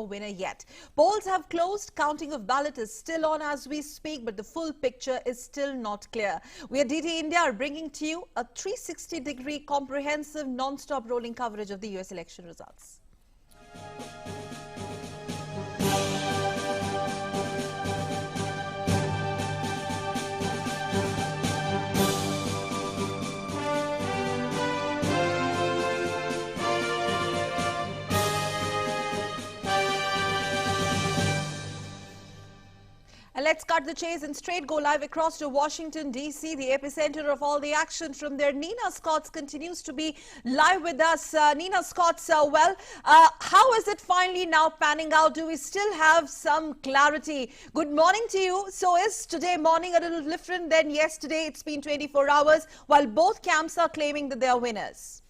winner yet. Polls have closed. Counting of ballot is still on as we speak, but the full picture is still not clear. We at DT India are bringing to you a 360-degree comprehensive non-stop rolling coverage of the US election results. And let's cut the chase and straight go live across to Washington, D.C., the epicenter of all the action from there. Nina Scotts continues to be live with us. Nina Scotts, how is it finally now panning out? Do we still have some clarity? Good morning to you. So is today morning a little different than yesterday? It's been 24 hours while both camps are claiming that they are winners.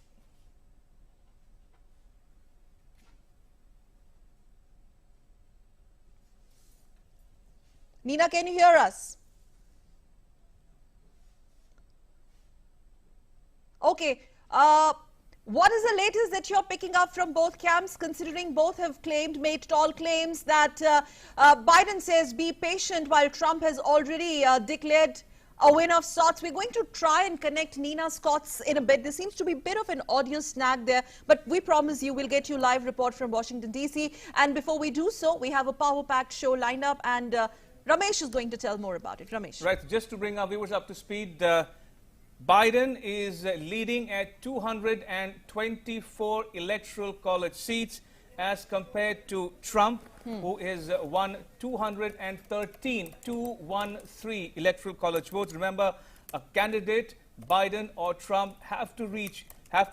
Nina, can you hear us? Okay. What is the latest that you're picking up from both camps, considering both have made tall claims that Biden says be patient while Trump has already declared a win of sorts? We're going to try and connect Nina Scotts in a bit. There seems to be a bit of an audio snag there, but we promise you we'll get you live report from Washington, D.C. And before we do so, we have a power-packed show lined up, and Ramesh is going to tell more about it. Ramesh. Right, just to bring our viewers up to speed, Biden is leading at 224 electoral college seats as compared to Trump, who is won 213 electoral college votes. Remember, a candidate, Biden or Trump, have to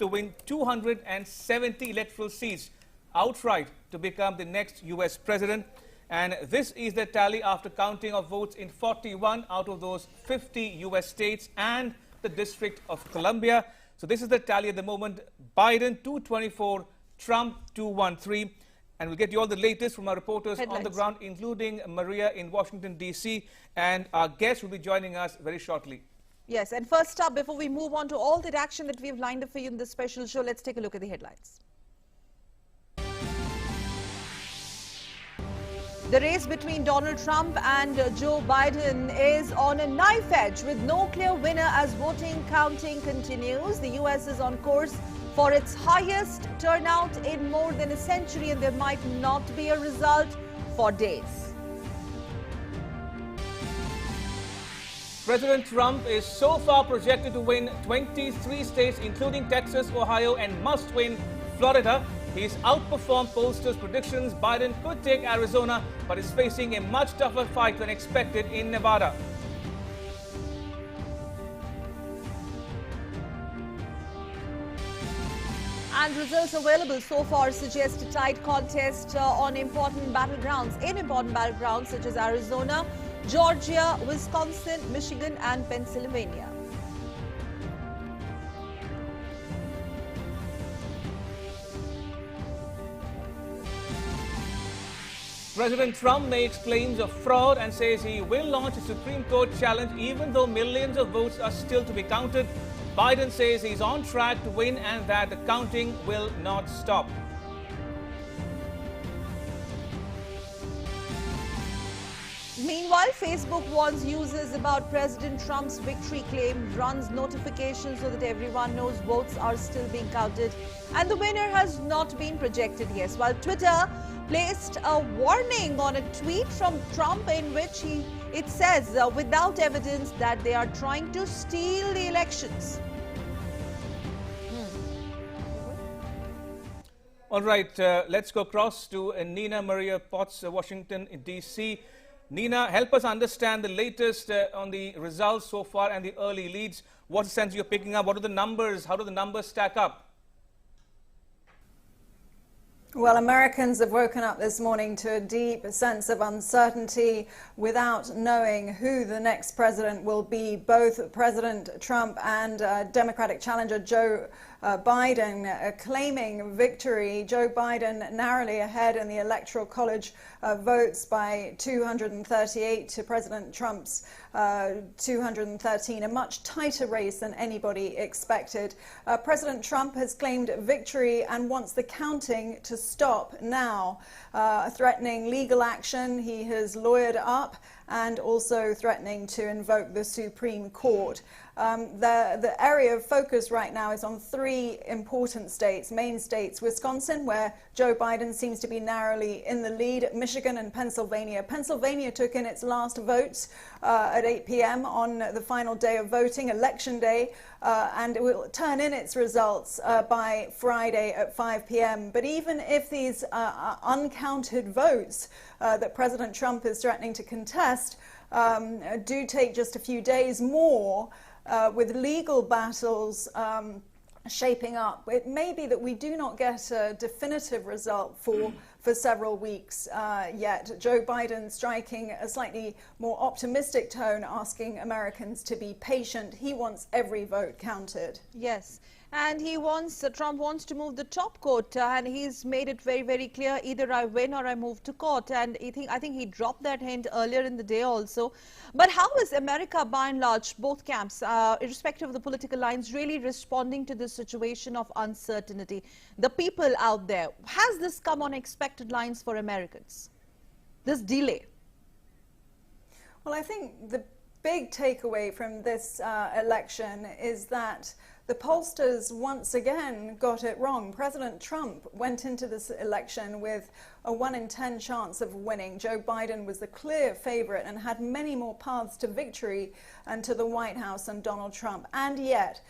win 270 electoral seats outright to become the next U.S. president. And this is the tally after counting of votes in 41 out of those 50 U.S. states and the District of Columbia. So this is the tally at the moment. Biden 224, Trump 213. And we'll get you all the latest from our reporters on the ground, including Maria in Washington, D.C. And our guest will be joining us very shortly. Yes, and first up, before we move on to all the action that we've lined up for you in this special show, let's take a look at the headlines. The race between Donald Trump and Joe Biden is on a knife edge with no clear winner as voting counting continues. The U.S. is on course for its highest turnout in more than a century, and there might not be a result for days. President Trump is so far projected to win 23 states, including Texas, Ohio, and must win Florida. He's outperformed pollsters' predictions. Biden could take Arizona, but is facing a much tougher fight than expected in Nevada. And results available so far suggest a tight contest in important battlegrounds such as Arizona, Georgia, Wisconsin, Michigan, and Pennsylvania. President Trump makes claims of fraud and says he will launch a Supreme Court challenge even though millions of votes are still to be counted. Biden says he's on track to win and that the counting will not stop. Meanwhile, Facebook warns users about President Trump's victory claim, runs notifications so that everyone knows votes are still being counted, and the winner has not been projected yet. While Twitter placed a warning on a tweet from Trump in which it says without evidence that they are trying to steal the elections. All right, let's go across to Nina Maria Potts, Washington, D.C. Nina, help us understand the latest on the results so far and the early leads. What sense you're picking up? What are the numbers? How do the numbers stack up? Well, Americans have woken up this morning to a deep sense of uncertainty without knowing who the next president will be. Both President Trump and Democratic challenger Joe Biden claiming victory. Joe Biden narrowly ahead in the Electoral College votes by 238 to President Trump's 213, a much tighter race than anybody expected. President Trump has claimed victory and wants the counting to stop now, threatening legal action. He has lawyered up and also threatening to invoke the Supreme Court. The area of focus right now is on three important states, main states: Wisconsin, where Joe Biden seems to be narrowly in the lead, Michigan and Pennsylvania. Pennsylvania took in its last votes at 8 p.m. on the final day of voting, Election Day, and it will turn in its results by Friday at 5 p.m. But even if these uncounted votes that President Trump is threatening to contest do take just a few days more, with legal battles shaping up, it may be that we do not get a definitive result for several weeks yet. Joe Biden striking a slightly more optimistic tone, asking Americans to be patient. He wants every vote counted. Yes. And Trump wants to move the top court, and he's made it very, very clear, either I win or I move to court. And I think he dropped that hint earlier in the day also. But how is America, by and large, both camps, irrespective of the political lines, really responding to this situation of uncertainty? The people out there, has this come on expected lines for Americans, this delay? Well, I think the big takeaway from this election is that the pollsters once again got it wrong. President Trump went into this election with a 1 in 10 chance of winning. Joe Biden was the clear favorite and had many more paths to victory and to the White House than Donald Trump. And yet,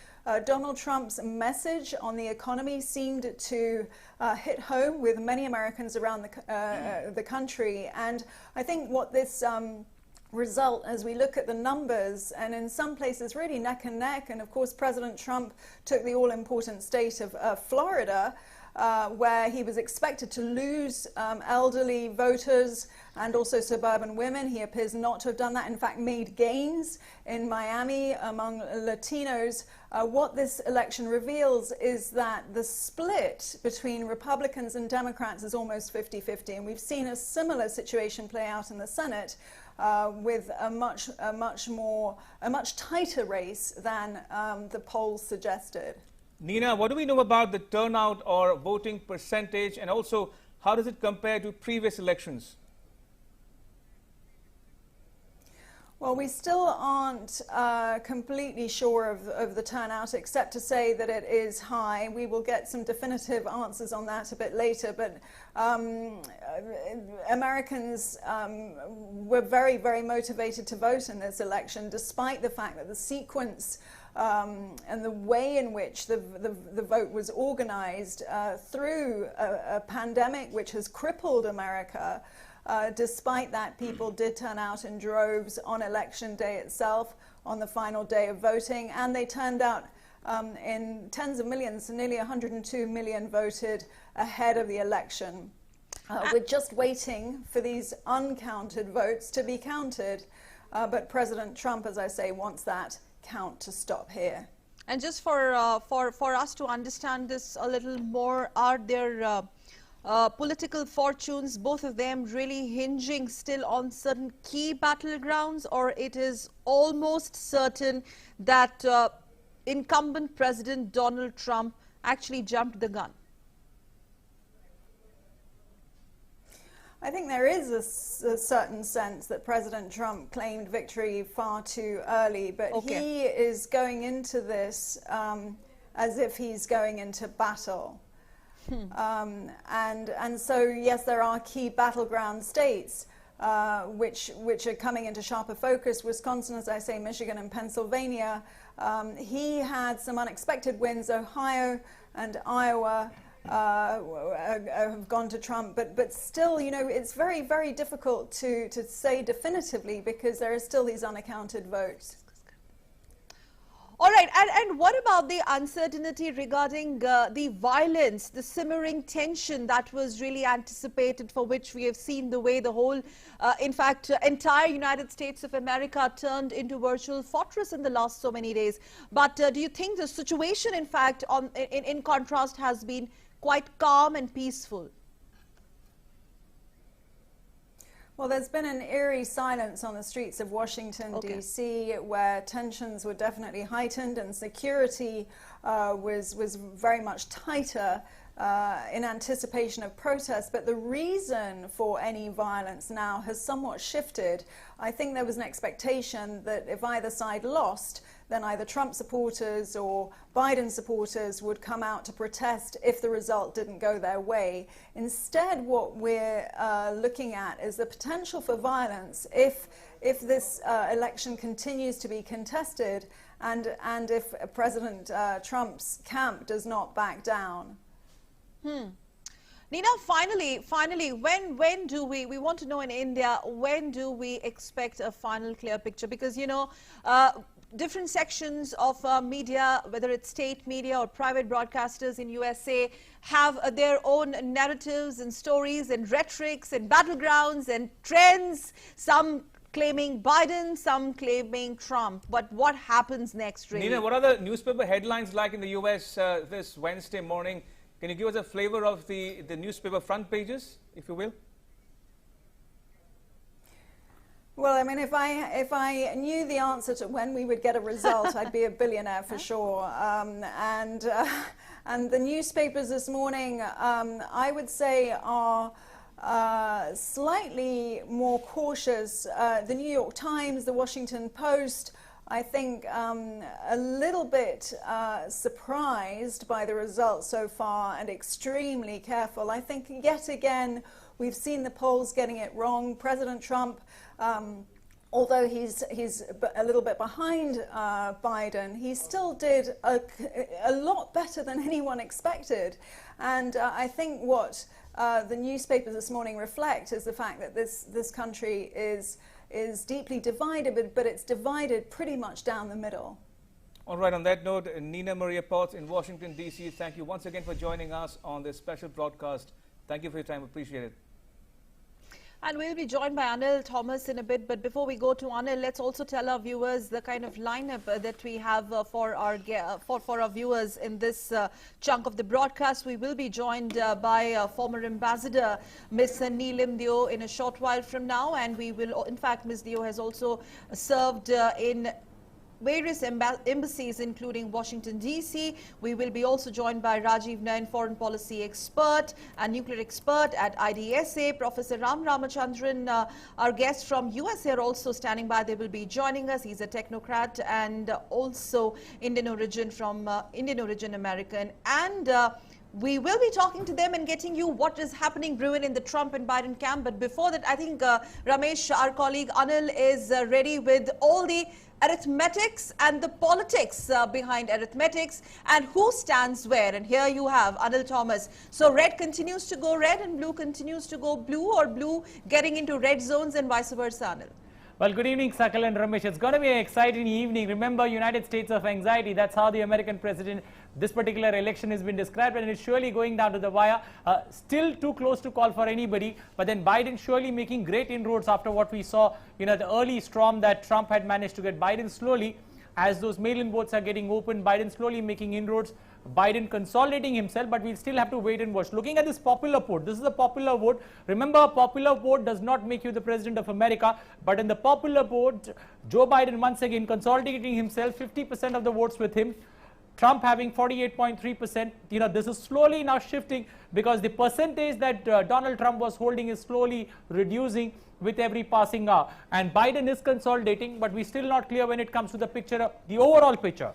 Donald Trump's message on the economy seemed to hit home with many Americans around the country. And I think what this result, as we look at the numbers, and in some places really neck and neck, and of course President Trump took the all-important state of Florida, where he was expected to lose elderly voters and also suburban women. He appears not to have done that, in fact made gains in Miami among Latinos. What this election reveals is that the split between Republicans and Democrats is almost 50-50, and we've seen a similar situation play out in the Senate, with a much tighter race than the polls suggested. Nina, what do we know about the turnout or voting percentage, and also how does it compare to previous elections? Well, we still aren't completely sure of the turnout, except to say that it is high. We will get some definitive answers on that a bit later, but Americans were very, very motivated to vote in this election, despite the fact that the sequence and the way in which the vote was organized through a pandemic which has crippled America. Despite that, people did turn out in droves on Election Day itself, on the final day of voting, and they turned out in tens of millions. Nearly 102 million voted ahead of the election. We're just waiting for these uncounted votes to be counted, but President Trump, as I say, wants that count to stop here. And just for us to understand this a little more, are there political fortunes, both of them really hinging still on certain key battlegrounds, or it is almost certain that incumbent President Donald Trump actually jumped the gun? I think there is a certain sense that President Trump claimed victory far too early, but he is going into this as if he's going into battle. And so, yes, there are key battleground states which are coming into sharper focus. Wisconsin, as I say, Michigan and Pennsylvania. He had some unexpected wins. Ohio and Iowa have gone to Trump, but still, you know, it's very, very difficult to say definitively because there are still these unaccounted votes. All right, and what about the uncertainty regarding the violence, the simmering tension that was really anticipated, for which we have seen the way the whole, in fact, entire United States of America turned into virtual fortress in the last so many days. But do you think the situation, in fact, in contrast, has been quite calm and peaceful? Well, there's been an eerie silence on the streets of Washington, D.C., where tensions were definitely heightened and security was very much tighter in anticipation of protests. But the reason for any violence now has somewhat shifted. I think there was an expectation that if either side lost, then either Trump supporters or Biden supporters would come out to protest if the result didn't go their way. Instead, what we're looking at is the potential for violence if this election continues to be contested and if President Trump's camp does not back down. Nina, finally, when do we want to know in India, when do we expect a final clear picture? Because, you know, different sections of media, whether it's state media or private broadcasters in USA, have their own narratives and stories and rhetorics and battlegrounds and trends, some claiming Biden, some claiming Trump. But what happens next, really? Nina, what are the newspaper headlines like in the US this Wednesday morning? Can you give us a flavor of the newspaper front pages, if you will? Well, I mean, if I knew the answer to when we would get a result, I'd be a billionaire for sure. And the newspapers this morning, I would say, are slightly more cautious. The New York Times, the Washington Post, I think a little bit surprised by the results so far and extremely careful. I think yet again we've seen the polls getting it wrong. President Trump, although he's a little bit behind Biden, he still did a lot better than anyone expected. And I think what the newspapers this morning reflect is the fact that this country is deeply divided, but it's divided pretty much down the middle. All right, on that note, Nina Maria Potts in Washington, D.C., thank you once again for joining us on this special broadcast. Thank you for your time. Appreciate it. And we'll be joined by Anil Thomas in a bit. But before we go to Anil, let's also tell our viewers the kind of lineup that we have for our viewers in this chunk of the broadcast. We will be joined by former Ambassador Ms. Neelam Deo in a short while from now. And we will, in fact, Ms. Deo has also served in various embassies, including Washington, D.C. We will be also joined by Rajiv Nayan, foreign policy expert and nuclear expert at IDSA. Professor Ram Ramachandran, our guest from USA, are also standing by. They will be joining us. He's a technocrat and also Indian origin from Indian origin American. And we will be talking to them and getting you what is happening brewing in the Trump and Biden camp. But before that, I think Ramesh, our colleague Anil, is ready with all the arithmetics and the politics behind arithmetics and who stands where. And here you have Anil Thomas. So red continues to go red and blue continues to go blue, or blue getting into red zones and vice versa, Anil? Well, good evening, Sakal and Ramesh. It's going to be an exciting evening. Remember, United States of anxiety. That's how the American president, this particular election has been described, and it's surely going down to the wire. Still too close to call for anybody, but then Biden surely making great inroads after what we saw, you know, the early storm that Trump had managed to get. Biden slowly, as those mail-in votes are getting open, Biden slowly making inroads. Biden consolidating himself, but we'll still have to wait and watch. Looking at this popular vote, this is a popular vote. Remember, a popular vote does not make you the president of America, but in the popular vote, Joe Biden once again consolidating himself, 50% of the votes with him. Trump having 48.3%. You know, this is slowly now shifting because the percentage that Donald Trump was holding is slowly reducing with every passing hour. And Biden is consolidating, but we're still not clear when it comes to the picture, the overall picture.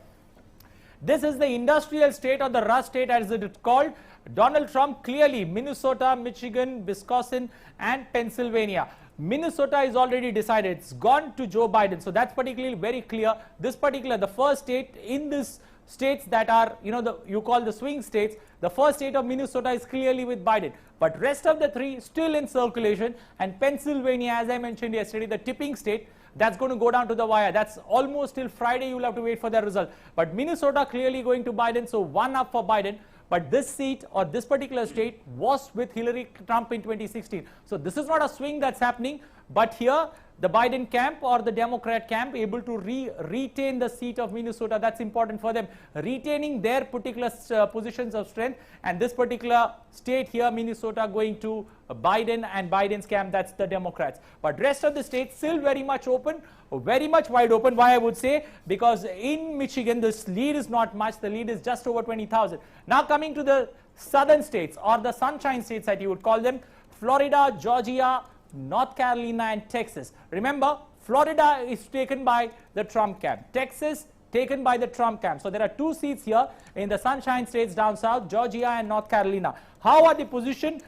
This is the industrial state, or the Rust state as it is called. Donald Trump clearly Minnesota, Michigan, Wisconsin and Pennsylvania. Minnesota is already decided. It's gone to Joe Biden. So that's particularly very clear. This particular, the first state in this states that are, you know, you call the swing states, the first state of Minnesota is clearly with Biden. But rest of the three still in circulation. And Pennsylvania, as I mentioned yesterday, the tipping state, that's going to go down to the wire. That's almost till Friday you'll have to wait for their result. But Minnesota clearly going to Biden, so 1 up for Biden. But this seat or this particular state was with Hillary Trump in 2016. So this is not a swing that's happening, but here the Biden camp or the Democrat camp able to retain the seat of Minnesota. That's important for them, retaining their particular positions of strength. And this particular state here, Minnesota, going to Biden and Biden's camp, that's the Democrats. But rest of the states still very much open, very much wide open. Why I would say? Because in Michigan, this lead is not much. The lead is just over 20,000. Now coming to the southern states or the sunshine states that you would call them, Florida, Georgia, North Carolina and Texas. Remember, Florida is taken by the Trump camp. Texas taken by the Trump camp. So there are 2 seats here in the sunshine states down south, Georgia and North Carolina. How are they positioned?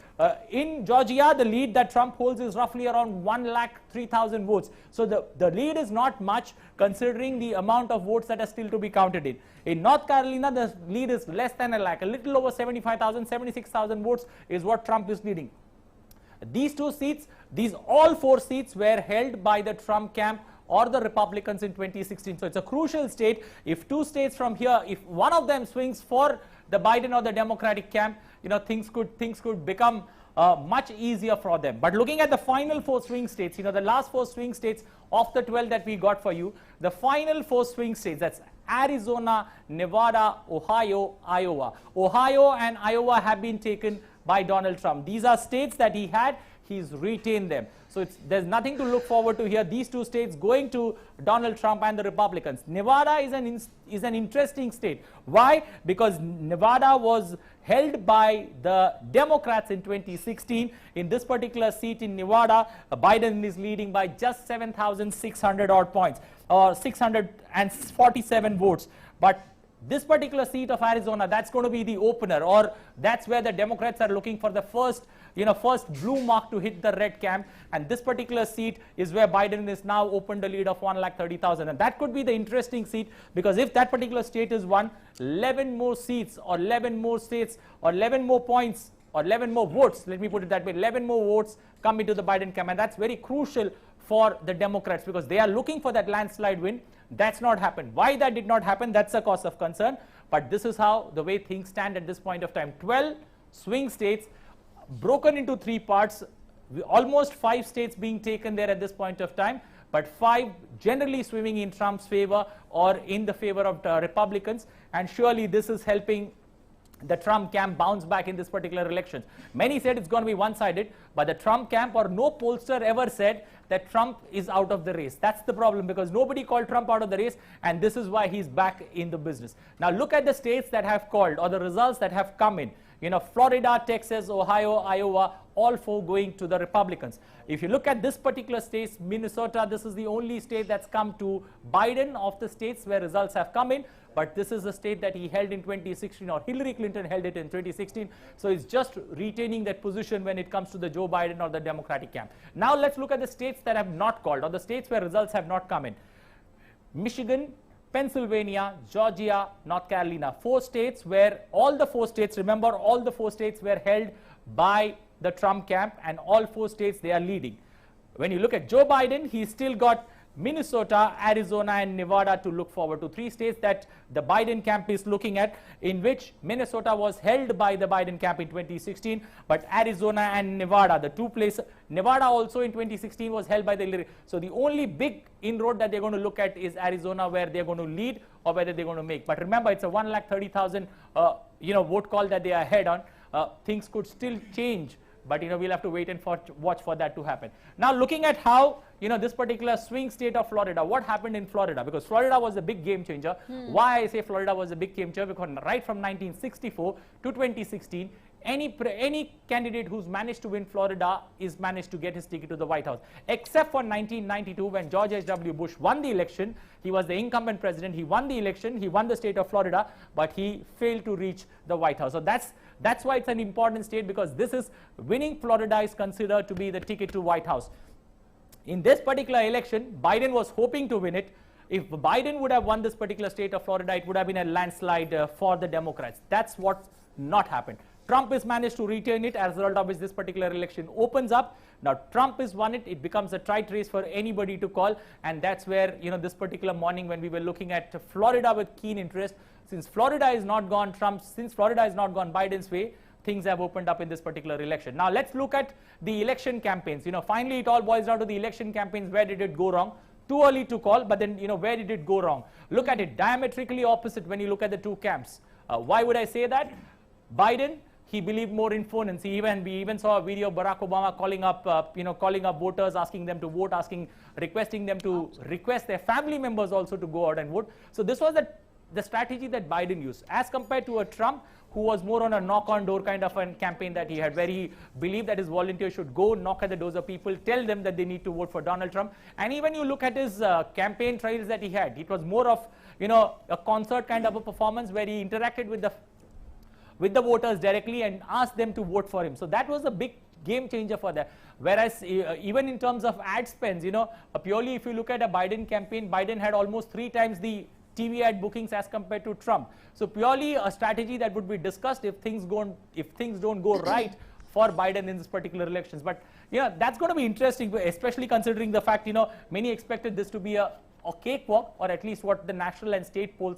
In Georgia, the lead that Trump holds is roughly around 1,03,000 votes. So the lead is not much considering the amount of votes that are still to be counted in. In North Carolina, the lead is less than a lakh, a little over 75,000, 76,000 votes is what Trump is leading. These 2 seats, all 4 seats were held by the Trump camp or the Republicans in 2016. So it's a crucial state. If 2 states from here, if one of them swings for the Biden or the Democratic camp, things could become much easier for them. But looking at the final 4 swing states, the last 4 swing states of the 12 that we got for you, the final 4 swing states, that's Arizona, Nevada, Ohio, Iowa. Ohio and Iowa have been taken by Donald Trump. These are states that he had, he's retained them. So there's nothing to look forward to here. These 2 states going to Donald Trump and the Republicans. Nevada is an interesting state. Why? Because Nevada was held by the Democrats in 2016. In this particular seat in Nevada, Biden is leading by just 7,600 odd points or 647 votes. But this particular seat of Arizona, that's going to be the opener, or that's where the Democrats are looking for the first blue mark to hit the red camp. And this particular seat is where Biden is now opened a lead of 1,30,000. And that could be the interesting seat, because if that particular state is won, 11 more seats or 11 more states or 11 more points or 11 more votes, let me put it that way, 11 more votes come into the Biden camp. And that's very crucial for the Democrats because they are looking for that landslide win. That's not happened. Why that did not happen, that's a cause of concern. But this is how the way things stand at this point of time. 12 swing states broken into 3 parts, almost 5 states being taken there at this point of time, but 5 generally swimming in Trump's favor or in the favor of Republicans. And surely this is helping the Trump camp bounce back in this particular election. Many said it's going to be one-sided, but the Trump camp or no pollster ever said that Trump is out of the race. That's the problem, because nobody called Trump out of the race, and this is why he's back in the business. Now look at the states that have called or the results that have come in. Florida, Texas, Ohio, Iowa, all 4 going to the Republicans. If you look at this particular state, Minnesota, this is the only state that's come to Biden of the states where results have come in. But this is a state that he held in 2016, or Hillary Clinton held it in 2016. So it's just retaining that position when it comes to the Joe Biden or the Democratic camp. Now let's look at the states that have not called, or the states where results have not come in. Michigan, Pennsylvania, Georgia, North Carolina. 4 states where all the 4 states, remember, all the 4 states were held by the Trump camp, and all 4 states they are leading. When you look at Joe Biden, he's still got Minnesota, Arizona and Nevada to look forward to. 3 states that the Biden camp is looking at, in which Minnesota was held by the Biden camp in 2016, but Arizona and Nevada, the 2 places, Nevada also in 2016 was held by the Hillary. So the only big inroad that they're going to look at is Arizona, where they're going to lead or whether they're going to make. But remember, it's a 1,30,000 vote call that they are ahead on. Things could still change, but we'll have to wait and watch for that to happen. Now looking at how this particular swing state of Florida, what happened in Florida, because Florida was a big game changer. Why I say Florida was a big game changer? Because right from 1964 to 2016, any candidate who's managed to win Florida is managed to get his ticket to the White House, except for 1992 when George H.W. Bush won the election. He was the incumbent president. He won the election. He won the state of Florida, but he failed to reach the White House. So that's why it's an important state, because this is winning Florida is considered to be the ticket to White House. In this particular election, Biden was hoping to win it. If Biden would have won this particular state of Florida, it would have been a landslide for the Democrats. That's what not happened. Trump has managed to retain it, as a result of which this particular election opens up. Now Trump has won it. It becomes a tight race for anybody to call, and that's where, you know, this particular morning when we were looking at Florida with keen interest, since Florida is not gone Biden's way, things have opened up in this particular election. Now let's look at the election campaigns. You know, finally it all boils down to the election campaigns. Where did it go wrong? Too early to call, but then, you know, where did it go wrong? Look at it, diametrically opposite when you look at the two camps. Why would I say that? Biden, he believed more in phone, and we even saw a video of Barack Obama calling up voters, asking them to vote, requesting them to request their family members also to go out and vote. So this was the strategy that Biden used, as compared to a Trump who was more on a knock-on-door kind of a campaign that he had, where he believed that his volunteers should go knock at the doors of people, tell them that they need to vote for Donald Trump. And even you look at his campaign trails that he had, it was more of, you know, a concert kind of a performance where he interacted with the voters directly and asked them to vote for him. So that was a big game changer for that. Whereas even in terms of ad spends, you know, purely if you look at a Biden campaign, Biden had almost 3 times the TV ad bookings as compared to Trump. So purely a strategy that would be discussed if things don't go right for Biden in this particular elections. But yeah, that's going to be interesting, especially considering the fact, you know, many expected this to be a cakewalk, or at least what the national and state poll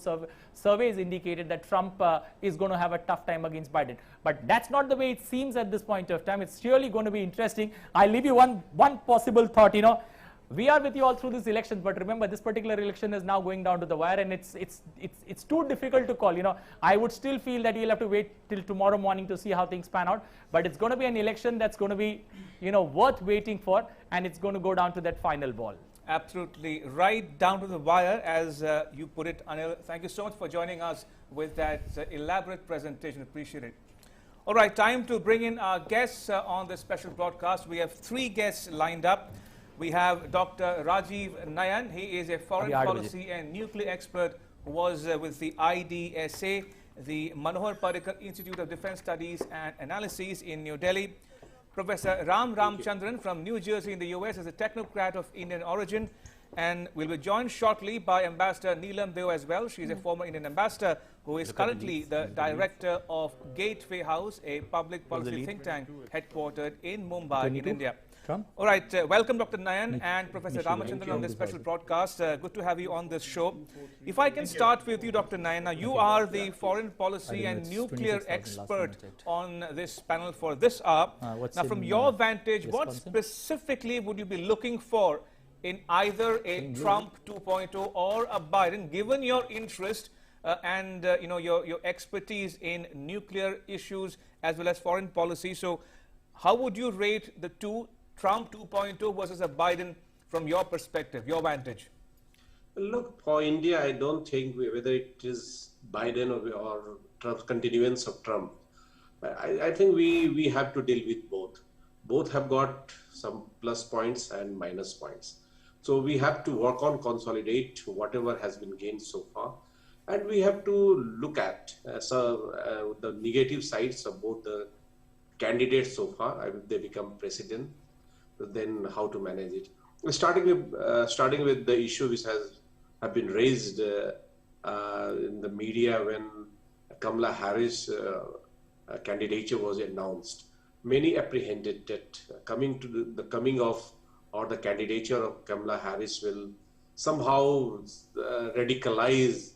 surveys indicated, that Trump is going to have a tough time against Biden. But that's not the way it seems at this point of time. It's surely going to be interesting. I'll leave you one possible thought, you know. We are with you all through this election, but remember, this particular election is now going down to the wire, and it's too difficult to call. You know, I would still feel that you'll have to wait till tomorrow morning to see how things pan out. But it's going to be an election that's going to be, you know, worth waiting for, and it's going to go down to that final ball. Absolutely, right down to the wire, as you put it, Anil. Thank you so much for joining us with that elaborate presentation. Appreciate it. All right, time to bring in our guests on this special broadcast. We have 3 guests lined up. We have Dr. Rajiv Nayan. He is a foreign policy and nuclear expert who was with the IDSA, the Manohar Parrikar Institute of Defense Studies and Analyses in New Delhi. Professor Ram Ramchandran from New Jersey in the US is a technocrat of Indian origin, and will be joined shortly by Ambassador Neelam Deo as well. She is a former Indian ambassador who is currently the director of Gateway House, a public policy think tank headquartered in Mumbai in India. All right, welcome Dr. Nayan and Professor Ramachandran on this special broadcast. Good to have you on this show. If I can start with you, Dr. Nayan. Now, you are the foreign policy and nuclear expert on this panel for this hour. Now, from your vantage, what specifically would you be looking for in either a Trump 2.0 or a Biden, given your interest and you know, your expertise in nuclear issues as well as foreign policy? So how would you rate the two, Trump 2.0 versus a Biden, from your perspective, your vantage? Look, for India, I don't think whether it is Biden or Trump's continuance of Trump. I think we have to deal with both. Both have got some plus points and minus points. So we have to work on, consolidate whatever has been gained so far. And we have to look at the negative sides of both the candidates so far. If they become president, then how to manage it. Starting with the issue which have been raised in the media when Kamala Harris candidature was announced. Many apprehended that the coming of or the candidature of Kamala Harris will somehow radicalize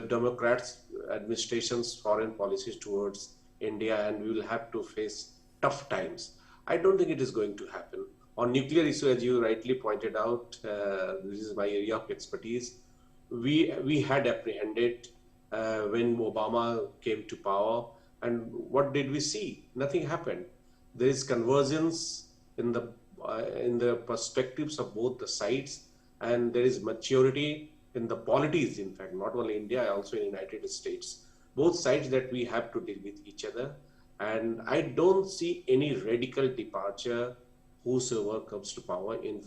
Democrats administration's foreign policies towards India, and we will have to face tough times. I don't think it is going to happen. On nuclear issue, as you rightly pointed out, this is my area of expertise. We had apprehended when Obama came to power, and what did we see? Nothing happened. There is convergence in the perspectives of both the sides, and there is maturity in the polities. In fact, not only India, also in the United States. Both sides that we have to deal with each other. And I don't see any radical departure whosoever comes to power in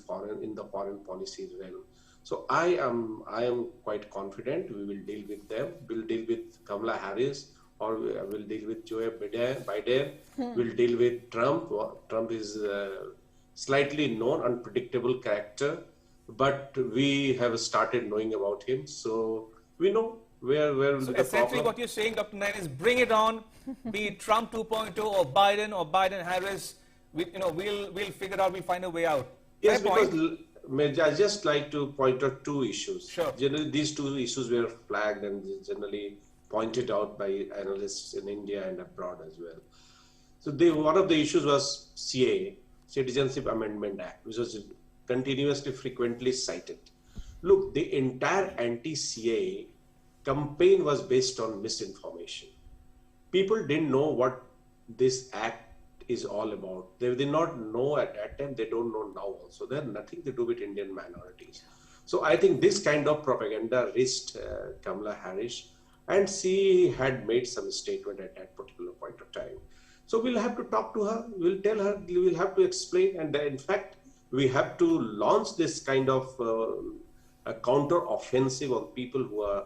the foreign policy realm. So I am quite confident we will deal with them. We'll deal with Kamala Harris, or we'll deal with Joe Biden. We'll deal with Trump. Trump is slightly known, unpredictable character, but we have started knowing about him. So we know Where will So be the essentially problem? what you're saying, Dr. Nayan, is bring it on, be it Trump 2.0 or Biden-Harris, we'll figure out, we'll find a way out. Yes, Fair because point. I just like to point out two issues. Sure. Generally, these two issues were flagged and generally pointed out by analysts in India and abroad as well. So one of the issues was CAA, Citizenship Amendment Act, which was continuously frequently cited. Look, the entire anti-CAA campaign was based on misinformation. People didn't know what this act is all about. They did not know at that time, they don't know now also. They have nothing to do with Indian minorities. So I think this kind of propaganda reached Kamala Harris, and she had made some statement at that particular point of time. So we'll have to talk to her, we'll tell her, we'll have to explain, and in fact, we have to launch this kind of a counter-offensive on people who are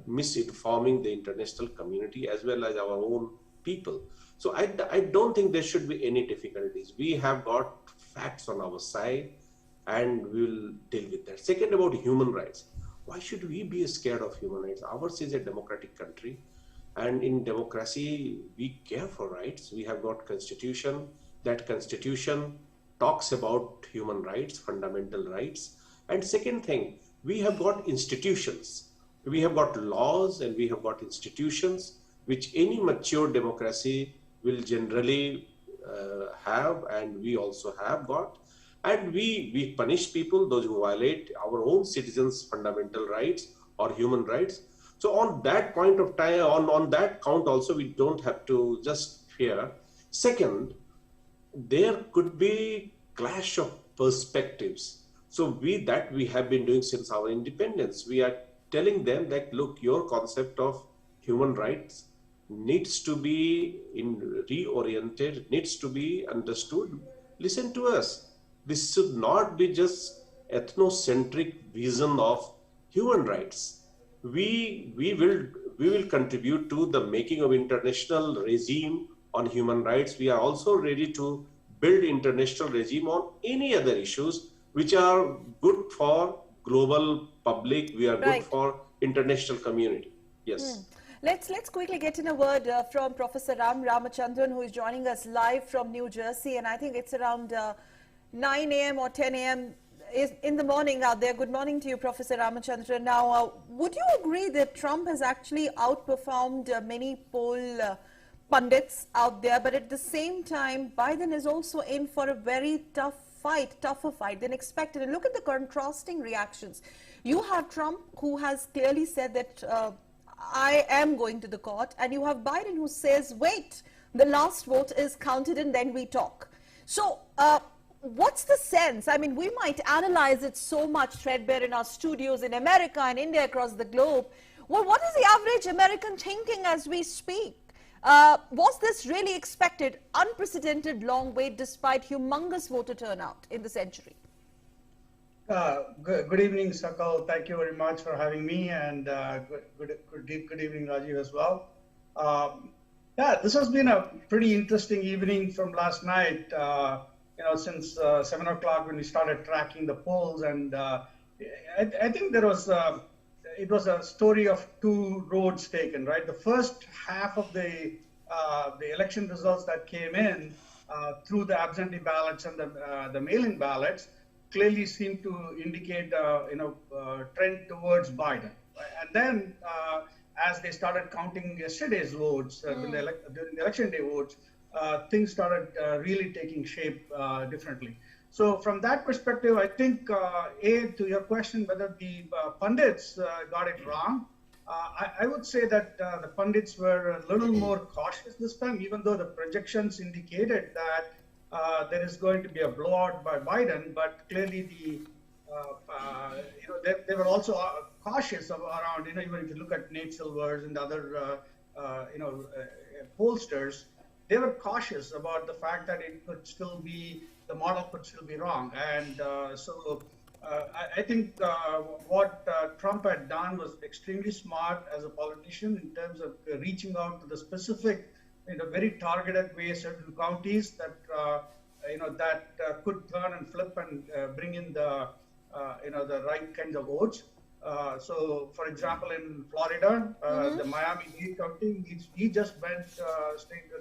misinforming the international community as well as our own people. So I don't think there should be any difficulties. We have got facts on our side and we will deal with that. Second, about human rights. Why should we be scared of human rights? Ours is a democratic country, and in democracy, we care for rights. We have got constitution. That constitution talks about human rights, fundamental rights. And second thing, we have got institutions. We have got laws and we have got institutions which any mature democracy will generally have, and we also have got. And we punish people, those who violate our own citizens' fundamental rights or human rights. So on that point of time, on that count also, we don't have to just fear. Second, there could be clash of perspectives. So we have been doing since our independence. We are telling them that, look, your concept of human rights needs to be reoriented, needs to be understood. Listen to us. This should not be just ethnocentric vision of human rights. We will contribute to the making of international regime on human rights. We are also ready to build international regime on any other issues which are good for global public. We are good for international community. Yes. Let's quickly get in a word from Professor Ramachandran, who is joining us live from New Jersey, and I think it's around 9 a.m. or 10 a.m. in the morning out there. Good morning to you, Professor Ramachandran. Now, would you agree that Trump has actually outperformed many poll pundits out there, but at the same time, Biden is also in for a very tougher fight than expected? And look at the contrasting reactions. You have Trump, who has clearly said that I am going to the court, and you have Biden, who says, wait, the last vote is counted and then we talk. So what's the sense? I mean, we might analyze it so much threadbare in our studios in America and India, across the globe. Well, what is the average American thinking as we speak? Was this really expected? Unprecedented long wait despite humongous voter turnout in the century. Good evening, Sakal. Thank you very much for having me, and good evening, Rajiv, as well. Yeah, this has been a pretty interesting evening from last night. Since 7 o'clock when we started tracking the polls, and I think it was a story of two roads taken, right? The first half of the election results that came in through the absentee ballots and the mail-in ballots clearly seemed to indicate trend towards Biden. And then as they started counting yesterday's votes, during the election day votes, things started really taking shape differently. So from that perspective, I think, to your question, whether the pundits got it wrong, I would say that the pundits were a little more cautious this time, even though the projections indicated that there is going to be a blowout by Biden, but clearly they were also cautious around, even if you look at Nate Silvers and other, pollsters, they were cautious about the fact that it could still be, the model could still be wrong. And so I think what Trump had done was extremely smart as a politician in terms of reaching out to the specific, in a very targeted way, certain counties that that could turn and flip and bring in the the right kinds of votes. So, for example, in Florida, the Miami-Dade County, he just went stayed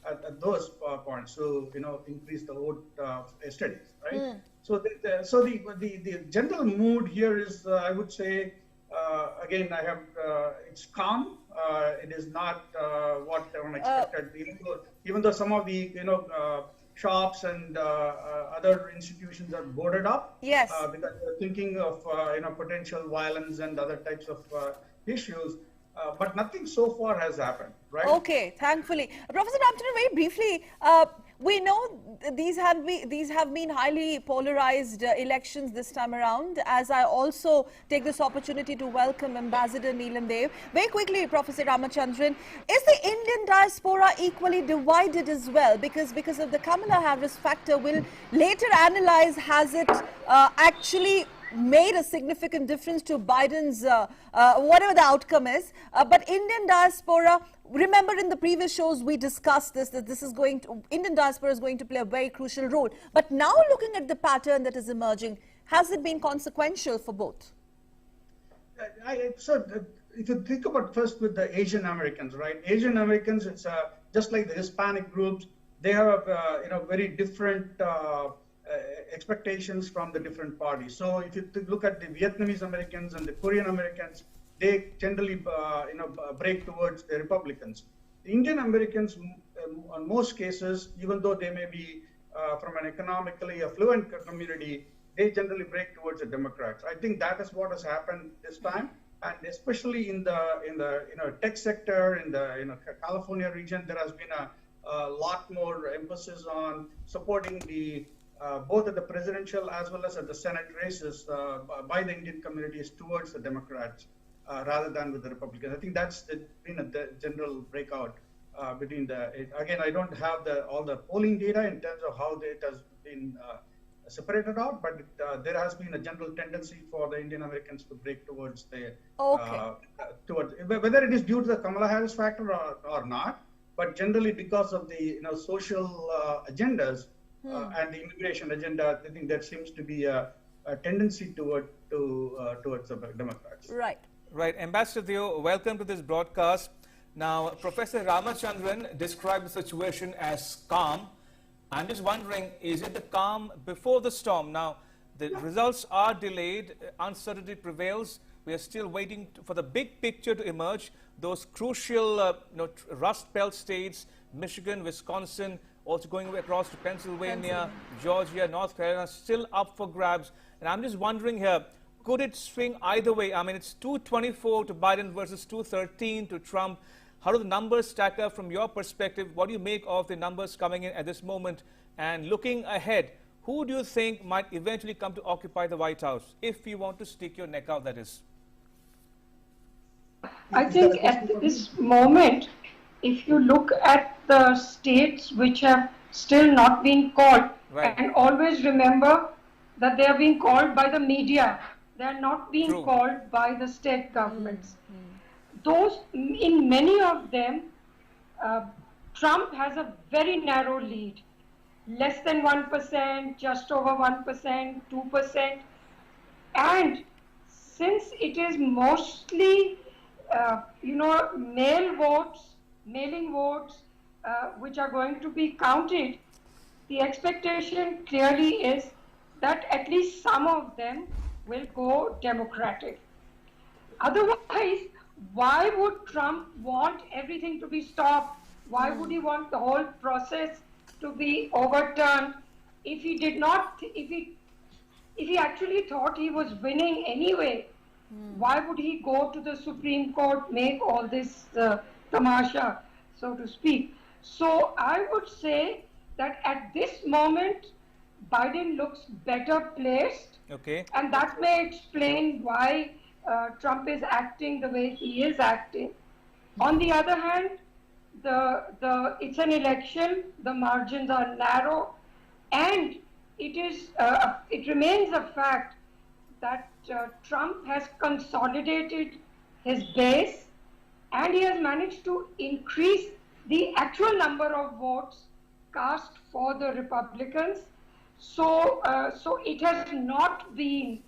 at those points. So, increase the vote yesterday, right? So, the general mood here is, I would say, again, it's calm. It is not what one expected. Even though some of the shops and other institutions are boarded up. Yes. Because they're thinking of potential violence and other types of issues. But nothing so far has happened, right? Okay, thankfully. Professor Ramchandran, very briefly, we know these have been highly polarized elections this time around, as I also take this opportunity to welcome Ambassador Neelam Dev. Very quickly, Professor Ramachandran, is the Indian diaspora equally divided as well? Because of the Kamala Harris factor, we'll later analyze, has it actually made a significant difference to Biden's, whatever the outcome is. But Indian diaspora, remember in the previous shows we discussed this, that Indian diaspora is going to play a very crucial role. But now looking at the pattern that is emerging, has it been consequential for both? So if you think about first with the Asian Americans, right? Asian Americans, it's just like the Hispanic groups, they have very different expectations from the different parties. So if you look at the Vietnamese Americans and the Korean Americans, they generally break towards the Republicans. The Indian Americans, in most cases, even though they may be from an economically affluent community, they generally break towards the Democrats. I think that is what has happened this time, and especially in the tech sector, in the California region, there has been a lot more emphasis on supporting the both at the presidential as well as at the Senate races by the Indian communities towards the Democrats rather than with the Republicans. I think that's been a general breakout between again, I don't have all the polling data in terms of how it has been separated out, but there has been a general tendency for the Indian Americans to break towards towards whether it is due to the Kamala Harris factor or not, but generally because of the social agendas and the immigration agenda. I think there seems to be a tendency towards the Democrats. Right. Right. Ambassador Theo, welcome to this broadcast. Now, Professor Ramachandran described the situation as calm. I'm just wondering, is it the calm before the storm? Now, the results are delayed, uncertainty prevails. We are still waiting for the big picture to emerge. Those crucial Rust Belt states, Michigan, Wisconsin, also going across to Pennsylvania, Georgia, North Carolina, still up for grabs. And I'm just wondering here, could it swing either way? I mean, it's 224 to Biden versus 213 to Trump. How do the numbers stack up from your perspective? What do you make of the numbers coming in at this moment? And looking ahead, who do you think might eventually come to occupy the White House, if you want to stick your neck out, that is? I think at this moment, if you look at the states which have still not been called, right, and always remember that they are being called by the media, they are not being True. called by the state governments. Those, in many of them, Trump has a very narrow lead, less than 1%, just over 1%, 2%, and since it is mostly mailing votes, which are going to be counted, the expectation clearly is that at least some of them will go Democratic. Otherwise, why would Trump want everything to be stopped? Why would he want the whole process to be overturned if he did not, if he actually thought he was winning anyway? Why would he go to the Supreme Court, make all this tamasha, so to speak? So I would say that at this moment, Biden looks better placed. Okay. And that may explain why Trump is acting the way he is acting. On the other hand, it's an election, the margins are narrow, and it remains a fact that Trump has consolidated his base, and he has managed to increase the actual number of votes cast for the Republicans. So it has not been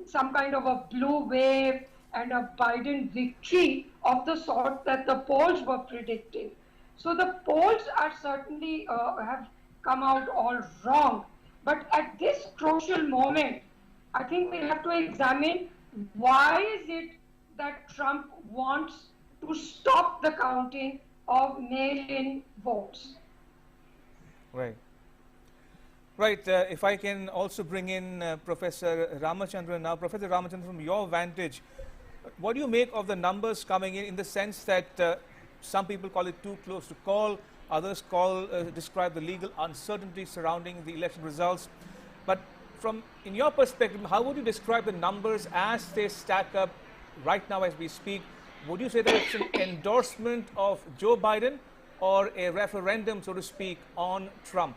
some kind of a blue wave and a Biden victory of the sort that the polls were predicting. So the polls are certainly have come out all wrong. But at this crucial moment, I think we have to examine why is it that Trump wants to stop the counting of mail-in votes. Right. Right. If I can also bring in Professor Ramachandran now. Professor Ramachandran, from your vantage, what do you make of the numbers coming in the sense that some people call it too close to call, others describe the legal uncertainty surrounding the election results. But in your perspective, how would you describe the numbers as they stack up right now as we speak? Would you say that it's an endorsement of Joe Biden or a referendum, so to speak, on Trump?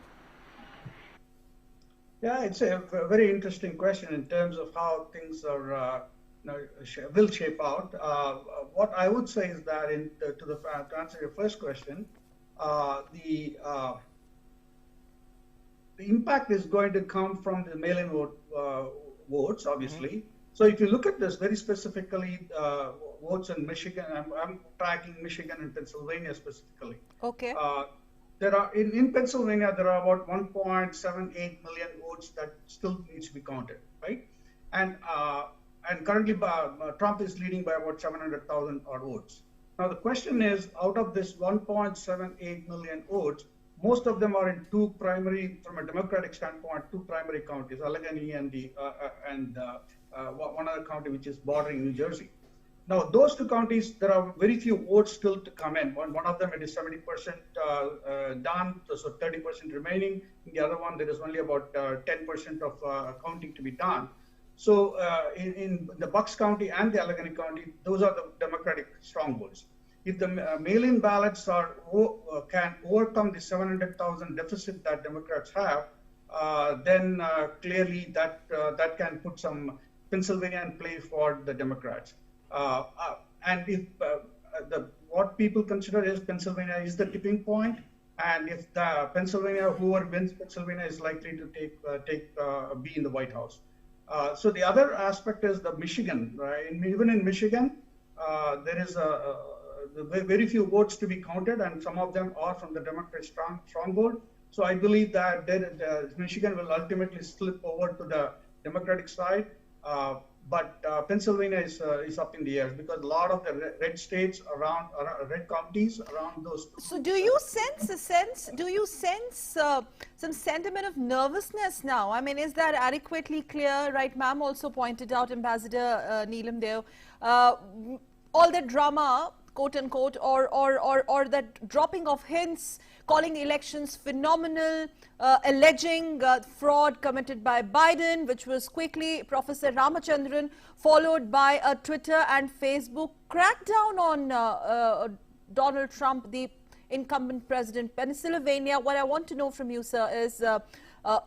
Yeah, it's a very interesting question in terms of how things are will shape out. What I would say is that, to answer your first question, the impact is going to come from the mail-in votes, obviously. Mm-hmm. So if you look at this very specifically, votes in Michigan, I'm tracking Michigan and Pennsylvania specifically. Okay. There are in Pennsylvania, there are about 1.78 million votes that still needs to be counted, right? And currently Trump is leading by about 700,000 odd votes. Now the question is, out of this 1.78 million votes, most of them are in two primary, from a Democratic standpoint, two primary counties, Allegheny and one other county which is bordering New Jersey. Now, those two counties, there are very few votes still to come in. One of them, it is 70% done, so 30% remaining. In the other one, there is only about 10% of counting to be done. So in the Bucks County and the Allegheny County, those are the Democratic strongholds. If the mail-in ballots can overcome the 700,000 deficit that Democrats have, then clearly that can put some Pennsylvania in play for the Democrats. And if what people consider is Pennsylvania is the tipping point, and if the whoever wins Pennsylvania is likely to be in the White House. So the other aspect is the Michigan, right? Even in Michigan, there is very few votes to be counted, and some of them are from the Democrat stronghold. So I believe that Michigan will ultimately slip over to the Democratic side. But Pennsylvania is up in the air because a lot of the red states around red counties around those. So do you sense some sentiment of nervousness now? I mean, is that adequately clear? Right, ma'am also pointed out, Ambassador Neelam Deo, all that drama, quote unquote, or that dropping of hints, calling the elections phenomenal, alleging fraud committed by Biden, which was quickly, Professor Ramachandran, followed by a Twitter and Facebook crackdown on Donald Trump, the incumbent president, Pennsylvania. What I want to know from you, sir, is,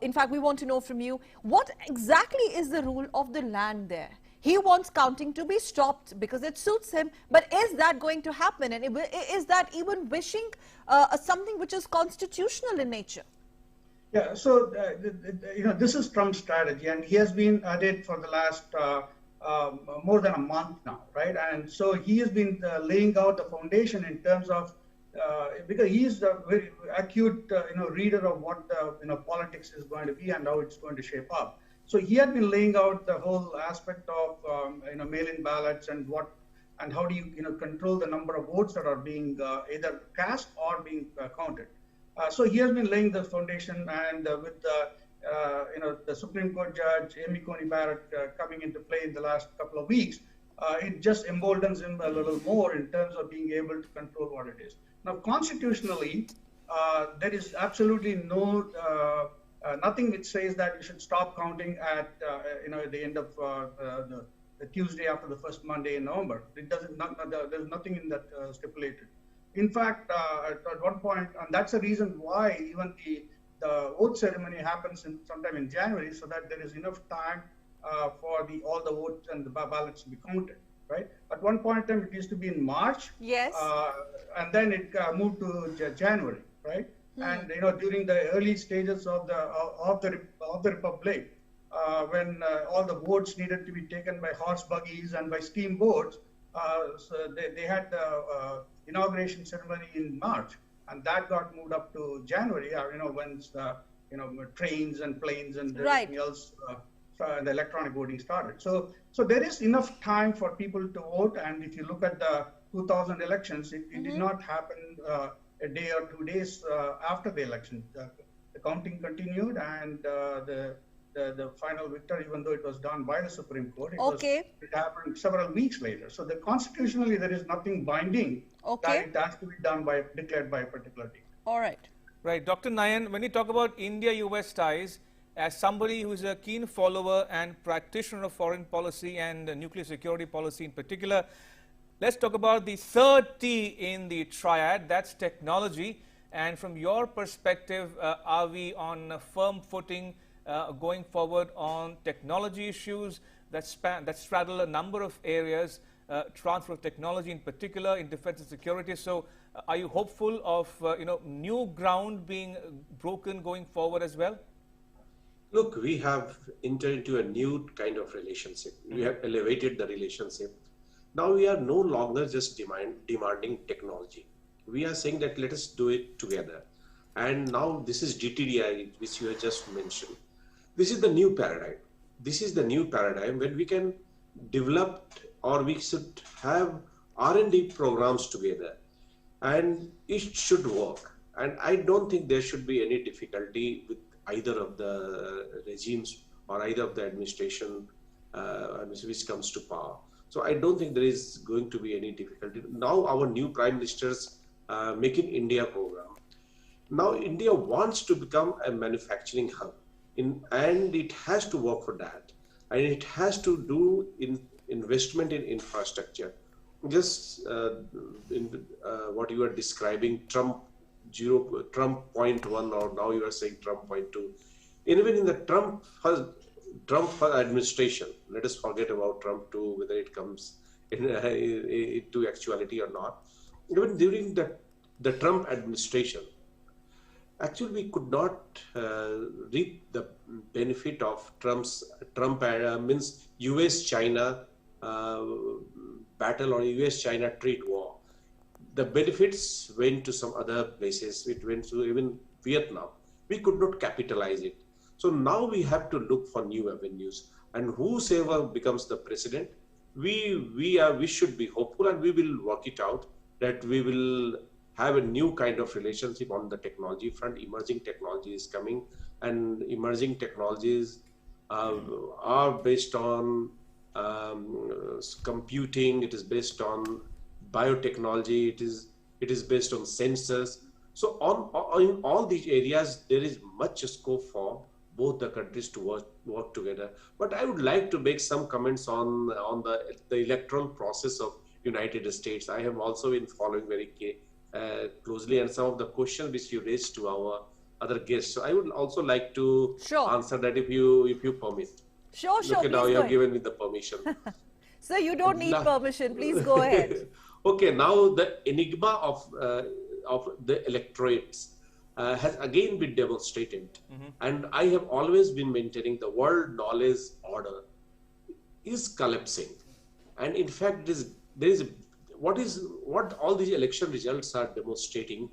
in fact, we want to know from you, what exactly is the rule of the land there? He wants counting to be stopped because it suits him, but is that going to happen? And is that even wishing something which is constitutional in nature? Yeah, so this is Trump's strategy, and he has been at it for the last more than a month now, right? And so he has been laying out the foundation in terms of because he is the very acute reader of what politics is going to be and how it's going to shape up. So he had been laying out the whole aspect of mail-in ballots and how do you control the number of votes that are being either cast or being counted. So he has been laying the foundation, and with the Supreme Court Judge Amy Coney Barrett coming into play in the last couple of weeks, it just emboldens him a little more in terms of being able to control what it is. Now, constitutionally, there is absolutely nothing which says that you should stop counting at the end of the Tuesday after the first Monday in November. It doesn't. There's nothing in that stipulated. In fact, at one point, and that's the reason why even the vote ceremony happens sometime in January, so that there is enough time for all the votes and the ballots to be counted. Right. At one point in time, it used to be in March. Yes. And then it moved to January. Right. And during the early stages of the republic, when all the votes needed to be taken by horse buggies and by steamboats. So they had the inauguration ceremony in March, and that got moved up to January. Once the trains and planes and everything else, the electronic voting started. So there is enough time for people to vote. And if you look at the 2000 elections, it did not happen a day or 2 days after the election. The counting continued, and the final victory, even though it was done by the Supreme Court, it happened several weeks later. So constitutionally, there is nothing binding that it has to be declared by a particular date. All right. Right. Dr. Nayan, when you talk about India-US ties, as somebody who is a keen follower and practitioner of foreign policy and nuclear security policy in particular, let's talk about the third T in the triad, that's technology. And from your perspective, are we on a firm footing going forward on technology issues that straddle a number of areas, transfer of technology in particular in defense and security? So are you hopeful of new ground being broken going forward as well? Look, we have entered into a new kind of relationship. We have elevated the relationship. Now we are no longer just demanding technology. We are saying that let us do it together. And now this is GTDI, which you have just mentioned. This is the new paradigm. This is the new paradigm when we can develop, or we should have R&D programs together, and it should work. And I don't think there should be any difficulty with either of the regimes or either of the administration which comes to power. So I don't think there is going to be any difficulty. Now our new Prime Minister's Make in India program. Now India wants to become a manufacturing hub, and it has to work for that. And it has to do investment in infrastructure. Just what you are describing, Trump 0.1, or now you are saying Trump 0.2. Even in the Trump administration, let us forget about Trump 2, whether it comes into actuality or not. Even during the Trump administration, actually we could not reap the benefit of means US-China battle or US-China trade war. The benefits went to some other places. It went to even Vietnam. We could not capitalize it. So now we have to look for new avenues. And whosoever becomes the president, we should be hopeful, and we will work it out that we will have a new kind of relationship on the technology front. Emerging technology is coming, and emerging technologies are based on computing. It is based on biotechnology. It is based on sensors. So in all these areas, there is much scope for both the countries to work together. But I would like to make some comments on the electoral process of United States. I have also been following very closely, and some of the questions which you raised to our other guests. So I would also like to answer that if you permit. Sure. Okay, now you have given me the permission. So you don't need permission. Please go ahead. Okay, now the enigma of the electorates has again been demonstrated, and I have always been maintaining the world knowledge order is collapsing, and in fact, what all these election results are demonstrating,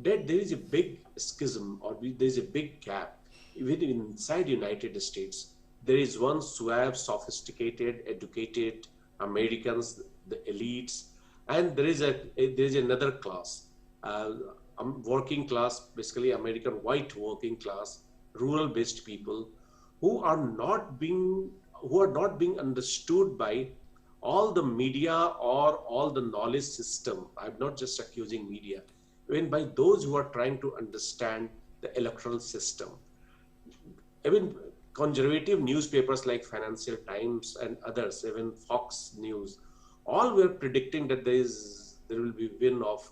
that there is a big schism, or there is a big gap even inside United States. There is one suave, sophisticated, educated Americans, the elites, and there is another class, working class, basically American white working class, rural-based people, who are not being understood by all the media or all the knowledge system. I'm not just accusing media, even by those who are trying to understand the electoral system. Even conservative newspapers like Financial Times and others, even Fox News, all were predicting that there will be win of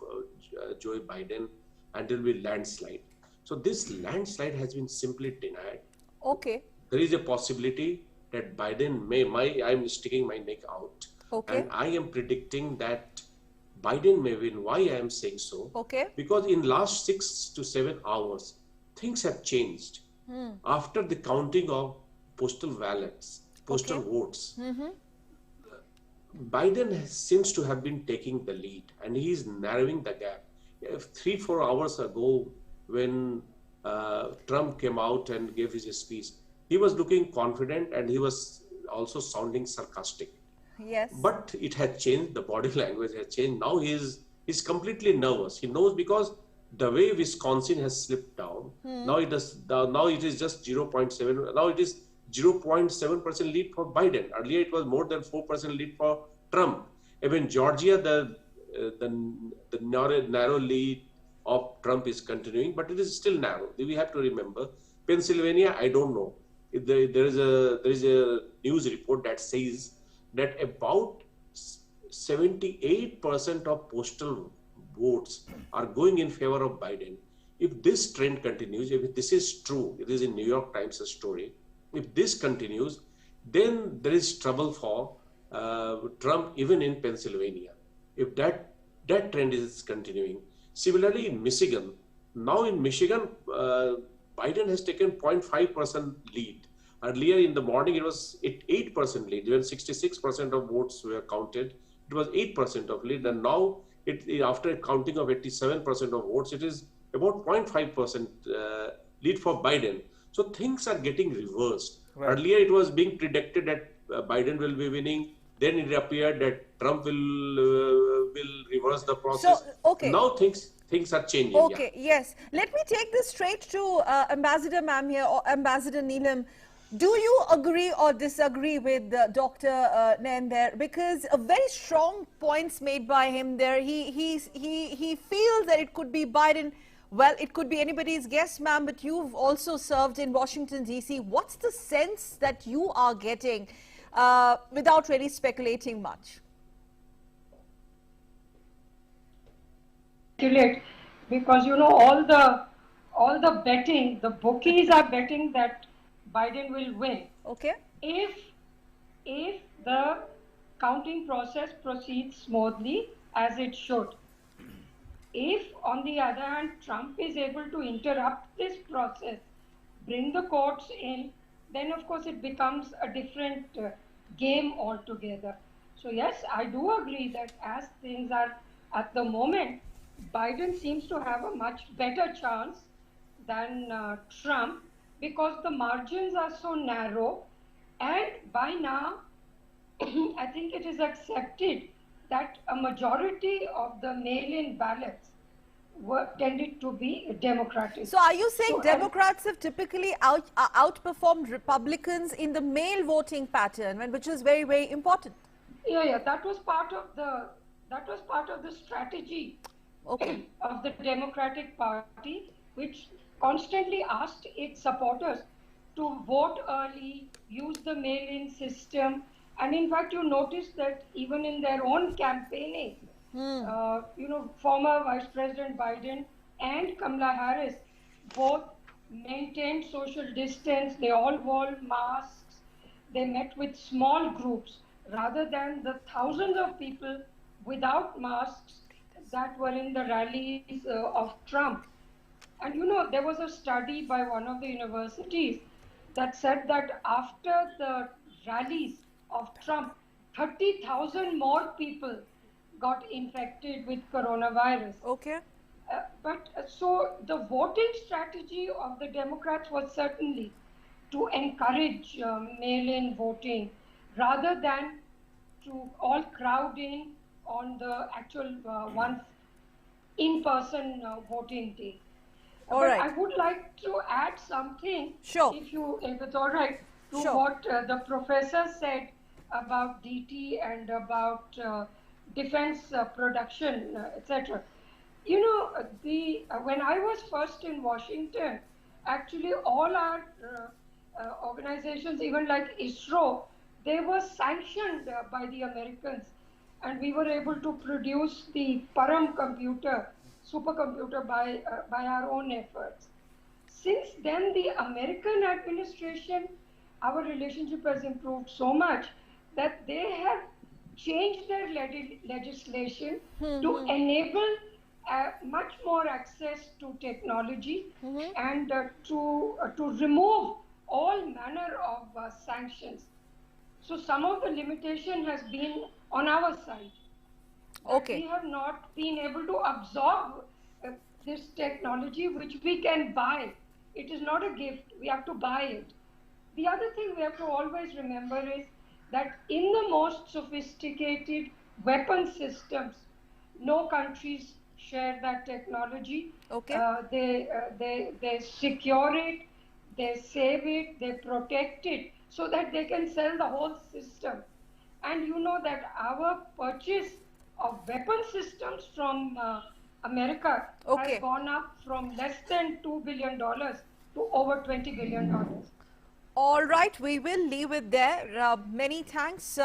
Joe Biden, and there will be landslide. So this landslide has been simply denied. Okay. There is a possibility that Biden I'm sticking my neck out. Okay. And I am predicting that Biden may win. Why I am saying so? Okay. Because in last 6 to 7 hours, things have changed. After the counting of postal ballots, postal Okay. votes, Biden seems to have been taking the lead, and he is narrowing the gap. 3-4 hours ago, when Trump came out and gave his speech, he was looking confident and he was also sounding sarcastic. Yes. But it has changed. The body language has changed. Now he's completely nervous. He knows because the way Wisconsin has slipped down. Now it is just 0.7. Now it is 0.7% lead for Biden. Earlier it was more than 4% lead for Trump. Even Georgia, the narrow lead of Trump is continuing, but it is still narrow. We have to remember Pennsylvania. I don't know. There is a news report that says that about 78% of postal votes are going in favor of Biden. If this trend continues, if this is true, it is in New York Times story. If this continues, then there is trouble for Trump even in Pennsylvania. If that trend is continuing. Similarly, in Michigan, now in Michigan, Biden has taken 0.5% lead. Earlier in the morning, it was 8% lead. When 66% of votes were counted, it was 8% of lead. And now, after a counting of 87% of votes, it is about 0.5% lead for Biden. So things are getting reversed. Right. Earlier, it was being predicted that Biden will be winning. Then it appeared that Trump will reverse the process. So, okay. Now things are changing. Okay, yes. Let me take this straight to Ambassador Ma'am here, or Ambassador Neelam. Do you agree or disagree with Dr. Nain there? Because a very strong points made by him there. He feels that it could be Biden. Well, it could be anybody's guess, ma'am, but you've also served in Washington, D.C. What's the sense that you are getting without really speculating much? Because you know all the betting, the bookies are betting that Biden will win. Okay. If the counting process proceeds smoothly as it should. If, on the other hand, Trump is able to interrupt this process, bring the courts in, then of course it becomes a different game altogether. So yes, I do agree that as things are at the moment, Biden seems to have a much better chance than Trump because the margins are so narrow, and by now I think it is accepted that a majority of the mail-in ballots were tended to be Democratic. So are you saying Democrats have typically outperformed Republicans in the mail voting pattern, which is very, very important? Yeah, that was part of the strategy of the Democratic Party, which constantly asked its supporters to vote early, use the mail-in system, and in fact, you notice that even in their own campaigning, former Vice President Biden and Kamala Harris both maintained social distance. They all wore masks. They met with small groups rather than the thousands of people without masks that were in the rallies of Trump. And there was a study by one of the universities that said that after the rallies of Trump, 30,000 more people got infected with coronavirus. Okay. So the voting strategy of the Democrats was certainly to encourage mail-in voting rather than to all crowd in on the actual one in-person voting day. All but right. I would like to add something, Sure. if it's all right, to Sure. what the professor said about DT and about defense production, etc. When I was first in Washington, actually all our organizations, even like ISRO, they were sanctioned by the Americans, and we were able to produce the Param computer, supercomputer by our own efforts. Since then, the American administration, our relationship has improved so much that they have changed their legislation to enable much more access to technology and to remove all manner of sanctions. So some of the limitation has been on our side. Okay. We have not been able to absorb this technology which we can buy. It is not a gift, we have to buy it. The other thing we have to always remember is that in the most sophisticated weapon systems, no countries share that technology. Okay. They secure it, they save it, they protect it so that they can sell the whole system. And you know that our purchase of weapon systems from America Okay. has gone up from less than $2 billion to over $20 billion. All right, we will leave it there. Many thanks,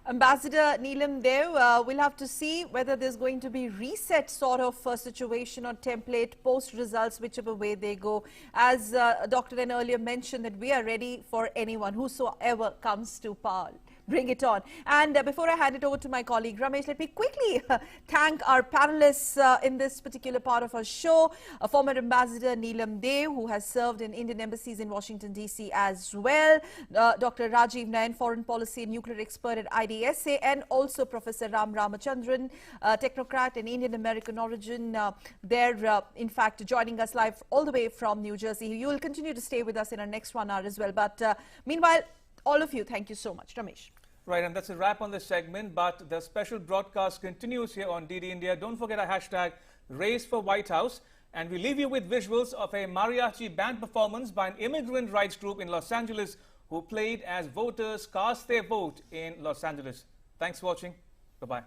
Ambassador Neelam Dev. We'll have to see whether there's going to be reset sort of situation or template post results, whichever way they go. As Dr. N earlier mentioned, that we are ready for anyone, whosoever comes to power. Bring it on. And before I hand it over to my colleague Ramesh, let me quickly thank our panelists in this particular part of our show. Former Ambassador Neelam Dev, who has served in Indian embassies in Washington, D.C. as well. Dr. Rajiv Nayan, foreign policy and nuclear expert at IDSA, and also Professor Ram Ramachandran, technocrat and Indian American origin. They're in fact joining us live all the way from New Jersey. You will continue to stay with us in our next 1 hour as well. But meanwhile, all of you, thank you so much. Ramesh. Right, and that's a wrap on this segment, but the special broadcast continues here on DD India. Don't forget our hashtag Race for White House, and we leave you with visuals of a mariachi band performance by an immigrant rights group in Los Angeles who played as voters cast their vote in Los Angeles. Thanks for watching. Bye-bye.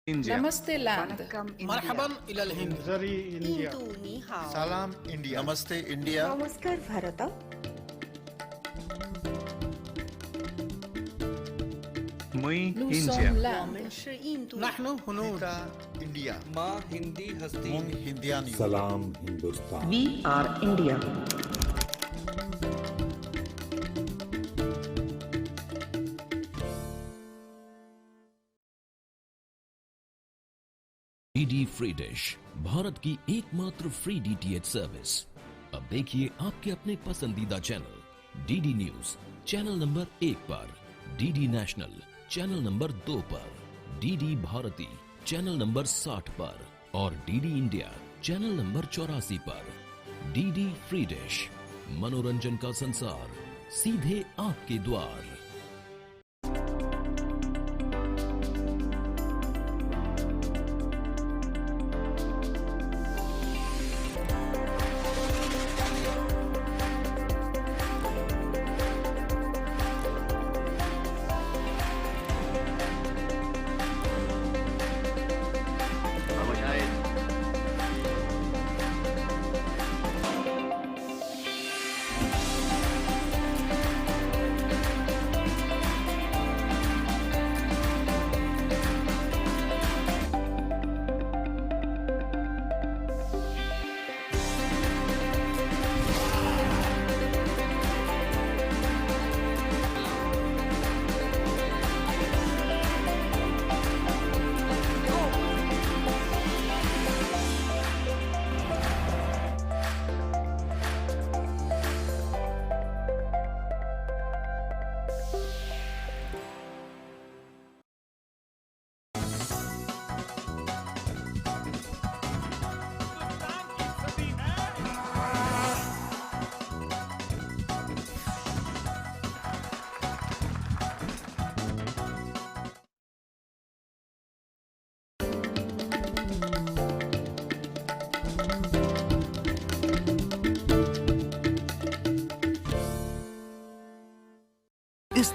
Namaste land. مرحبا إلى الهند. Salam India. Namaste India. Namaskar Bharata. Nous sommes l'Inde. نحن هنود. India. ما هندي هستي. Mung Hindiani. Salam Hindustan. We are India. DD free dish, Bharat की एकमात्र free DTH service. अब देखिए आपके अपने पसंदीदा channel DD news channel number 1 पर, DD national channel number 2 पर, DD Bharti channel number 60 पर और डीडी इंडिया चैनल नंबर 84 पर। डीडी फ्री डिश, मनोरंजन का संसार सीधे आपके द्वार।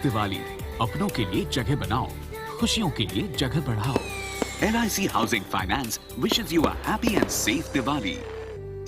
दिवाली अपनों के लिए जगह बनाओ, खुशियों के लिए जगह बढ़ाओ। LIC Housing Finance wishes you a happy and safe Diwali.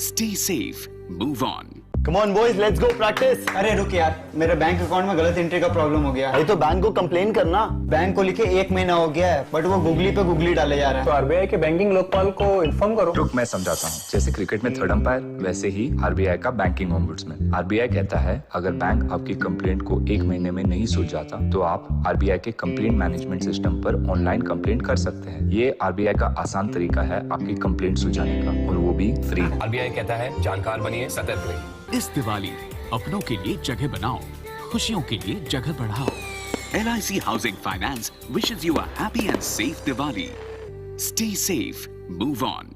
Stay safe, move on. Come on boys, let's go practice. अरे रुक यार, मेरे बैंक अकाउंट में गलत एंट्री का प्रॉब्लम हो गया है। तो बैंक को कंप्लेन करना। बैंक को लिखे 1 महीना हो गया है, बट वो गूगली पे गूगली डाले जा रहा है। तो आरबीआई के बैंकिंग लोकपाल को इन्फॉर्म करो। रुक, मैं समझाता हूँ। जैसे क्रिकेट में थर्ड अंपायर, वैसे ही आरबीआई का बैंकिंग ओम्बुड्समैन। आरबीआई कहता है अगर बैंक आपकी कंप्लेंट को 1 महीने में नहीं सुलझाता तो आप आरबीआई के कंप्लेंट मैनेजमेंट सिस्टम पर ऑनलाइन कंप्लेंट कर सकते हैं। ये आरबीआई का आसान तरीका है आपकी कंप्लेंट सुलझाने का, और वो भी फ्री। आरबीआई कहता है जानकार बनिए, सतर्क रहिए। इस दिवाली अपनों के लिए जगह बनाओ, खुशियों के लिए जगह बढ़ाओ। LIC Housing Finance wishes you a happy and safe Diwali. Stay safe, move on.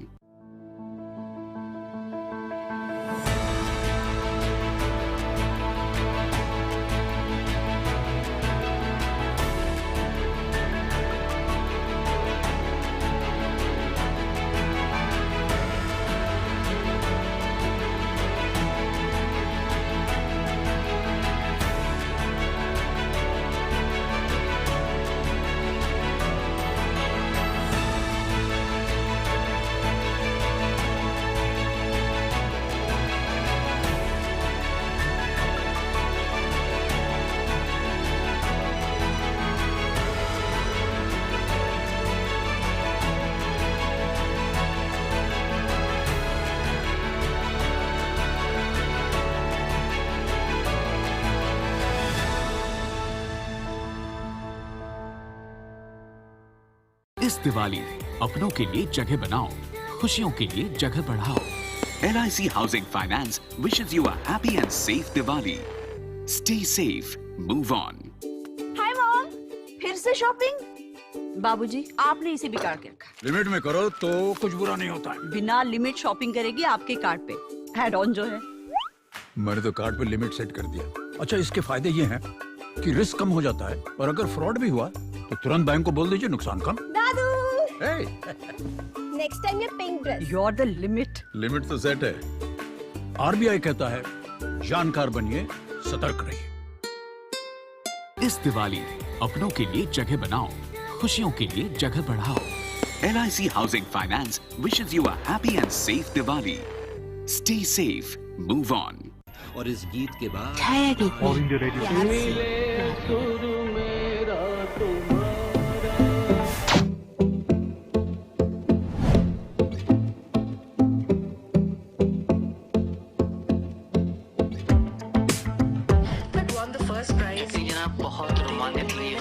इस दिवाली अपनों के लिए जगह बनाओ, खुशियों के लिए जगह बढ़ाओ। LIC Housing Finance wishes you a happy and safe Diwali. Stay safe, move on. Hi mom, फिर से शॉपिंग? बाबूजी, आपने इसे बिगाड़ के रखा। लिमिट में करो तो कुछ बुरा नहीं होता है। बिना लिमिट शॉपिंग करेगी आपके कार्ड पे ऐड ऑन जो है। मैंने तो कार्ड पे लिमिट सेट कर दिया। अच्छा, इसके फायदे ये हैं कि रिस्क कम हो जाता है, और अगर फ्रॉड भी हुआ तो तुरंत बैंक को बोल दीजिए, नुकसान कम। दादू, hey. नेक्स्ट टाइम ये pink dress. You are the limit. Limit तो सेट है। आरबीआई कहता है जानकार बनिए, सतर्क रहिए। इस दिवाली अपनों के लिए जगह बनाओ, खुशियों के लिए जगह बढ़ाओ। LIC Housing Finance wishes you a happy and safe Diwali. Stay safe, move on. और इस गीत के बाद छाया गीत और इंडिया रेडियो बहुत रोमांटिक रही है।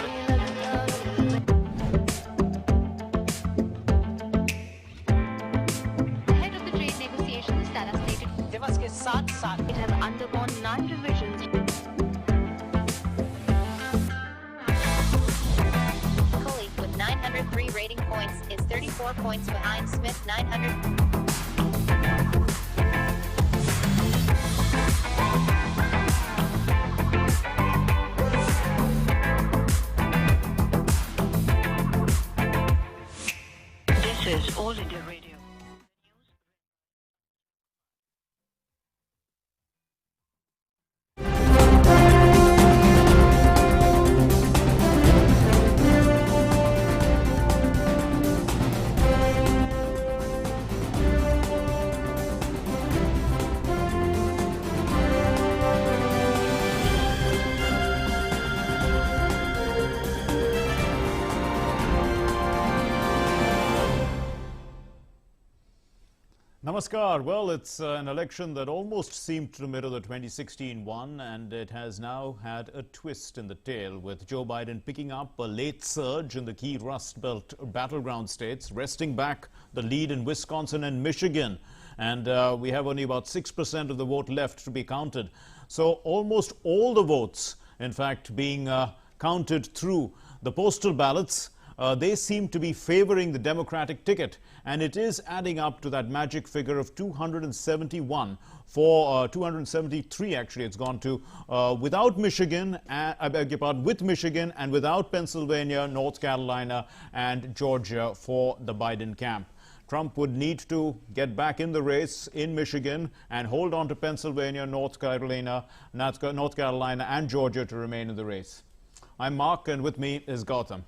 Ahead of the trade negotiations that are stated, दिवस के साथ-साथ it has undergone 9 revisions. Coley with 903 rating points is 34 points behind Smith 900. This is All India Radio. Namaskar. Well, it's an election that almost seemed to mirror the 2016 one, and it has now had a twist in the tail, with Joe Biden picking up a late surge in the key Rust Belt battleground states, wresting back the lead in Wisconsin and Michigan. And we have only about 6% of the vote left to be counted. So almost all the votes, in fact, being counted through the postal ballots, they seem to be favoring the Democratic ticket, and it is adding up to that magic figure of 271 for 273 actually it's gone to without Michigan, I beg your pardon, with Michigan and without Pennsylvania, North Carolina and Georgia for the Biden camp. Trump would need to get back in the race in Michigan and hold on to Pennsylvania, North Carolina and Georgia to remain in the race. I'm Mark, and with me is Gautam.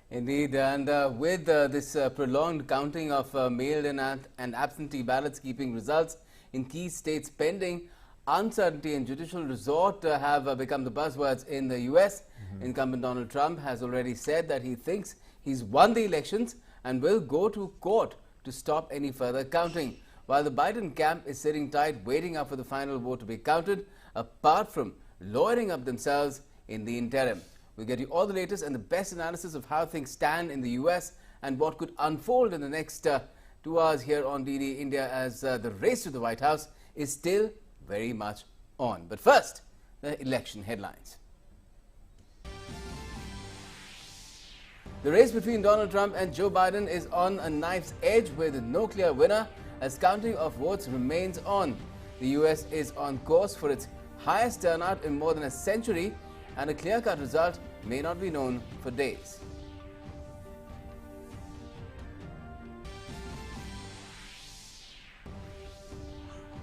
Indeed, and with this prolonged counting of mailed-in and absentee ballots keeping results in key states pending, uncertainty and judicial resort have become the buzzwords in the US. Incumbent Donald Trump has already said that he thinks he's won the elections and will go to court to stop any further counting, while the Biden camp is sitting tight waiting up for the final vote to be counted, apart from lawyering up themselves in the interim. We'll get you all the latest and the best analysis of how things stand in the US and what could unfold in the next 2 hours here on DD India, as the race to the White House is still very much on. But first, the election headlines. The race between Donald Trump and Joe Biden is on a knife's edge with no clear winner as counting of votes remains on. The US is on course for its highest turnout in more than a century, and a clear-cut result may not be known for days.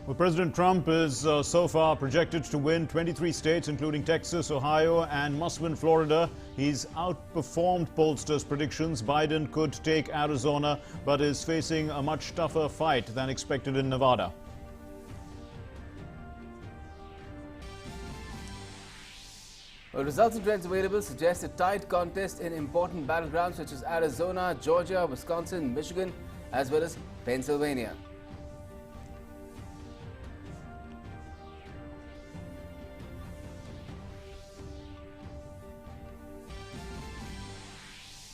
Well, President Trump is so far projected to win 23 states, including Texas, Ohio, and must win Florida. He's outperformed pollsters' predictions. Biden could take Arizona, but is facing a much tougher fight than expected in Nevada. Well, results and trends available suggest a tight contest in important battlegrounds such as Arizona, Georgia, Wisconsin, Michigan, as well as Pennsylvania.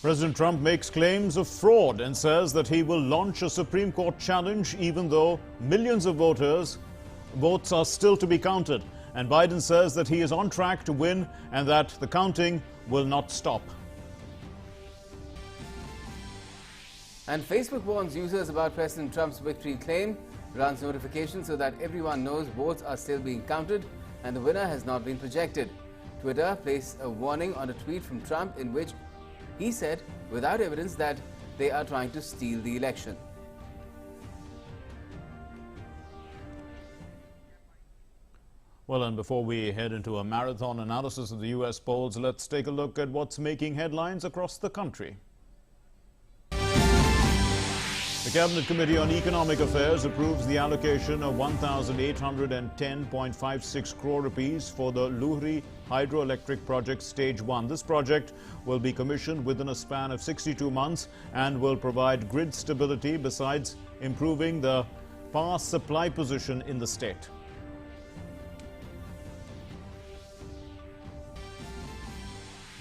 President Trump makes claims of fraud and says that he will launch a Supreme Court challenge even though millions of votes are still to be counted. And Biden says that he is on track to win and that the counting will not stop. And Facebook warns users about President Trump's victory claim, runs notifications so that everyone knows votes are still being counted and the winner has not been projected. Twitter placed a warning on a tweet from Trump in which he said, without evidence, that they are trying to steal the election. Well, and before we head into a marathon analysis of the US polls, let's take a look at what's making headlines across the country. The Cabinet Committee on Economic Affairs approves the allocation of 1,810.56 crore rupees for the Luhri Hydroelectric Project Stage 1. This project will be commissioned within a span of 62 months and will provide grid stability besides improving the power supply position in the state.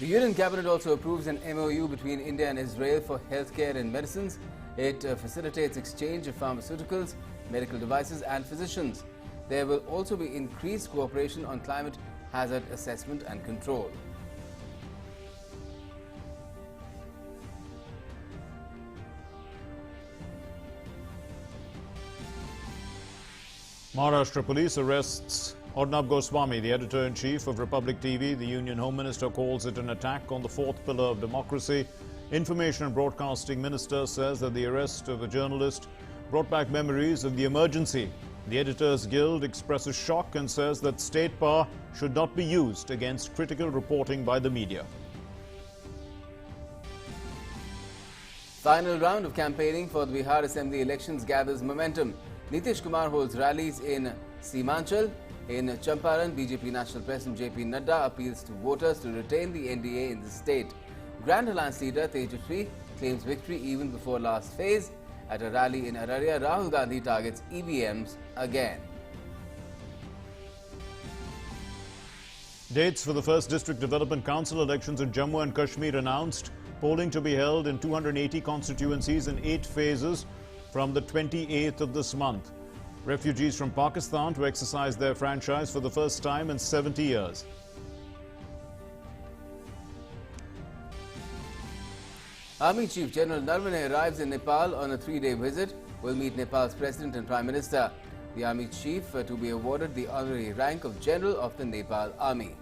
The Union Cabinet also approves an MOU between India and Israel for healthcare and medicines. It facilitates exchange of pharmaceuticals, medical devices and physicians. There will also be increased cooperation on climate hazard assessment and control. Maharashtra Police arrests Arnab Goswami, the editor-in-chief of Republic TV. The Union Home Minister calls it an attack on the fourth pillar of democracy. Information and Broadcasting Minister says that the arrest of the journalist brought back memories of the emergency. The Editors Guild expresses shock and says that state power should not be used against critical reporting by the media. Final round of campaigning for the Bihar Assembly elections gathers momentum. Nitish Kumar holds rallies in Seemanchal. In Champaran, BJP National President JP Nadda appeals to voters to retain the NDA in the state. Grand Alliance leader Tejaswi claims victory even before last phase. At a rally in Araria, Rahul Gandhi targets EVMs again. Dates for the 1st District Development Council elections in Jammu and Kashmir announced. Polling to be held in 280 constituencies in 8 phases from the 28th of this month. Refugees from Pakistan to exercise their franchise for the first time in 70 years. Army Chief General Narvane arrives in Nepal on a 3-day visit. Will meet Nepal's President and Prime Minister. The Army Chief to be awarded the honorary rank of General of the Nepal Army.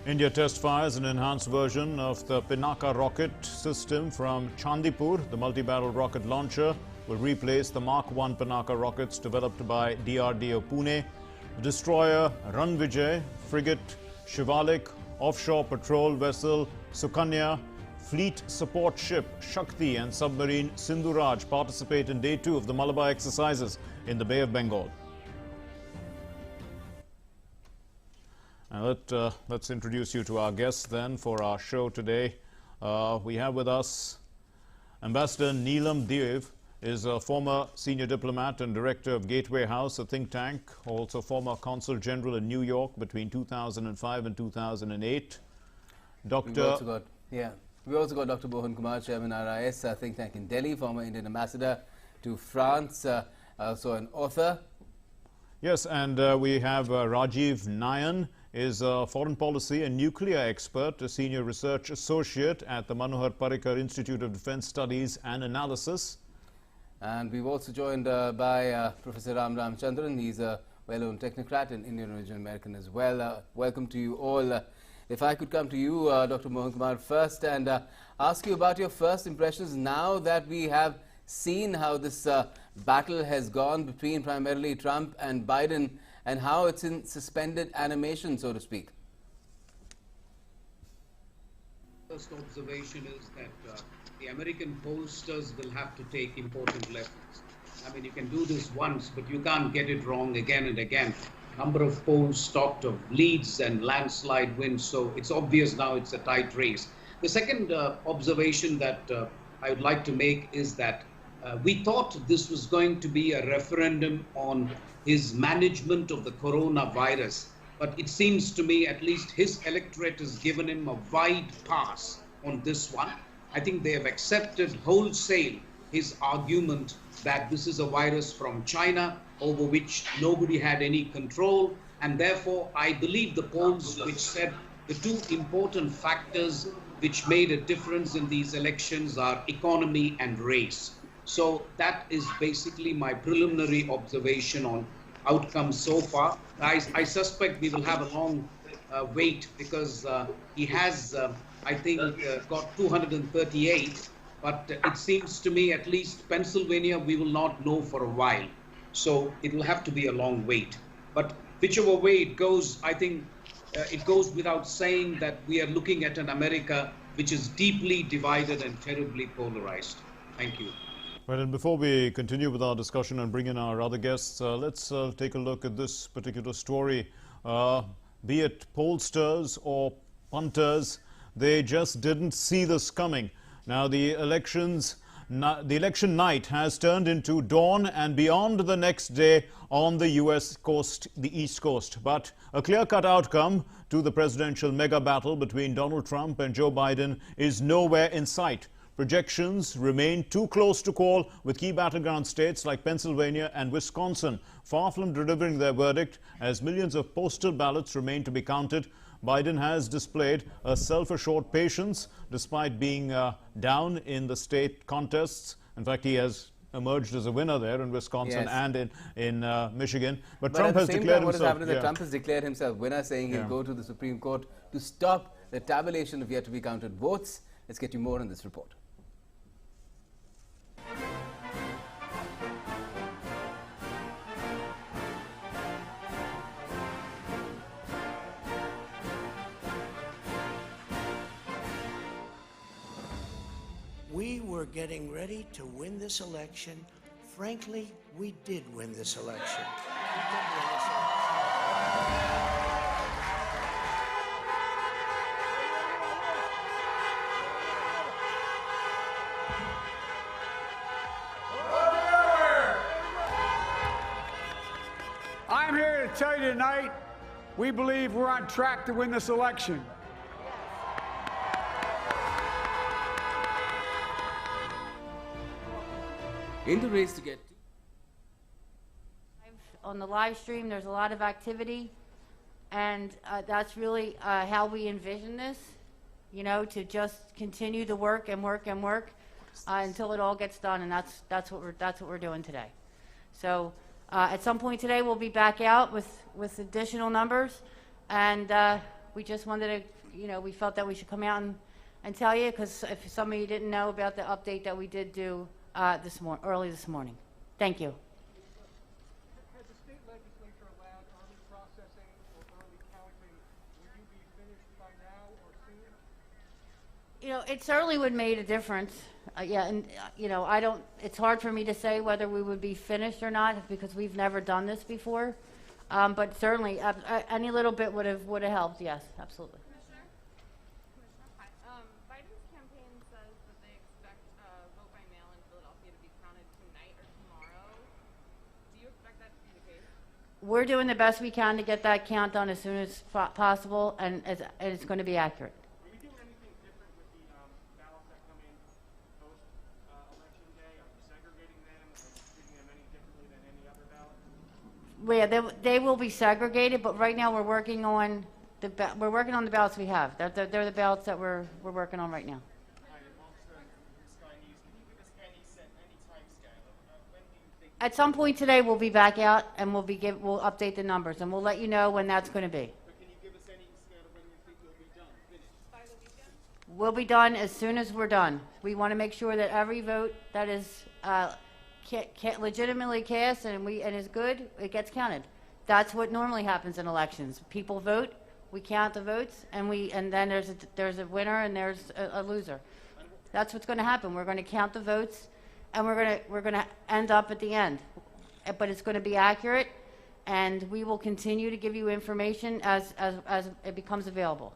India test fires an enhanced version of the Pinaka rocket system from Chandipur. The multi-barrel rocket launcher will replace the Mark 1 Pinaka rockets developed by DRDO Pune. The destroyer Ranvijay, frigate Shivalik, offshore patrol vessel Sukanya, fleet support ship Shakti and submarine Sindhuraj participate in day 2 of the Malabar exercises in the Bay of Bengal. And let's introduce you to our guests then for our show today. We have with us Ambassador Neelam Dev, is a former senior diplomat and director of Gateway House, a think tank, also former consul general in New York between 2005 and 2008. We also got Dr. Mohan Kumar, Chairman RIS, think tank in Delhi, former Indian ambassador to France, also an author. Yes, and we have Rajiv Nayan, is a foreign policy and nuclear expert, a senior research associate at the Manohar Parrikar Institute of Defence Studies and Analysis. And we've also joined by Professor Ram Ramchandran. He's a well-known technocrat and Indian origin American as well. Welcome to you all. If I could come to you, Dr. Mohan Kumar, first and ask you about your first impressions now that we have seen how this battle has gone between primarily Trump and Biden, and how it's in suspended animation, so to speak. First observation is that the American pollsters will have to take important lessons. I mean, you can do this once, but you can't get it wrong again and again. Number of polls talked of leads and landslide wins, so it's obvious now it's a tight race. The second observation that I would like to make is that we thought this was going to be a referendum on his management of the coronavirus, but it seems to me at least his electorate has given him a wide pass on this one. I think they have accepted wholesale his argument that this is a virus from China over which nobody had any control, and therefore I believe the polls which said the two important factors which made a difference in these elections are economy and race. So that is basically my preliminary observation on outcomes so far. I suspect we will have a long wait because he has, I think, got 238, but it seems to me at least Pennsylvania we will not know for a while. So it will have to be a long wait. But whichever way it goes, I think it goes without saying that we are looking at an America which is deeply divided and terribly polarized. Thank you. Well, and before we continue with our discussion and bring in our other guests, let's take a look at this particular story. Be it pollsters or punters, they just didn't see this coming. Now, the election night has turned into dawn and beyond the next day on the US coast, the East Coast. But a clear-cut outcome to the presidential mega battle between Donald Trump and Joe Biden is nowhere in sight. Projections remain too close to call, with key battleground states like Pennsylvania and Wisconsin far from delivering their verdict as millions of postal ballots remain to be counted. Biden has displayed a self-assured patience despite being down in the state contests. In fact, he has emerged as a winner there in Wisconsin and in Michigan. But Trump has declared himself. What has happened is that Trump has declared himself winner, saying he'll go to the Supreme Court to stop the tabulation of yet to be counted votes. Let's get you more in this report. We were getting ready to win this election. Frankly, we did win this election. I'm here to tell you tonight, we believe we're on track to win this election. In the race to get on the live stream, there's a lot of activity, and that's really how we envision this, you know, to just continue to work and work and work until it all gets done, and that's what we're doing today. So at some point today, we'll be back out with additional numbers, and we just wanted to we felt that we should come out and tell you, because if some of you didn't know about the update that we did do early this morning. Thank you. Has the state legislature allowed early processing or early counting? Will you be finished by now or soon? It certainly would make a difference. It's hard for me to say whether we would be finished or not because we've never done this before. But certainly, any little bit would have helped. Yes, absolutely. Biden's campaign says that they expect vote by mail in Philadelphia to be counted tonight or tomorrow. Do you expect that to be the case? We're doing the best we can to get that count done as soon as possible, and it's going to be accurate. Are you doing anything different with the ballots that come in post-election day? Are you segregating them? Are you treating them any differently than any other ballot? Yeah, they will be segregated, but right now we're working on the ballots we have. They're the ballots that we're working on right now. At some point today, we'll be back out and we'll update the numbers and we'll let you know when that's going to be. But can you give us any scale of when you think you'll be done, finished? By the weekend? We'll be done as soon as we're done. We want to make sure that every vote that is legitimately cast and is good, it gets counted. That's what normally happens in elections. People vote, we count the votes, and then there's a winner and there's a loser. That's what's going to happen. We're going to count the votes, and we're going to end up at the end. But it's going to be accurate, and we will continue to give you information as it becomes available.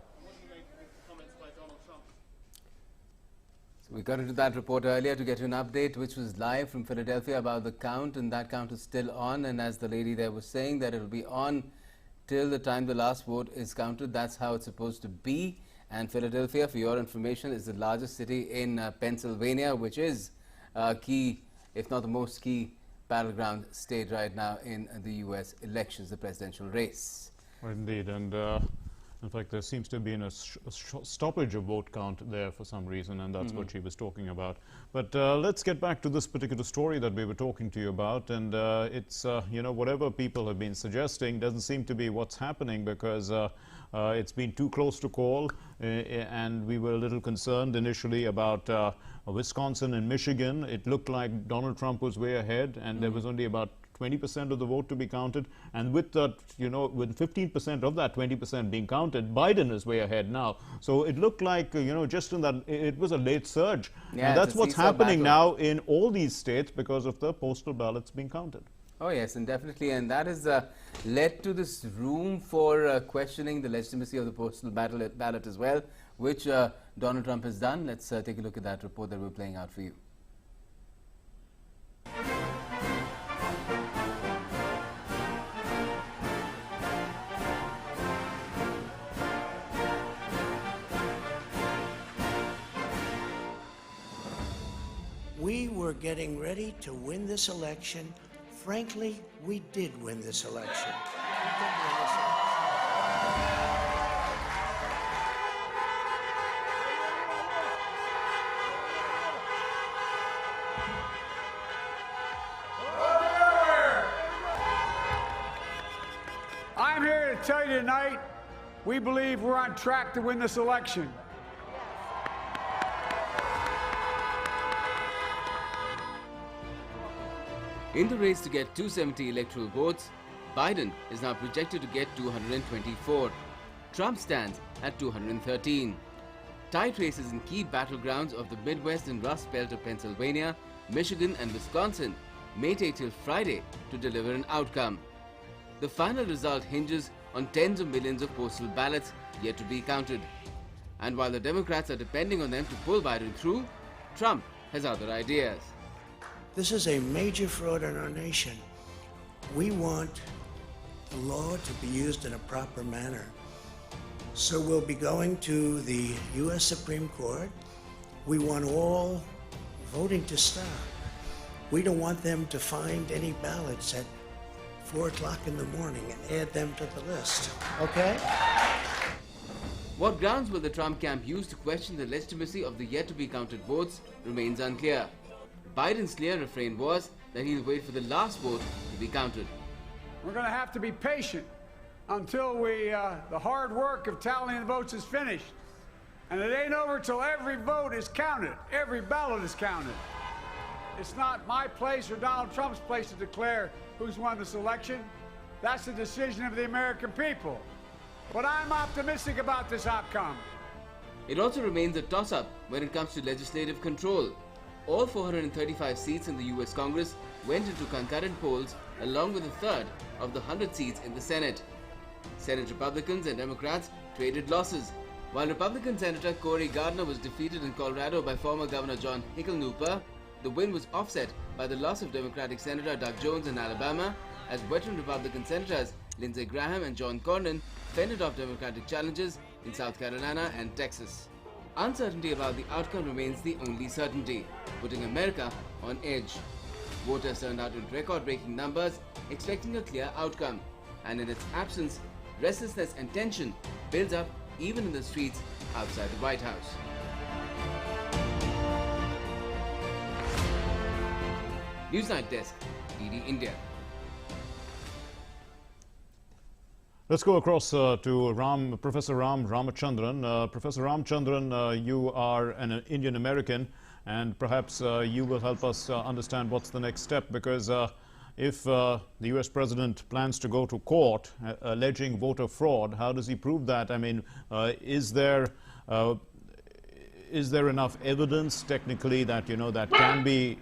We got into that report earlier to get you an update, which was live from Philadelphia about the count, and that count is still on. And as the lady there was saying, that it will be on till the time the last vote is counted. That's how it's supposed to be. And Philadelphia, for your information, is the largest city in Pennsylvania, which is key, if not the most key, battleground state right now in the U.S. elections, the presidential race. Indeed, and in fact, there seems to have been a stoppage of vote count there for some reason, and that's what she was talking about. But let's get back to this particular story that we were talking to you about, and it's, whatever people have been suggesting doesn't seem to be what's happening, because it's been too close to call, and we were a little concerned initially about Wisconsin and Michigan. It looked like Donald Trump was way ahead, and there was only about 20% of the vote to be counted, and with that, with 15% of that 20% being counted, Biden is way ahead now. So it looked like, just in that, it was a late surge. Yeah, and that's what's happening now in all these states because of the postal ballots being counted. Oh yes, and definitely, and that has led to this room for questioning the legitimacy of the postal ballot as well, which Donald Trump has done. Let's take a look at that report that we're playing out for you. We were getting ready to win this election. Frankly, we did win this election. I'm here to tell you tonight, we believe we're on track to win this election. In the race to get 270 electoral votes, Biden is now projected to get 224. Trump stands at 213. Tight races in key battlegrounds of the Midwest and Rust Belt of Pennsylvania, Michigan and Wisconsin may take till Friday to deliver an outcome. The final result hinges on tens of millions of postal ballots yet to be counted. And while the Democrats are depending on them to pull Biden through, Trump has other ideas. This is a major fraud in our nation. We want the law to be used in a proper manner. So we'll be going to the U.S. Supreme Court. We want all voting to stop. We don't want them to find any ballots at 4 o'clock in the morning and add them to the list, okay? What grounds will the Trump camp use to question the legitimacy of the yet-to-be-counted votes remains unclear. Biden's clear refrain was that he'll wait for the last vote to be counted. We're going to have to be patient. until the hard work of tallying the votes is finished. And it ain't over till every vote is counted, every ballot is counted. It's not my place or Donald Trump's place to declare who's won this election. That's the decision of the American people. But I'm optimistic about this outcome. It also remains a toss-up when it comes to legislative control. All 435 seats in the US Congress went into concurrent polls along with a third of the 100 seats in the Senate. Senate Republicans and Democrats traded losses. While Republican Senator Cory Gardner was defeated in Colorado by former Governor John Hickenlooper, the win was offset by the loss of Democratic Senator Doug Jones in Alabama, as veteran Republican Senators Lindsey Graham and John Cornyn fended off Democratic challenges in South Carolina and Texas. Uncertainty about the outcome remains the only certainty, putting America on edge. Voters turned out in record-breaking numbers, expecting a clear outcome, and in its absence, restlessness and tension builds up even in the streets outside the White House. Newsnight Desk, DD India. Let's go across to Professor Ram Ramachandran. Professor Ramachandran, you are an Indian American, and perhaps you will help us understand what's the next step, because if the US President plans to go to court alleging voter fraud, how does he prove that? I mean, is there enough evidence technically that, that can be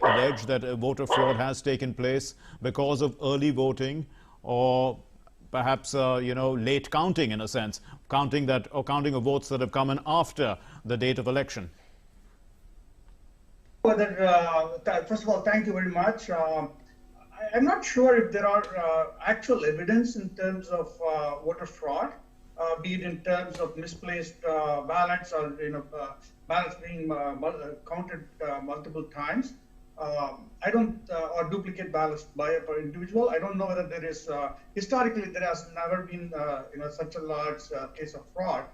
alleged that a voter fraud has taken place because of early voting, or perhaps late counting, in a sense, counting of votes that have come in after the date of election? First of all, thank you very much. I'm not sure if there are actual evidence in terms of voter fraud, be it in terms of misplaced ballots or ballots being counted multiple times. I don't, or duplicate ballots by an individual. I don't know whether there is, historically, there has never been, such a large case of fraud.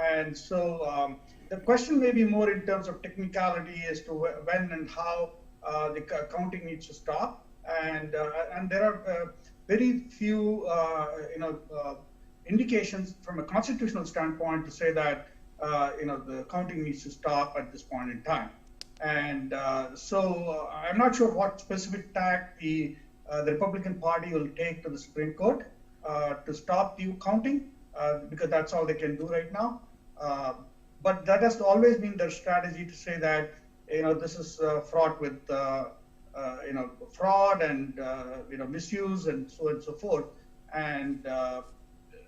And so the question may be more in terms of technicality as to when and how the counting needs to stop. And there are very few, indications from a constitutional standpoint to say that, the counting needs to stop at this point in time. And so I'm not sure what specific tack the Republican Party will take to the Supreme Court to stop the counting, because that's all they can do right now. But that has always been their strategy to say that, this is fraught with, fraud and, misuse and so on and so forth. And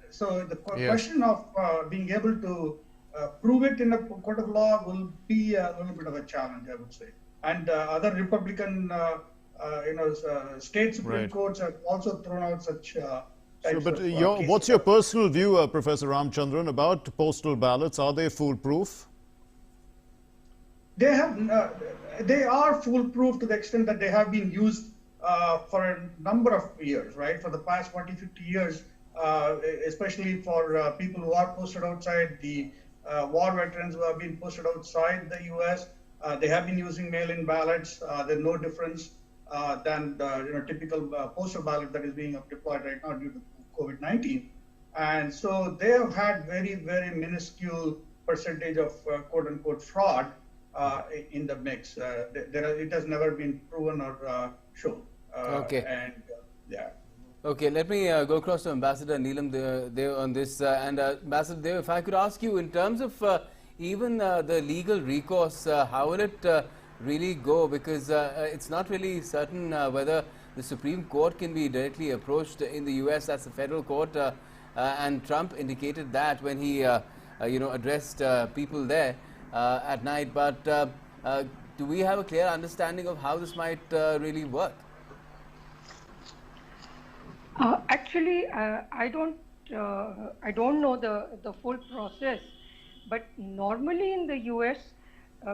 so the question of being able to prove it in a court of law will be a little bit of a challenge, I would say. And other Republican, state Supreme Courts have also thrown out such what's your personal view, Professor Ramachandran, about postal ballots? Are they foolproof? They are foolproof to the extent that they have been used for a number of years, right? For the past 40, 50 years, especially for people who are posted outside, the war veterans who have been posted outside the U.S. They have been using mail-in ballots. There's no difference than the typical postal ballot that is being deployed right now due to COVID-19. And so they have had very, very minuscule percentage of quote-unquote fraud in the mix. It has never been proven or shown. Okay. Yeah. Okay, let me go across to Ambassador Neelam there on this. Ambassador Dev, if I could ask you, in terms of even the legal recourse, how will it really go? Because it's not really certain whether the Supreme Court can be directly approached in the US. That's the federal court. And Trump indicated that when he addressed people there at night. But do we have a clear understanding of how this might really work? Actually, I don't know the full process, but normally in the US,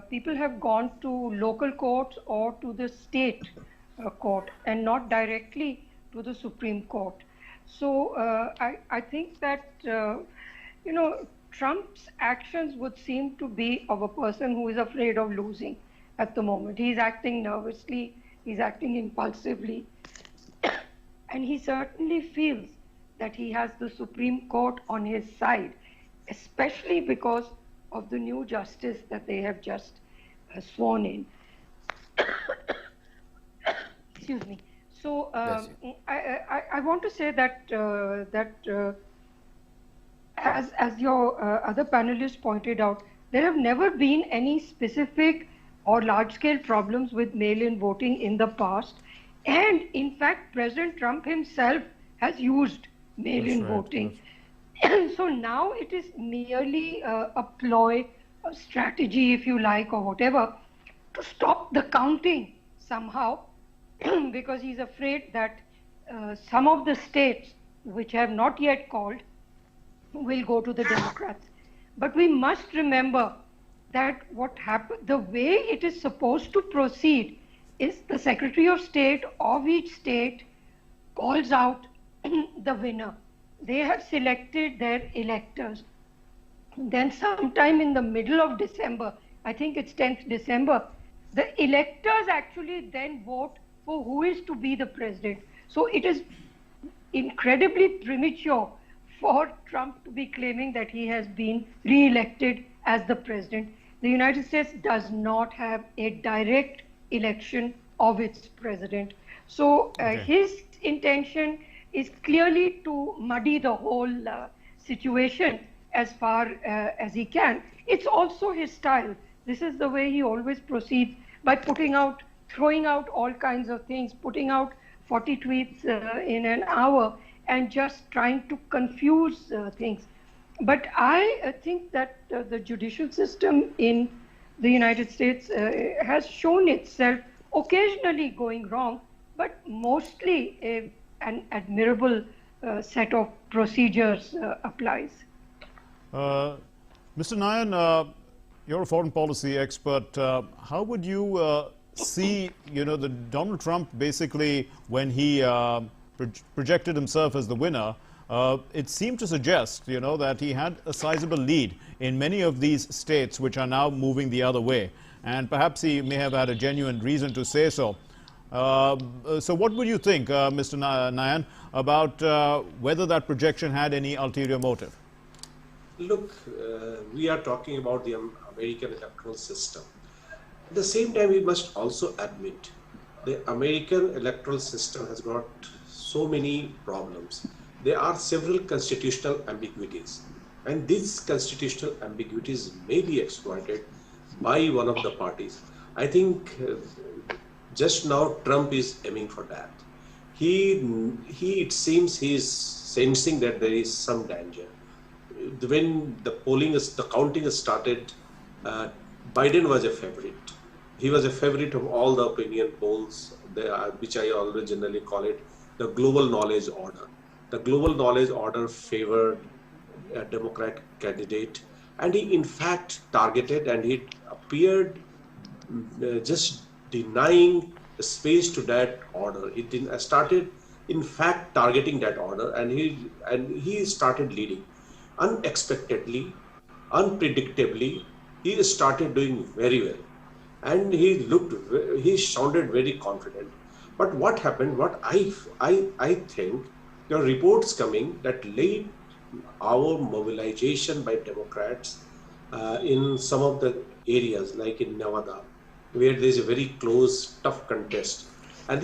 people have gone to local courts or to the state court and not directly to the Supreme Court. So I think that Trump's actions would seem to be of a person who is afraid of losing at the moment. He's acting nervously, he's acting impulsively. And he certainly feels that he has the Supreme Court on his side, especially because of the new justice that they have just sworn in. Excuse me. So I want to say that as your other panelists pointed out, there have never been any specific or large-scale problems with mail-in voting in the past, and in fact, President Trump himself has used mail-in voting. So now it is merely a ploy, a strategy, if you like, or whatever, to stop the counting somehow, because he's afraid that some of the states which have not yet called will go to the Democrats. But we must remember that what happened, the way it is supposed to proceed is the Secretary of State of each state calls out the winner. They have selected their electors. Then sometime in the middle of December, I think it's 10th December, the electors actually then vote for who is to be the president. So it is incredibly premature for Trump to be claiming that he has been re-elected as the president. The United States does not have a direct election of its president. So his intention is clearly to muddy the whole situation as far as he can. It's also his style. This is the way he always proceeds, by throwing out all kinds of things, putting out 40 tweets in an hour and just trying to confuse things. But I think that the judicial system in the United States has shown itself occasionally going wrong, but mostly an admirable set of procedures applies. Mr. Nayan, you're a foreign policy expert. How would you see, the Donald Trump basically, when he projected himself as the winner, it seemed to suggest, that he had a sizable lead in many of these states which are now moving the other way. And perhaps he may have had a genuine reason to say so. So what would you think, Mr. Nayan, about whether that projection had any ulterior motive? Look, we are talking about the American electoral system. At the same time, we must also admit the American electoral system has got so many problems. There are several constitutional ambiguities, and these constitutional ambiguities may be exploited by one of the parties. I think just now Trump is aiming for that. It seems he is sensing that there is some danger. When the counting started, Biden was a favorite. He was a favorite of all the opinion polls, which I always generally call it the global knowledge order. The global knowledge order favored a Democrat candidate, and he in fact targeted, and he appeared just denying the space to that order. He started in fact targeting that order, and he started leading. Unexpectedly, unpredictably, he started doing very well, and he sounded very confident. But what happened? What I think there are reports coming that late our mobilization by Democrats in some of the areas, like in Nevada, where there is a very close, tough contest, and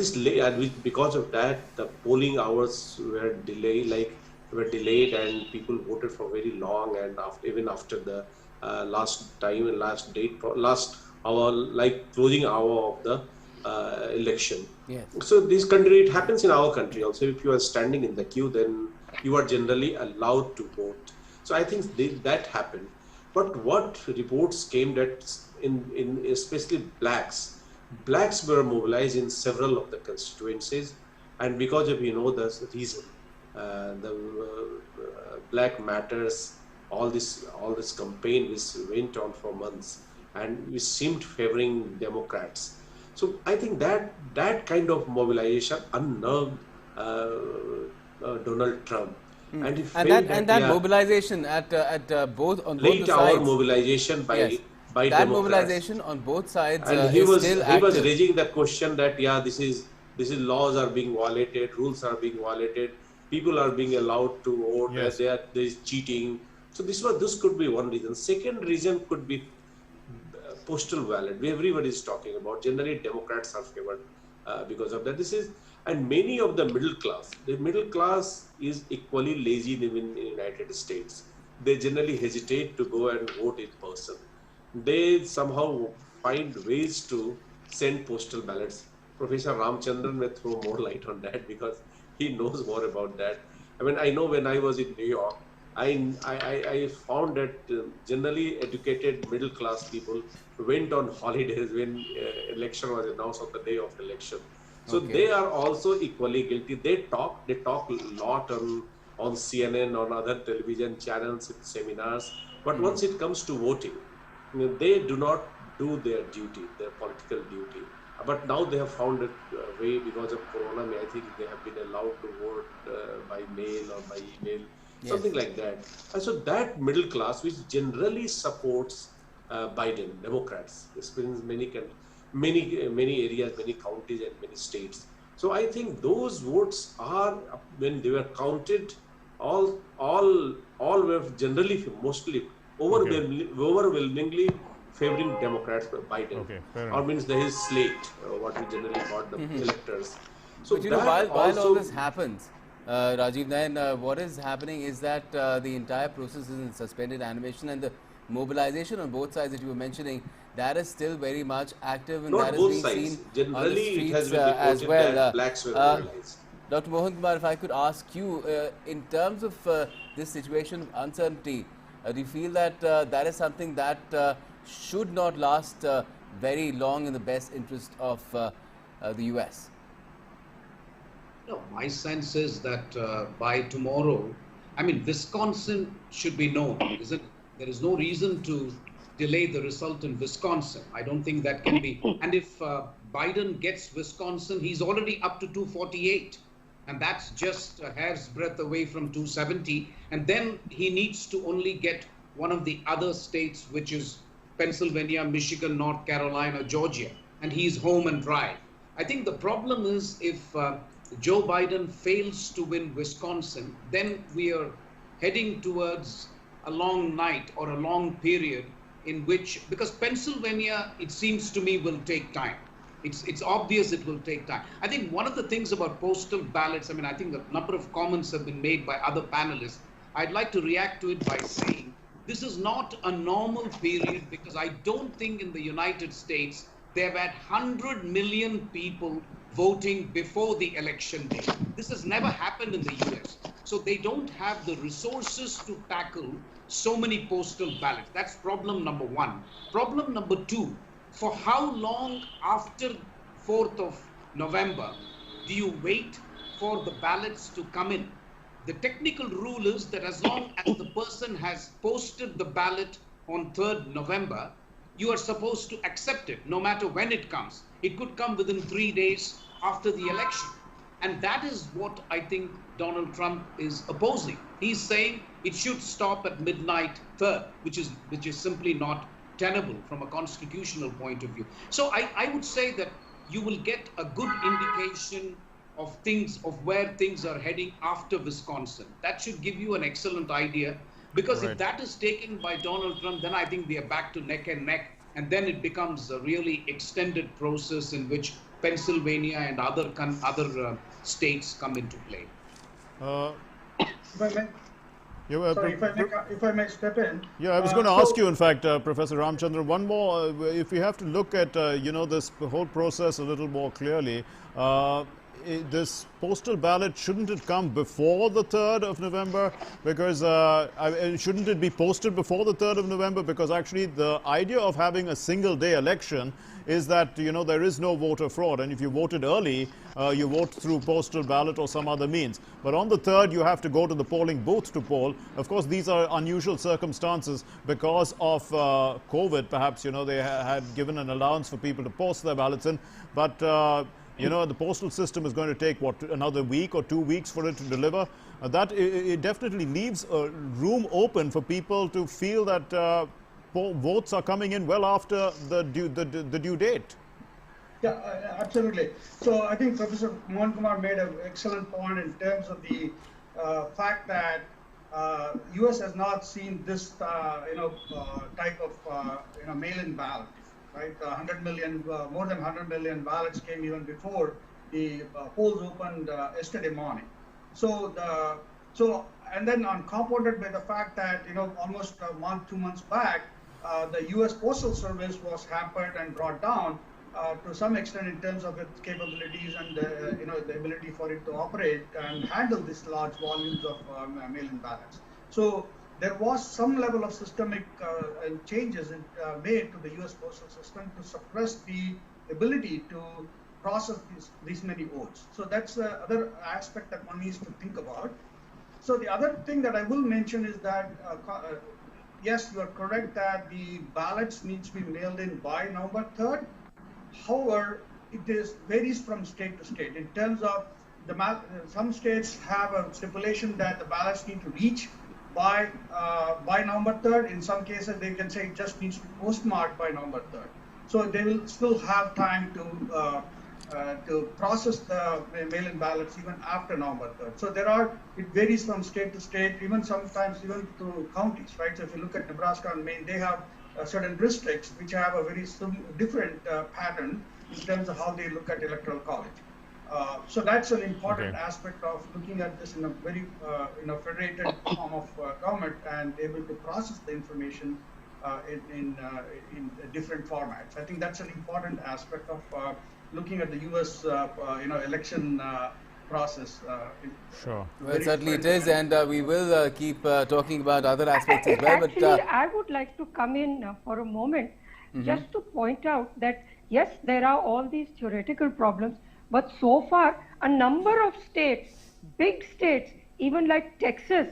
because of that, the polling hours were delayed, and people voted for very long, and even after the last hour, like closing hour of the election. Yes. So this country, it happens in our country also. If you are standing in the queue, then you are generally allowed to vote. So I think that happened. But what reports came that in especially blacks were mobilized in several of the constituencies, and because of the reason, the Black Matters, all this campaign which went on for months, and we seemed favoring Democrats. So I think that kind of mobilization unnerved Donald Trump, and that mobilization on both sides. Late hour mobilization by that Democrats. Mobilization on both sides, and he was raising the question that this is laws are being violated, rules are being violated, people are being allowed to vote, Yes. there is cheating. So this could be one reason. Second reason could be postal ballot. Everybody is talking about. Generally, Democrats are favored because of that. And many of the middle class. The middle class is equally lazy even in the United States. They generally hesitate to go and vote in person. They somehow find ways to send postal ballots. Professor Ramchandran may throw more light on that because he knows more about that. I mean, I know when I was in New York, I found that generally educated middle class people went on holidays when election was announced on the day of election. So they are also equally guilty. They talk a lot on CNN, on other television channels, in seminars. But once it comes to voting, they do not do their duty, their political duty. But now they have found a way because of Corona. I think they have been allowed to vote by mail or by email, something like that. And so that middle class, which generally supports Biden, Democrats, experience many areas, many counties, and many states. So I think those votes are, when they were counted, all were generally, mostly, overwhelmingly favoring Democrats by Biden. Or means there is slate, what we generally call the electors. So but you know, while all this happens, Rajiv Nayan, what is happening is that the entire process is in suspended animation, and the mobilization on both sides that you were mentioning, that is still very much active, and Not that is both being sides. seen Generally, on the streets it has been as reported well. that blacks were mobilized. Dr. Mohan Kumar, if I could ask you, in terms of this situation of uncertainty, do you feel that that is something that should not last very long in the best interest of the US? No, my sense is that by tomorrow, I mean, Wisconsin should be known, isn't it? There is no reason to delay the result in Wisconsin. I don't think that can be. And if Biden gets Wisconsin, he's already up to 248. And that's just a hair's breadth away from 270. And then he needs to only get one of the other states, which is Pennsylvania, Michigan, North Carolina, Georgia. And he's home and dry. I think the problem is if Joe Biden fails to win Wisconsin, then we are heading towards a long night or a long period in which, because Pennsylvania, it seems to me, will take time. It's obvious it will take time. I think one of the things about postal ballots, I mean, I think a number of comments have been made by other panelists. I'd like to react to it by saying this is not a normal period, because I don't think in the United States they've had 100 million people voting before the election day. This has never happened in the US. So they don't have the resources to tackle so many postal ballots. That's problem number one. Problem number two, for how long after 4th of November do you wait for the ballots to come in? The technical rule is that as long as the person has posted the ballot on 3rd November, you are supposed to accept it, no matter when it comes. It could come within 3 days after the election. And that is what I think Donald Trump is opposing. He's saying it should stop at midnight 3rd, which is simply not tenable from a constitutional point of view. So I would say that you will get a good indication of things, of where things are heading after Wisconsin. That should give you an excellent idea, because if that is taken by Donald Trump, then I think we are back to neck and neck, and then it becomes a really extended process in which Pennsylvania and other states come into play. If I may step in. Yeah, I was going to ask you, in fact, Professor Ramchandran, one more. If we have to look at, this whole process a little more clearly, this postal ballot, shouldn't it come before the 3rd of November? Because shouldn't it be posted before the 3rd of November? Because actually the idea of having a single day election is that, there is no voter fraud. And if you voted early, you vote through postal ballot or some other means. But on the 3rd, you have to go to the polling booth to poll. Of course, these are unusual circumstances because of COVID. Perhaps, they had given an allowance for people to post their ballots in. But the postal system is going to take, another week or 2 weeks for it to deliver. That it definitely leaves room open for people to feel that votes are coming in well after the due date. Yeah, absolutely. So I think Professor Mohan Kumar made an excellent point in terms of the fact that U.S. has not seen this type of mail-in ballot, right? 100 million, more than 100 million ballots came even before the polls opened yesterday morning. And then compounded by the fact that almost a month, 2 months back, the U.S. Postal Service was hampered and brought down to some extent in terms of its capabilities and the ability for it to operate and handle these large volumes of mail-in ballots. So there was some level of systemic changes made to the U.S. postal system to suppress the ability to process these many votes. So that's the other aspect that one needs to think about. So the other thing that I will mention is that, yes, you are correct that the ballots need to be mailed in by November 3rd. However, it varies from state to state in terms of some states have a stipulation that the ballots need to reach by November 3rd. In some cases, they can say it just needs to be postmarked by November 3rd. So they will still have time to process the mail-in ballots even after November 3rd. So it varies from state to state, even sometimes even to counties, right? So if you look at Nebraska and Maine, they have certain districts which have a very different pattern in terms of how they look at electoral college. So that's an important aspect of looking at this in a very federated form of government and able to process the information in different formats. I think that's an important aspect of looking at the U.S. Election process. Sure. Well, certainly it is, and we will keep talking about other aspects as well. Actually, I would like to come in for a moment just to point out that yes, there are all these theoretical problems, but so far a number of states, big states, even like Texas,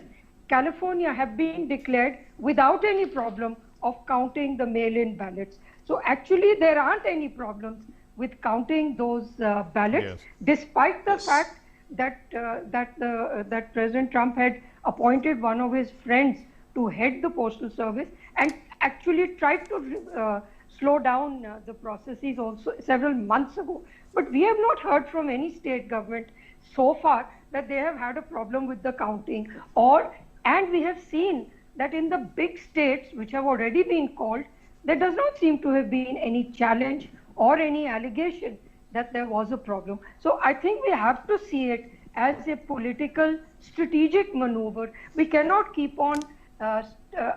California, have been declared without any problem of counting the mail-in ballots. So actually there aren't any problems with counting those ballots, despite the fact that President Trump had appointed one of his friends to head the Postal Service and actually tried to slow down the processes also several months ago. But we have not heard from any state government so far that they have had a problem with the counting, and we have seen that in the big states which have already been called, there does not seem to have been any challenge or any allegation that there was a problem. So I think we have to see it as a political strategic maneuver. We cannot keep on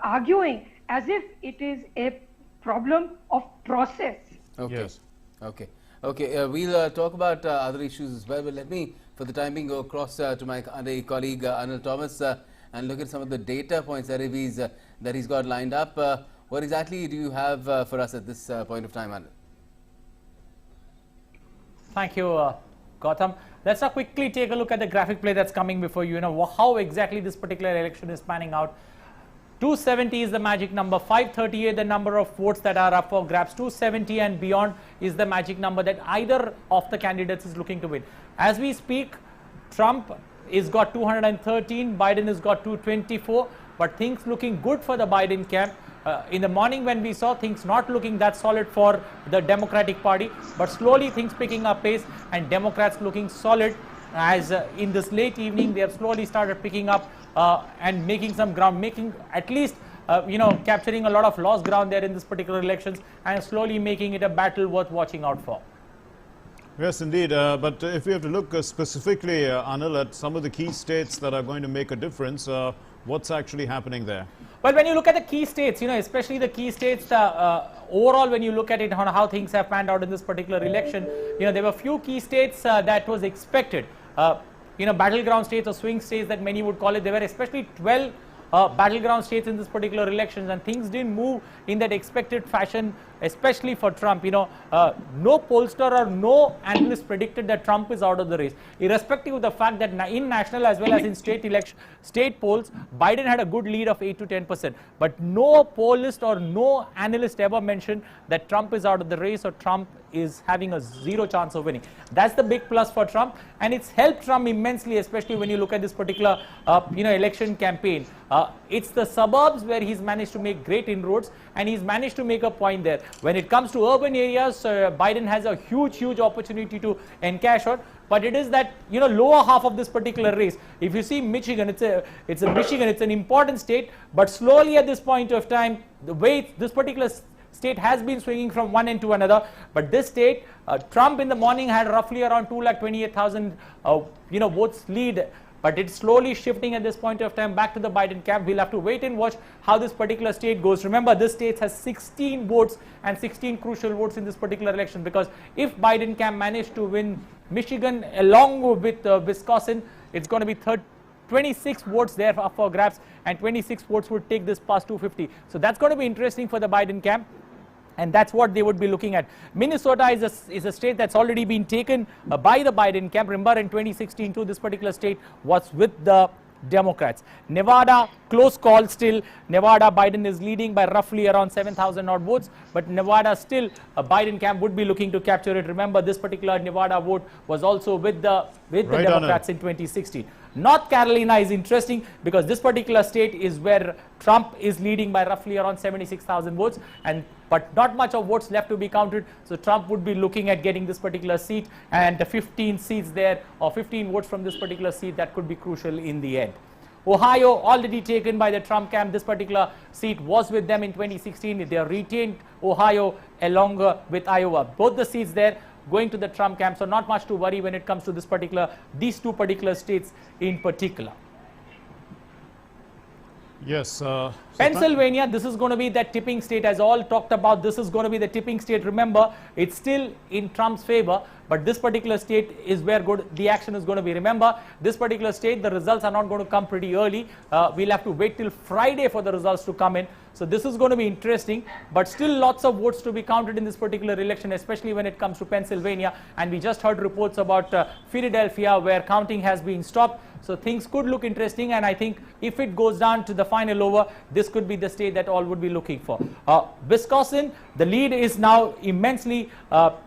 arguing as if it is a problem of process. Okay. Yes. Okay. Okay. We'll talk about other issues as well, but let me, for the time being, go across to my colleague Anil Thomas and look at some of the data points that he's got lined up. What exactly do you have for us at this point of time, Anil? Thank you, Gautam. Let's now quickly take a look at the graphic play that's coming before you. How exactly this particular election is panning out. 270 is the magic number, 538 the number of votes that are up for grabs, 270 and beyond is the magic number that either of the candidates is looking to win. As we speak, Trump is got 213, Biden has got 224, but things looking good for the Biden camp. In the morning when we saw things not looking that solid for the Democratic Party, but slowly things picking up pace and Democrats looking solid as in this late evening they have slowly started picking up and making some ground, making at least capturing a lot of lost ground there in this particular elections and slowly making it a battle worth watching out for. Yes, indeed. But if we have to look specifically, Anil, at some of the key states that are going to make a difference, what's actually happening there? Well, when you look at the key states, especially the key states, overall, when you look at it on how things have panned out in this particular election, there were few key states that was expected. Battleground states or swing states that many would call it. There were especially 12 battleground states in this particular elections, and things didn't move in that expected fashion, especially for Trump. No pollster or no analyst predicted that Trump is out of the race, irrespective of the fact that in national as well as in state polls, Biden had a good lead of 8 to 10%. But no pollist or no analyst ever mentioned that Trump is out of the race or Trump is having a zero chance of winning. That's the big plus for Trump, and it's helped Trump immensely, especially when you look at this particular election campaign. It's the suburbs where he's managed to make great inroads, and he's managed to make a point there. When it comes to urban areas, Biden has a huge opportunity to encash on. but it is that, you know, lower half of this particular race. If you see Michigan, it's an important state, but slowly at this point of time, the way this particular state has been swinging from one end to another. But this state, Trump in the morning had roughly around 228,000 votes lead, but it's slowly shifting at this point of time back to the Biden camp. We'll have to wait and watch how this particular state goes. Remember, this state has 16 votes and 16 crucial votes in this particular election, because if Biden camp managed to win Michigan along with Wisconsin, it's going to be 26 votes there up for grabs, and 26 votes would take this past 250. So that's going to be interesting for the Biden camp, and that's what they would be looking at. Minnesota is a state that's already been taken by the Biden camp. Remember, in 2016 too, this particular state was with the Democrats. Nevada, close call still. Nevada, Biden is leading by roughly around 7,000 odd votes, but Nevada still, a Biden camp would be looking to capture it. Remember, this particular Nevada vote was also with the Democrats in 2016. North Carolina is interesting because this particular state is where Trump is leading by roughly around 76,000 votes, but not much of votes left to be counted. So Trump would be looking at getting this particular seat, and the 15 seats there, or 15 votes from this particular seat, that could be crucial in the end. Ohio, already taken by the Trump camp. This particular seat was with them in 2016. They retained Ohio along with Iowa. Both the seats there going to the Trump camp. So not much to worry when it comes to these two particular states in particular. Yes. Pennsylvania, this is going to be that tipping state, as all talked about. This is going to be the tipping state. Remember, it's still in Trump's favor, but this particular state is where the action is going to be. Remember, this particular state, the results are not going to come pretty early. We'll have to wait till Friday for the results to come in. So this is going to be interesting, but still lots of votes to be counted in this particular election, especially when it comes to Pennsylvania. And we just heard reports about Philadelphia, where counting has been stopped. So things could look interesting, and I think if it goes down to the final over, this could be the state that all would be looking for. Wisconsin, the lead is now immensely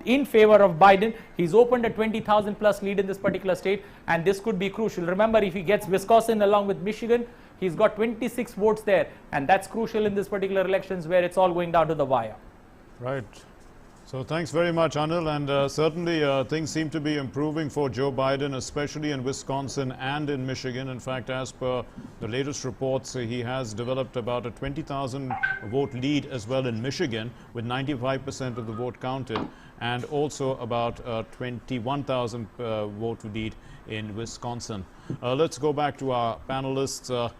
in favor of Biden. He's opened a 20,000 plus lead in this particular state, and this could be crucial. Remember, if he gets Wisconsin along with Michigan, he's got 26 votes there, and that's crucial in this particular elections where it's all going down to the wire. Right. So thanks very much, Anil, and certainly things seem to be improving for Joe Biden, especially in Wisconsin and in Michigan. In fact, as per the latest reports, he has developed about a 20,000 vote lead as well in Michigan, with 95% of the vote counted, and also about 21,000 vote lead in Wisconsin. Let's go back to our panelists.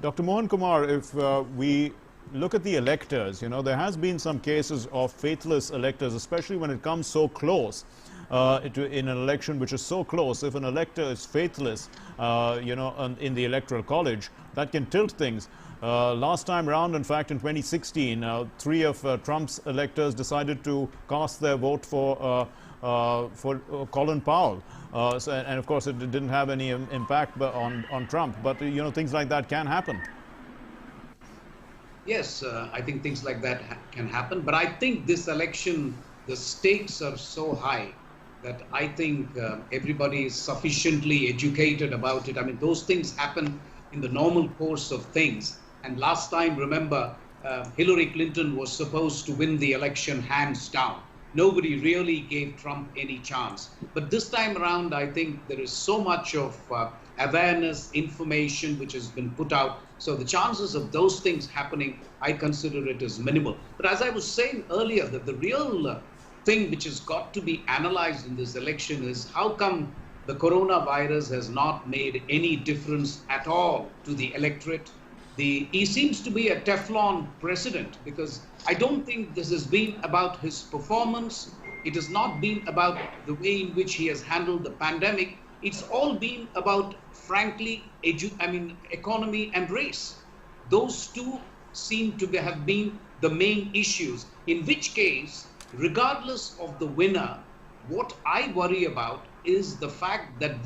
Dr. Mohan Kumar, if we look at the electors, you know, there has been some cases of faithless electors, especially when it comes so close in an election which is so close. If an elector is faithless, in the Electoral College, that can tilt things. Last time round, in fact, in 2016, 3 of Trump's electors decided to cast their vote for Colin Powell. And of course, it didn't have any impact on Trump. But, you know, things like that can happen. Yes, I think things like that can happen. But I think this election, the stakes are so high that I think everybody is sufficiently educated about it. I mean, those things happen in the normal course of things. And last time, remember, Hillary Clinton was supposed to win the election hands down. Nobody really gave Trump any chance. But this time around, I think there is so much of awareness, information which has been put out. So the chances of those things happening, I consider it as minimal. But as I was saying earlier, that the real thing which has got to be analyzed in this election is how come the coronavirus has not made any difference at all to the electorate. He seems to be a Teflon president, because I don't think this has been about his performance. It has not been about the way in which he has handled the pandemic. It's all been about, frankly, economy and race. Those two seem to have been the main issues, in which case, regardless of the winner, what I worry about is the fact that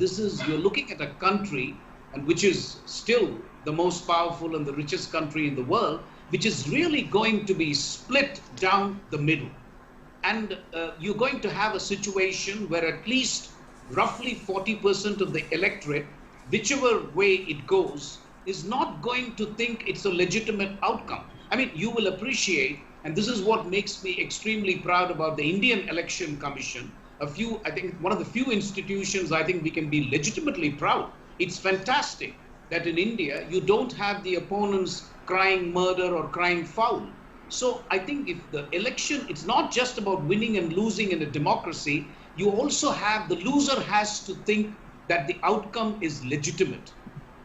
you're looking at a country, and which is still the most powerful and the richest country in the world, which is really going to be split down the middle. And you're going to have a situation where at least roughly 40% of the electorate, whichever way it goes, is not going to think it's a legitimate outcome. I mean, you will appreciate, and this is what makes me extremely proud about the Indian Election Commission, I think one of the few institutions I think we can be legitimately proud. It's fantastic that in India, you don't have the opponents crying murder or crying foul. So I think if the election, it's not just about winning and losing in a democracy, you also have, the loser has to think that the outcome is legitimate.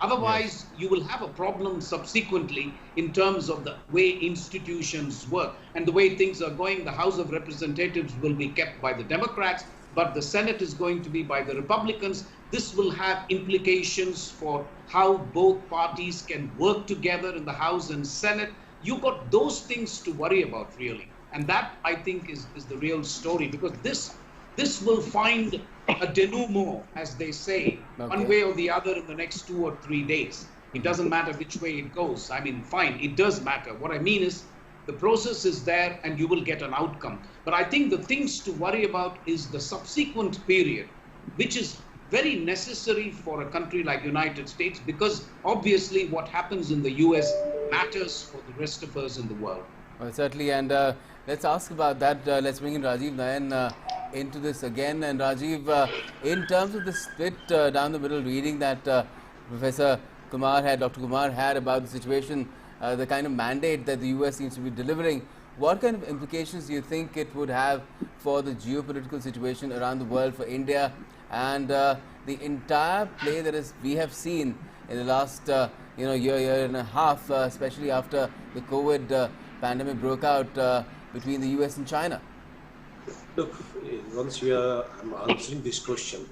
Otherwise, you will have a problem subsequently in terms of the way institutions work and the way things are going. The House of Representatives will be kept by the Democrats, but the Senate is going to be by the Republicans. This will have implications for how both parties can work together in the House and Senate. You've got those things to worry about, really. And that, I think, is the real story, because this will find a denouement, as they say, one way or the other in the next 2 or 3 days. It doesn't matter which way it goes. I mean, fine, it does matter. What I mean is the process is there and you will get an outcome. But I think the things to worry about is the subsequent period, which is very necessary for a country like United States, because obviously what happens in the US matters for the rest of us in the world. Well, certainly, and let's ask about that. Let's bring in Rajiv Nayan into this again. And Rajiv, in terms of the split down the middle reading that Professor Kumar had, Dr. Kumar had about the situation, the kind of mandate that the US seems to be delivering, what kind of implications do you think it would have for the geopolitical situation around the world, for India, and the entire play that we have seen in the last year and a half, especially after the COVID pandemic broke out between the US and China? Look, once I'm answering this question,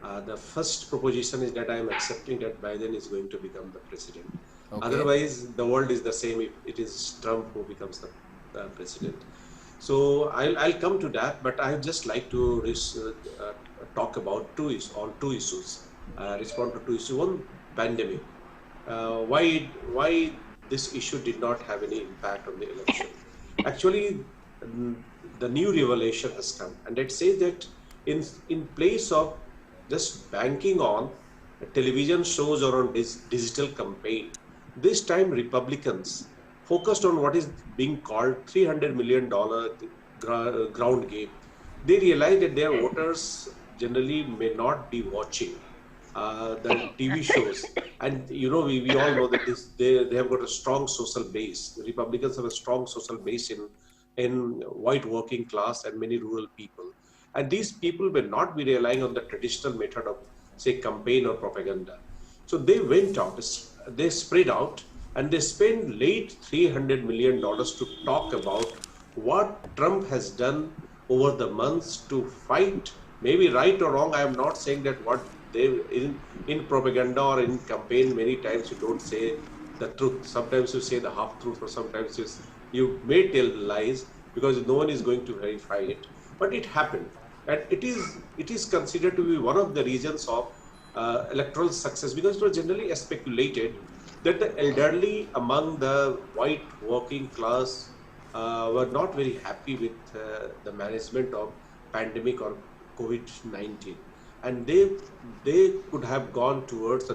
the first proposition is that I am accepting that Biden is going to become the president. Okay. Otherwise, the world is the same if it is Trump who becomes the president. So I'll come to that, but I just like to talk about two issues, respond to two issues. One, pandemic. Why this issue did not have any impact on the election? Actually, the new revelation has come, and it says that in place of just banking on television shows or on digital campaign, this time Republicans focused on what is being called $300 million ground game. They realized that their voters generally may not be watching the TV shows, and we all know that they have got a strong social base. The Republicans have a strong social base in white working class and many rural people, and these people will not be relying on the traditional method of, say, campaign or propaganda. So they went out, they spread out, and they spent late $300 million to talk about what Trump has done over the months to fight, maybe right or wrong. I am not saying that what they in propaganda or in campaign, many times you don't say the truth. Sometimes you say the half truth, or sometimes you may tell lies because no one is going to verify it. But it happened, and it is considered to be one of the reasons of electoral success, because it was generally speculated that the elderly among the white working class were not very happy with the management of pandemic or COVID-19, and they could have gone towards,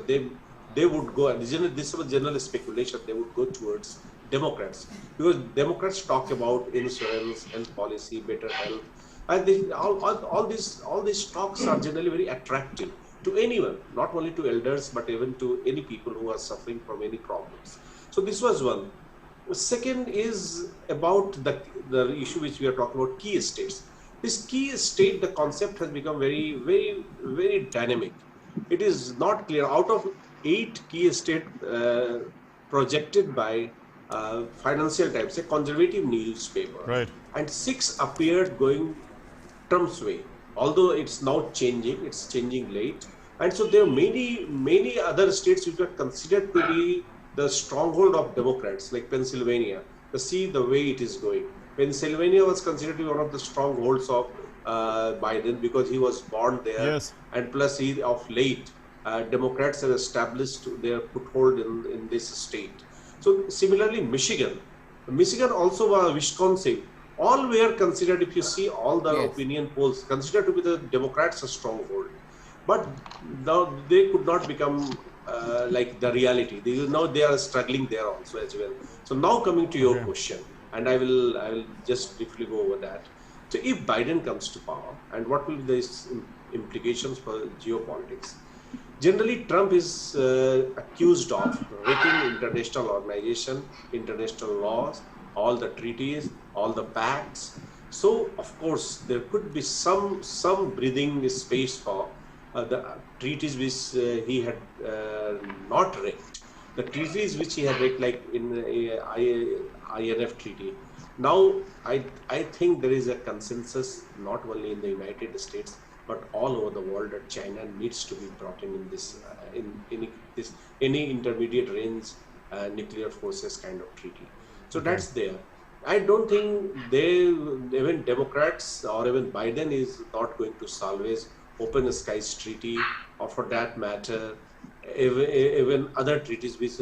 they would go, and this was general speculation, they would go towards Democrats, because Democrats talk about insurance, health policy, better health, and all these talks are generally very attractive to anyone, not only to elders, but even to any people who are suffering from any problems. So this was one. The second is about the issue which we are talking about, key states. This key state, the concept has become very, very, very dynamic. It is not clear. Out of 8 key state projected by Financial Times, a conservative newspaper, right, and 6 appeared going Trump's way. Although it's now changing, it's changing late. And so there are many other states which are considered to be the stronghold of Democrats, like Pennsylvania. See the way it is going. Pennsylvania was considered to be one of the strongholds of Biden because he was born there. Yes. And plus, of late, Democrats have established their foothold in this state. So similarly, Michigan also, Wisconsin, all were considered, if you see all the opinion polls, considered to be the Democrats a stronghold. But now they could not become like the reality. Now they are struggling there also as well. So now coming to your question, and I will just briefly go over that. So if Biden comes to power, and what will be the implications for geopolitics? Generally, Trump is accused of breaking international organization, international laws, all the treaties, all the pacts. So, of course, there could be some breathing space for the treaties which he had not wrecked. The treaties which he had wrecked, like in the INF treaty. Now, I think there is a consensus, not only in the United States, but all over the world, that China needs to be brought in this any intermediate range nuclear forces kind of treaty. So that's there. I don't think even Democrats or even Biden is not going to salvage open skies treaty, or for that matter, even other treaties which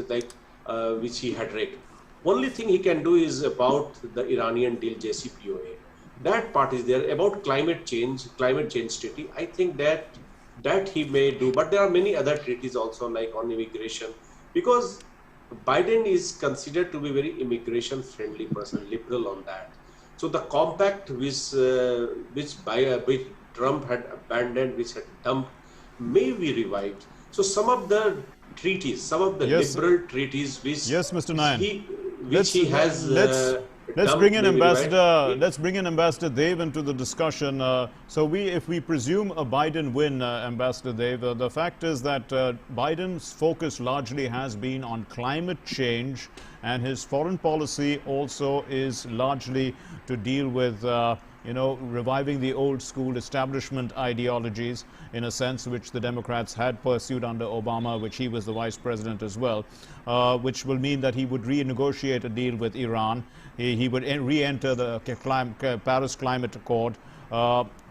he had wrecked. Only thing he can do is about the Iranian deal, JCPOA. That part is there. About climate change treaty, I think that he may do. But there are many other treaties also, like on immigration, because Biden is considered to be very immigration friendly person, liberal on that. So the compact which Trump had abandoned, which had dumped, may be revived. So some of the treaties, some of the liberal treaties which Mr. Nayan. Let's bring in Ambassador Dev into the discussion. If we presume a Biden win, Ambassador Dev, the fact is that Biden's focus largely has been on climate change, and his foreign policy also is largely to deal with reviving the old school establishment ideologies, in a sense, which the Democrats had pursued under Obama, which he was the vice president as well, which will mean that he would renegotiate a deal with Iran. He would re-enter the Paris Climate Accord.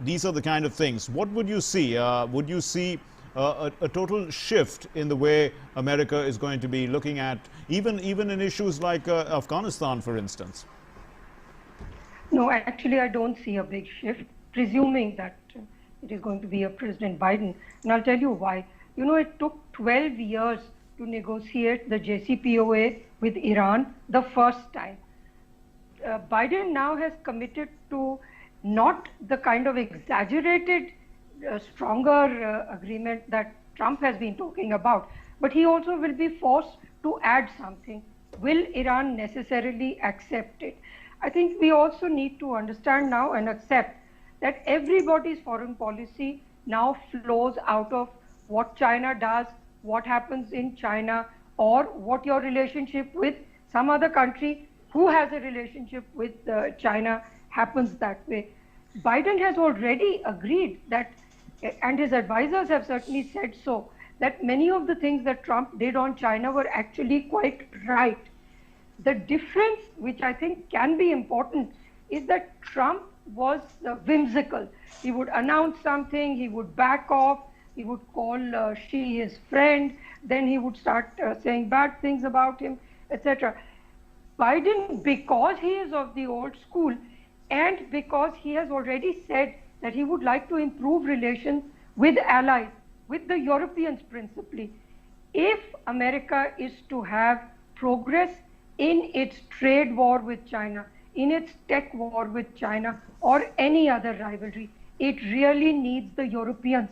These are the kind of things. What would you see? Would you see a total shift in the way America is going to be looking at, even in issues like Afghanistan, for instance? No, actually, I don't see a big shift, presuming that it is going to be a President Biden. And I'll tell you why. It took 12 years to negotiate the JCPOA with Iran the first time. Biden now has committed to not the kind of exaggerated, stronger agreement that Trump has been talking about, but he also will be forced to add something. Will Iran necessarily accept it? I think we also need to understand now and accept that everybody's foreign policy now flows out of what China does, what happens in China, or what your relationship with some other country who has a relationship with China happens that way. Biden has already agreed that, and his advisors have certainly said so, that many of the things that Trump did on China were actually quite right. The difference, which I think can be important, is that Trump was whimsical. He would announce something, he would back off, he would call Xi his friend, then he would start saying bad things about him, etc. Biden, because he is of the old school, and because he has already said that he would like to improve relations with allies, with the Europeans principally, if America is to have progress in its trade war with China, in its tech war with China, or any other rivalry, it really needs the Europeans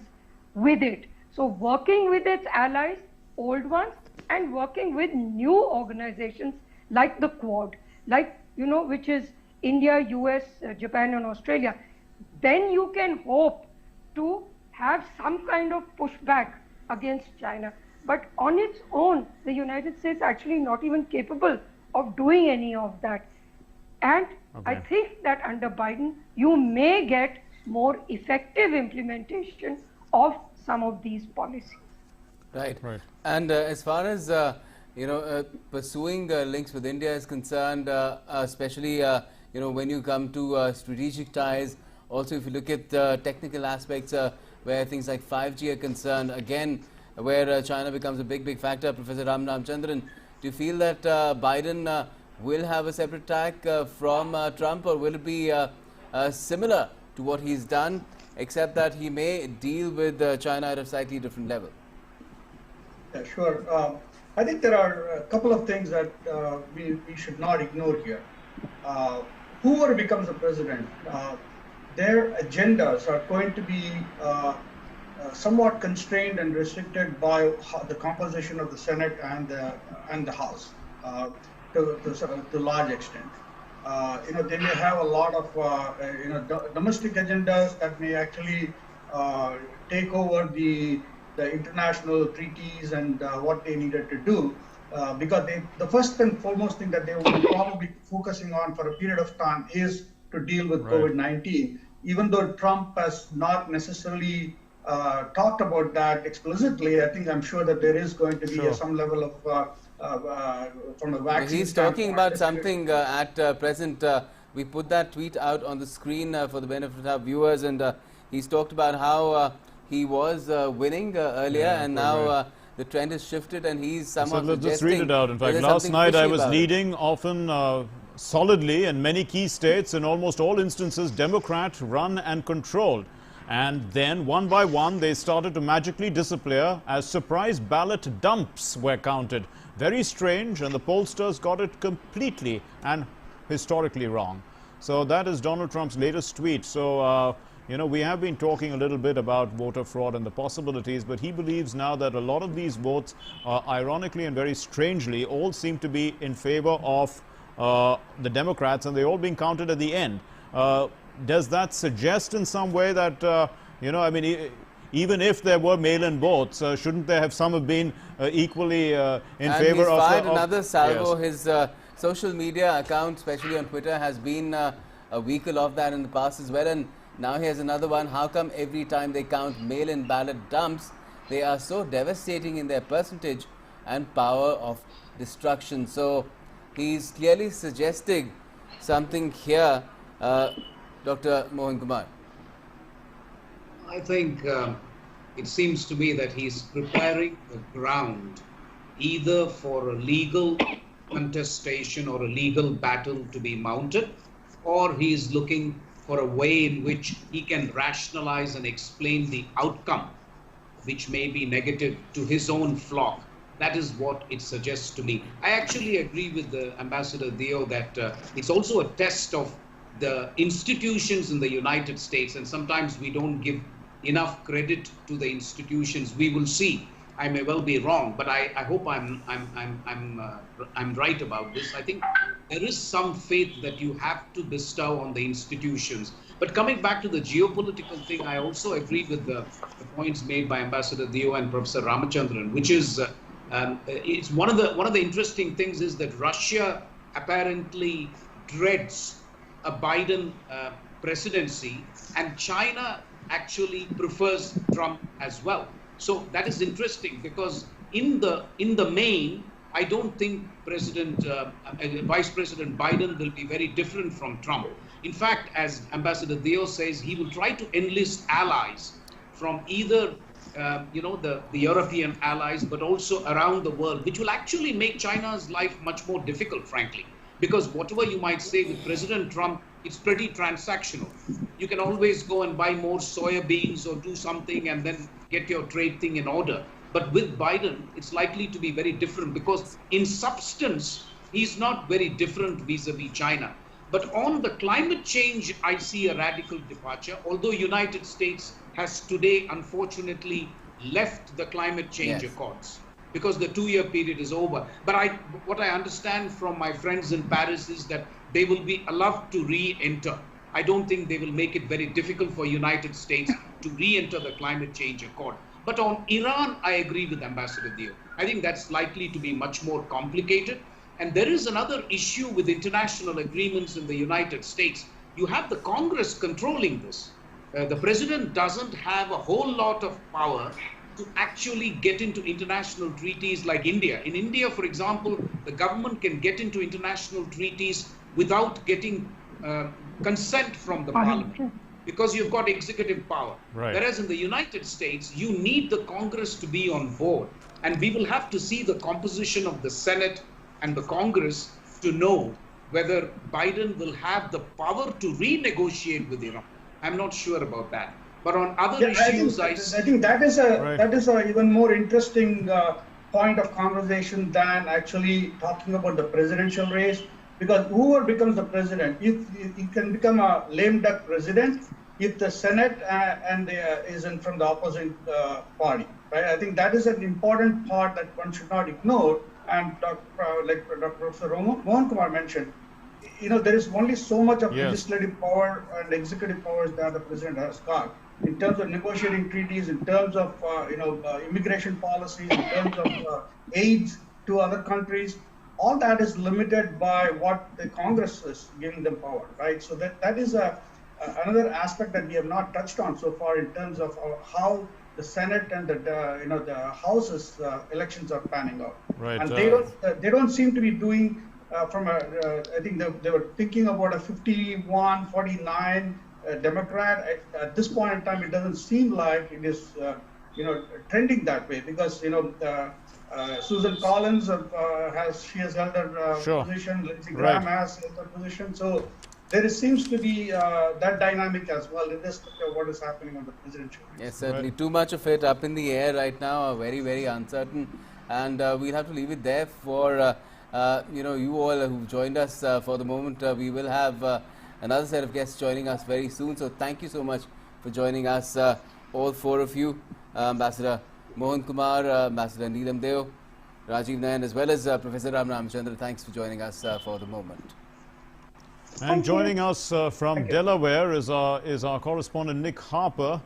with it. So working with its allies, old ones, and working with new organizations like the Quad, which is India, US, Japan, and Australia, then you can hope to have some kind of pushback against China. But on its own, the United States actually not even capable of doing any of that. And I think that under Biden, you may get more effective implementation of some of these policies. Right. And as far as pursuing links with India is concerned, especially when you come to strategic ties, also if you look at technical aspects where things like 5G are concerned, again where China becomes a big factor. Professor Ramchandran, do you feel that Biden will have a separate tack from Trump, or will it be similar to what he's done, except that he may deal with China at a slightly different level? Yeah, sure. I think there are a couple of things that we should not ignore here. Whoever becomes the president, their agendas are going to be somewhat constrained and restricted by the composition of the Senate and the House to a large extent. They may have a lot of domestic agendas that may actually take over the international treaties and what they needed to do, because the first and foremost thing that they will be probably focusing on for a period of time is to deal with COVID-19. Even though Trump has not necessarily talked about that explicitly, I'm sure that there is going to be some level of from a vaccine. He's talking about something at present. We put that tweet out on the screen for the benefit of our viewers, and he's talked about how he was winning earlier, and now the trend has shifted, and he's somehow let's just read it out. In fact, last night I was leading, often solidly in many key states. In almost all instances, Democrat run and controlled. And then, one by one, they started to magically disappear as surprise ballot dumps were counted. Very strange, and the pollsters got it completely and historically wrong. So that is Donald Trump's latest tweet. So, we have been talking a little bit about voter fraud and the possibilities, but he believes now that a lot of these votes, ironically and very strangely, all seem to be in favor of the Democrats, and they're all being counted at the end. Does that suggest in some way that, even if there were mail-in votes, shouldn't there have some have been equally in favor of... And he's fired another salvo. Yes. His social media account, especially on Twitter, has been a vehicle of that in the past as well. And now he has another one. How come every time they count mail-in ballot dumps, they are so devastating in their percentage and power of destruction? So he's clearly suggesting something here. Dr. Mohan Kumar. I think it seems to me that he's preparing the ground either for a legal contestation or a legal battle to be mounted, or he's looking for a way in which he can rationalize and explain the outcome, which may be negative to his own flock. That is what it suggests to me. I actually agree with the Ambassador Dio that it's also a test of the institutions in the United States, and sometimes we don't give enough credit to the institutions. We will see. I may well be wrong, but I hope I'm right about this. I think there is some faith that you have to bestow on the institutions. But coming back to the geopolitical thing, I also agree with the points made by Ambassador Dio and Professor Ramachandran, which is it's one of the interesting things is that Russia apparently dreads a Biden presidency, and China actually prefers Trump as well. So that is interesting, because in the main, I don't think Vice President Biden will be very different from Trump. In fact, as Ambassador Dio says, he will try to enlist allies from either the European allies, but also around the world, which will actually make China's life much more difficult, frankly. Because whatever you might say with President Trump, it's pretty transactional. You can always go and buy more soya beans or do something and then get your trade thing in order. But with Biden, it's likely to be very different, because in substance, he's not very different vis-a-vis China. But on the climate change, I see a radical departure, although United States has today, unfortunately, left the climate change accords, because the 2-year period is over. But what I understand from my friends in Paris is that they will be allowed to re-enter. I don't think they will make it very difficult for United States to re-enter the climate change accord. But on Iran, I agree with Ambassador Dio. I think that's likely to be much more complicated. And there is another issue with international agreements in the United States. You have the Congress controlling this. The president doesn't have a whole lot of power to actually get into international treaties like India. In India, for example, the government can get into international treaties without getting consent from the parliament, because you've got executive power. Right. Whereas in the United States, you need the Congress to be on board. And we will have to see the composition of the Senate and the Congress to know whether Biden will have the power to renegotiate with Iran. I'm not sure about that. But on other issues, I think that is a even more interesting point of conversation than actually talking about the presidential race. Because whoever becomes the president, you can become a lame duck president, if the Senate isn't from the opposing party, right? I think that is an important part that one should not ignore. And like Dr. Professor Mohan Kumar mentioned, there is only so much of legislative power and executive powers that the president has got in terms of negotiating treaties, in terms of immigration policies, in terms of aids to other countries. All that is limited by what the Congress is giving them power, right? So that is another aspect that we have not touched on so far in terms of how the Senate and the House's elections are panning out. Right. And they don't seem to be doing I think they were thinking about a 51-49 Democrat. At this point in time, it doesn't seem like it is trending that way, because Susan Collins has held her position. Lindsey Graham has held her position. So there seems to be that dynamic as well in this what is happening on the presidential race. Yes, certainly. Too much of it up in the air right now, very, very uncertain. And we'll have to leave it there for you all who've joined us for the moment. We will have another set of guests joining us very soon. So thank you so much for joining us, all four of you, Ambassador Mohan Kumar, Ambassador Neelam Deo, Rajiv Nayan, as well as Professor Ram Ramachandran. Thanks for joining us for the moment. And joining us from Delaware is our correspondent Nick Harper.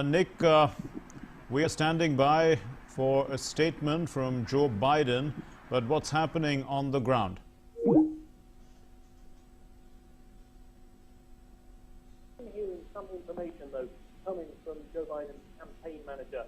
Nick, we are standing by for a statement from Joe Biden, but what's happening on the ground? Hearing some information, though, coming from Joe Biden's campaign manager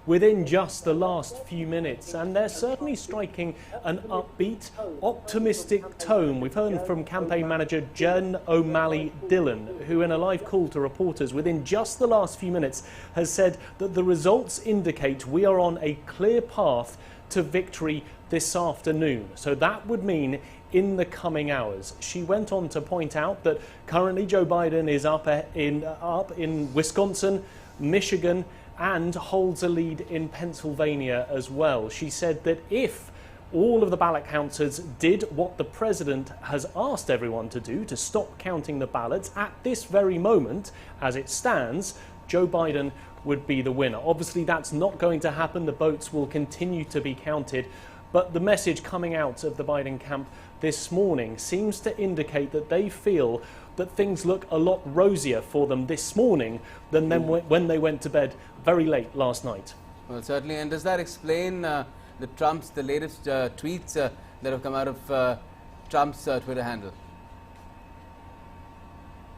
within just the last few minutes, and they're certainly striking an upbeat, optimistic tone. We've heard from campaign manager Jen O'Malley Dillon, who in a live call to reporters within just the last few minutes has said that the results indicate we are on a clear path to victory this afternoon. So that would mean in the coming hours. She went on to point out that currently Joe Biden is up in Wisconsin, Michigan, and holds a lead in Pennsylvania as well. She said that if all of the ballot counters did what the president has asked everyone to do, to stop counting the ballots at this very moment, as it stands, Joe Biden would be the winner. Obviously, that's not going to happen. The votes will continue to be counted. But the message coming out of the Biden camp this morning seems to indicate that they feel that things look a lot rosier for them this morning than when they went to bed very late last night. Well, certainly. And does that explain the latest tweets that have come out of Trump's Twitter handle?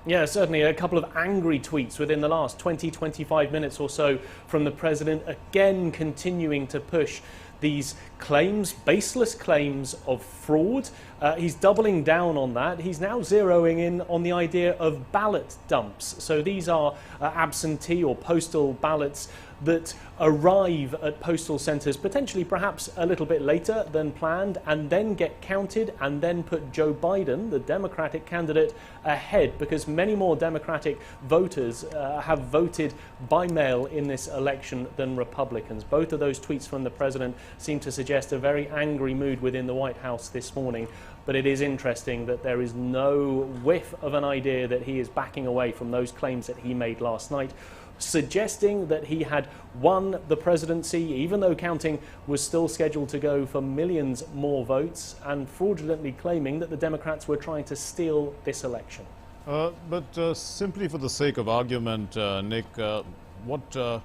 Yeah, certainly a couple of angry tweets within the last 20-25 minutes or so from the president, again continuing to push these claims, baseless claims of fraud. He's doubling down on that. He's now zeroing in on the idea of ballot dumps. So these are absentee or postal ballots that arrive at postal centres potentially perhaps a little bit later than planned, and then get counted and then put Joe Biden, the Democratic candidate, ahead, because many more Democratic voters have voted by mail in this election than Republicans. Both of those tweets from the president seem to suggest a very angry mood within the White House this morning. But it is interesting that there is no whiff of an idea that he is backing away from those claims that he made last night, suggesting that he had won the presidency, even though counting was still scheduled to go for millions more votes, and fraudulently claiming that the Democrats were trying to steal this election. But simply for the sake of argument, Nick, what the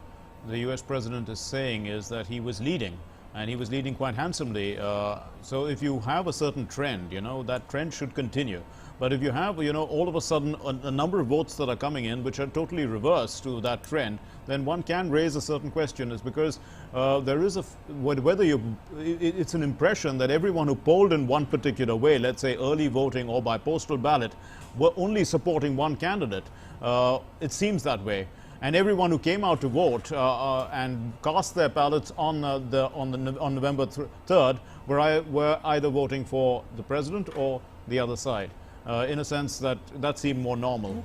US president is saying is that he was leading, and he was leading quite handsomely. So if you have a certain trend, that trend should continue. But if you have, all of a sudden a number of votes that are coming in which are totally reverse to that trend, then one can raise a certain question, is because there is it's an impression that everyone who polled in one particular way, let's say early voting or by postal ballot, were only supporting one candidate. It seems that way. And everyone who came out to vote and cast their ballots on November 3rd were either voting for the president or the other side. In a sense that seemed more normal.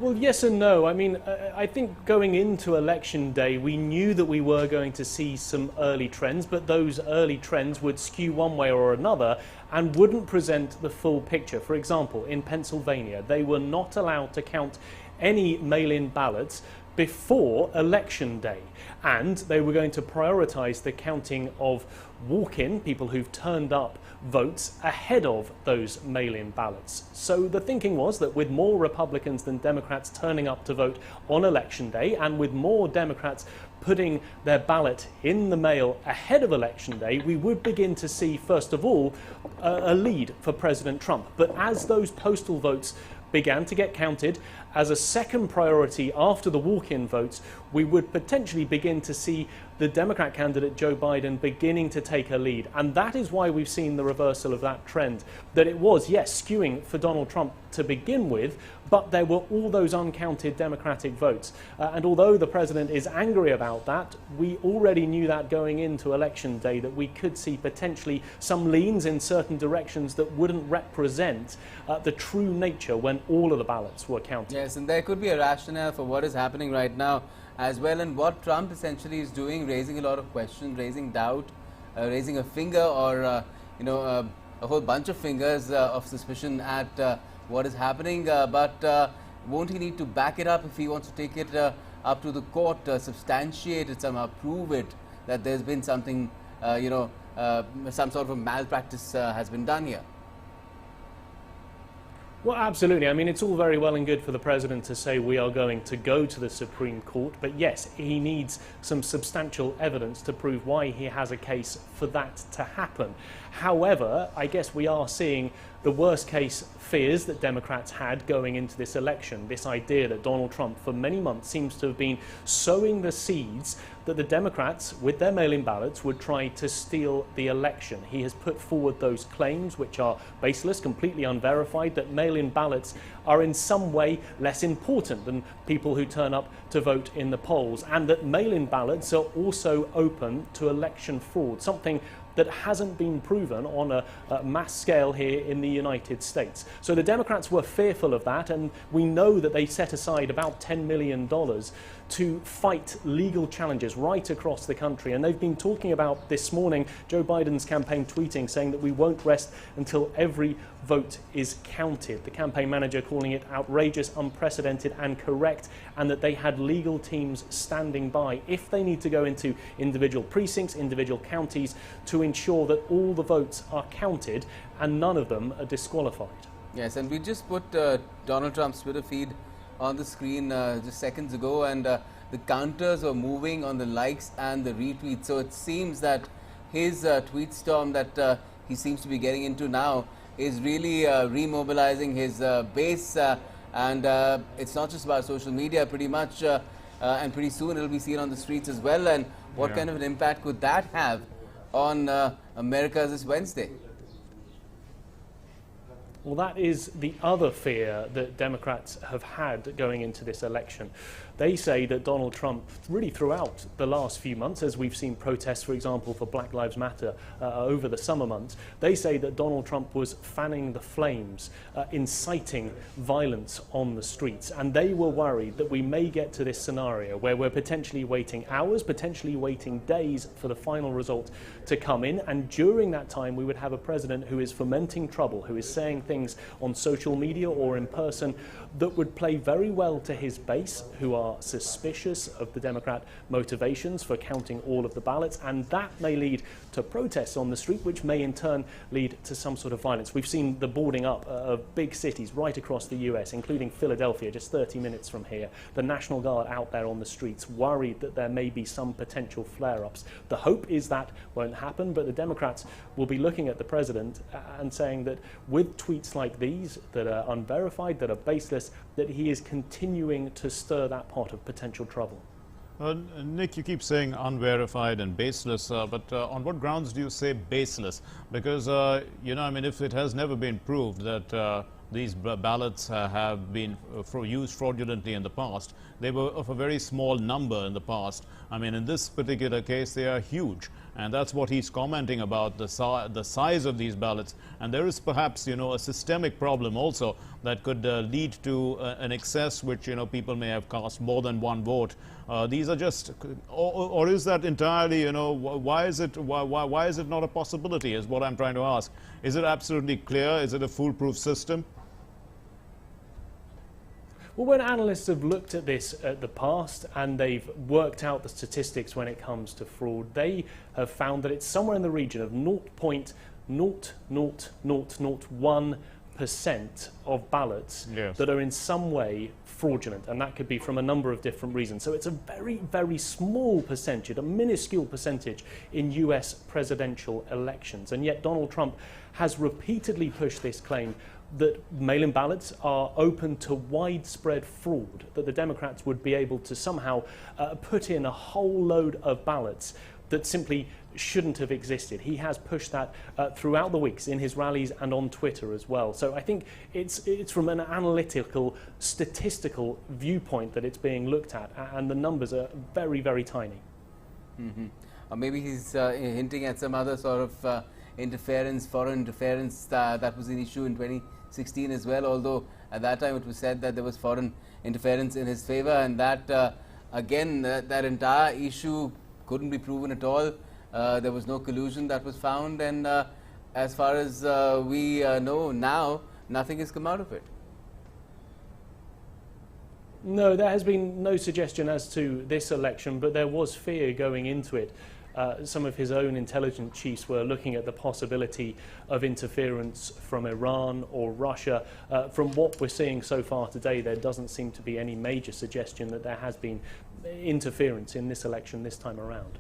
Well, yes and no. I mean, I think going into election day, we knew that we were going to see some early trends, but those early trends would skew one way or another and wouldn't present the full picture. For example, in Pennsylvania, they were not allowed to count any mail-in ballots before election day, and they were going to prioritize the counting of walk-in, people who've turned up, votes ahead of those mail-in ballots. So the thinking was that with more Republicans than Democrats turning up to vote on election day, and with more Democrats putting their ballot in the mail ahead of election day, we would begin to see, first of all, a lead for President Trump. But as those postal votes began to get counted, as a second priority after the walk-in votes, we would potentially begin to see the Democrat candidate Joe Biden beginning to take a lead. And that is why we've seen the reversal of that trend, that it was, yes, skewing for Donald Trump to begin with, but there were all those uncounted Democratic votes. And although the president is angry about that, we already knew that going into election day, that we could see potentially some leans in certain directions that wouldn't represent the true nature when all of the ballots were counted. Yes, and there could be a rationale for what is happening right now as well, and what Trump essentially is doing, raising a lot of questions, raising doubt, raising a finger or a whole bunch of fingers of suspicion at what is happening, but won't he need to back it up if he wants to take it up to the court, substantiate it somehow, prove it that there's been something, some sort of malpractice has been done here? Well, absolutely. I mean, it's all very well and good for the president to say we are going to go to the Supreme Court, but yes, he needs some substantial evidence to prove why he has a case for that to happen. However, I guess we are seeing the worst case fears that Democrats had going into this election. This idea that Donald Trump for many months seems to have been sowing the seeds that the Democrats, with their mail-in ballots, would try to steal the election. He has put forward those claims, which are baseless, completely unverified, that mail-in ballots are in some way less important than people who turn up to vote in the polls, and that mail-in ballots are also open to election fraud, something that hasn't been proven on a mass scale here in the United States. So the Democrats were fearful of that, and we know that they set aside about $10 million to fight legal challenges right across the country. And they've been talking about this morning, Joe Biden's campaign tweeting, saying that we won't rest until every vote is counted. The campaign manager calling it outrageous, unprecedented and correct, and that they had legal teams standing by if they need to go into individual precincts, individual counties, to ensure that all the votes are counted and none of them are disqualified. Yes, and we just put Donald Trump's Twitter feed on the screen just seconds ago, and the counters are moving on the likes and the retweets. So it seems that his tweet storm that he seems to be getting into now is really remobilizing his base, and it's not just about social media, pretty much, and pretty soon it'll be seen on the streets as well. And what kind of an impact could that have on America this Wednesday? Well, that is the other fear that Democrats have had going into this election. They say that Donald Trump, really throughout the last few months, as we've seen protests, for example, for Black Lives Matter over the summer months, they say that Donald Trump was fanning the flames, inciting violence on the streets. And they were worried that we may get to this scenario where we're potentially waiting hours, potentially waiting days for the final result to come in. And during that time, we would have a president who is fomenting trouble, who is saying things on social media or in person that would play very well to his base, who are suspicious of the Democrat motivations for counting all of the ballots, and that may lead to protests on the street, which may in turn lead to some sort of violence. We've seen the boarding up of big cities right across the US, including Philadelphia, just 30 minutes from here. The National Guard out there on the streets, worried that there may be some potential flare-ups. The hope is that won't happen, but the Democrats will be looking at the president and saying that with tweets like these that are unverified, that are baseless, that he is continuing to stir that pot of potential trouble. Nick, you keep saying unverified and baseless, but on what grounds do you say baseless? Because, I mean, if it has never been proved that these ballots have been used fraudulently in the past, they were of a very small number in the past. I mean, in this particular case, they are huge. And that's what he's commenting about, the size of these ballots. And there is perhaps, a systemic problem also that could lead to an excess which, people may have cast more than one vote. These are just, or is that entirely, why is it not a possibility is what I'm trying to ask. Is it absolutely clear? Is it a foolproof system? Well, when analysts have looked at this at the past and they've worked out the statistics when it comes to fraud, they have found that it's somewhere in the region of 0.00001% of ballots that are in some way fraudulent, and that could be from a number of different reasons. So it's a very, very small percentage, a minuscule percentage in US presidential elections. And yet Donald Trump has repeatedly pushed this claim that mail-in ballots are open to widespread fraud, that the Democrats would be able to somehow put in a whole load of ballots that simply shouldn't have existed. He has pushed that throughout the weeks in his rallies and on Twitter as well. So I think it's from an analytical, statistical viewpoint that it's being looked at, and the numbers are very, very tiny. Or maybe he's hinting at some other sort of interference, foreign interference, that was an issue in 2016 as well, although at that time it was said that there was foreign interference in his favor, and that again that entire issue couldn't be proven at all. There was no collusion that was found, and as far as we know now, nothing has come out of it. No, there has been no suggestion as to this election, but there was fear going into it. Some of his own intelligence chiefs were looking at the possibility of interference from Iran or Russia. From what we're seeing so far today, there doesn't seem to be any major suggestion that there has been interference in this election this time around.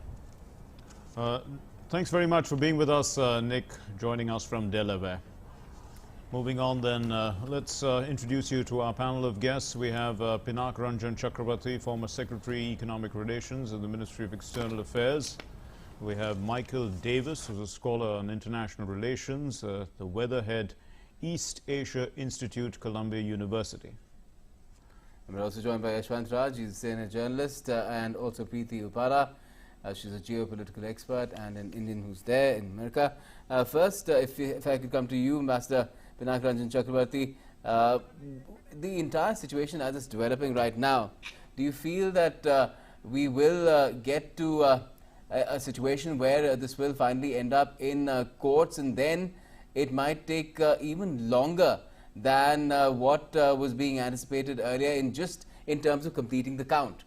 Thanks very much for being with us, Nick, joining us from Delaware. Moving on then, let's introduce you to our panel of guests. We have Pinak Ranjan Chakrabarti, former Secretary Economic Relations in the Ministry of External Affairs. We have Michael Davis, who's a scholar on international relations, the Weatherhead East Asia Institute, Columbia University. And we're also joined by Yashwant Raj, he's a senior journalist, and also Preeti Upara. She's a geopolitical expert and an Indian who's there in America. First, if I could come to you, Master Pinak Ranjan Chakrabarti, the entire situation as it's developing right now, do you feel that we will get to a situation where this will finally end up in courts, and then it might take even longer than what was being anticipated earlier in terms of completing the count?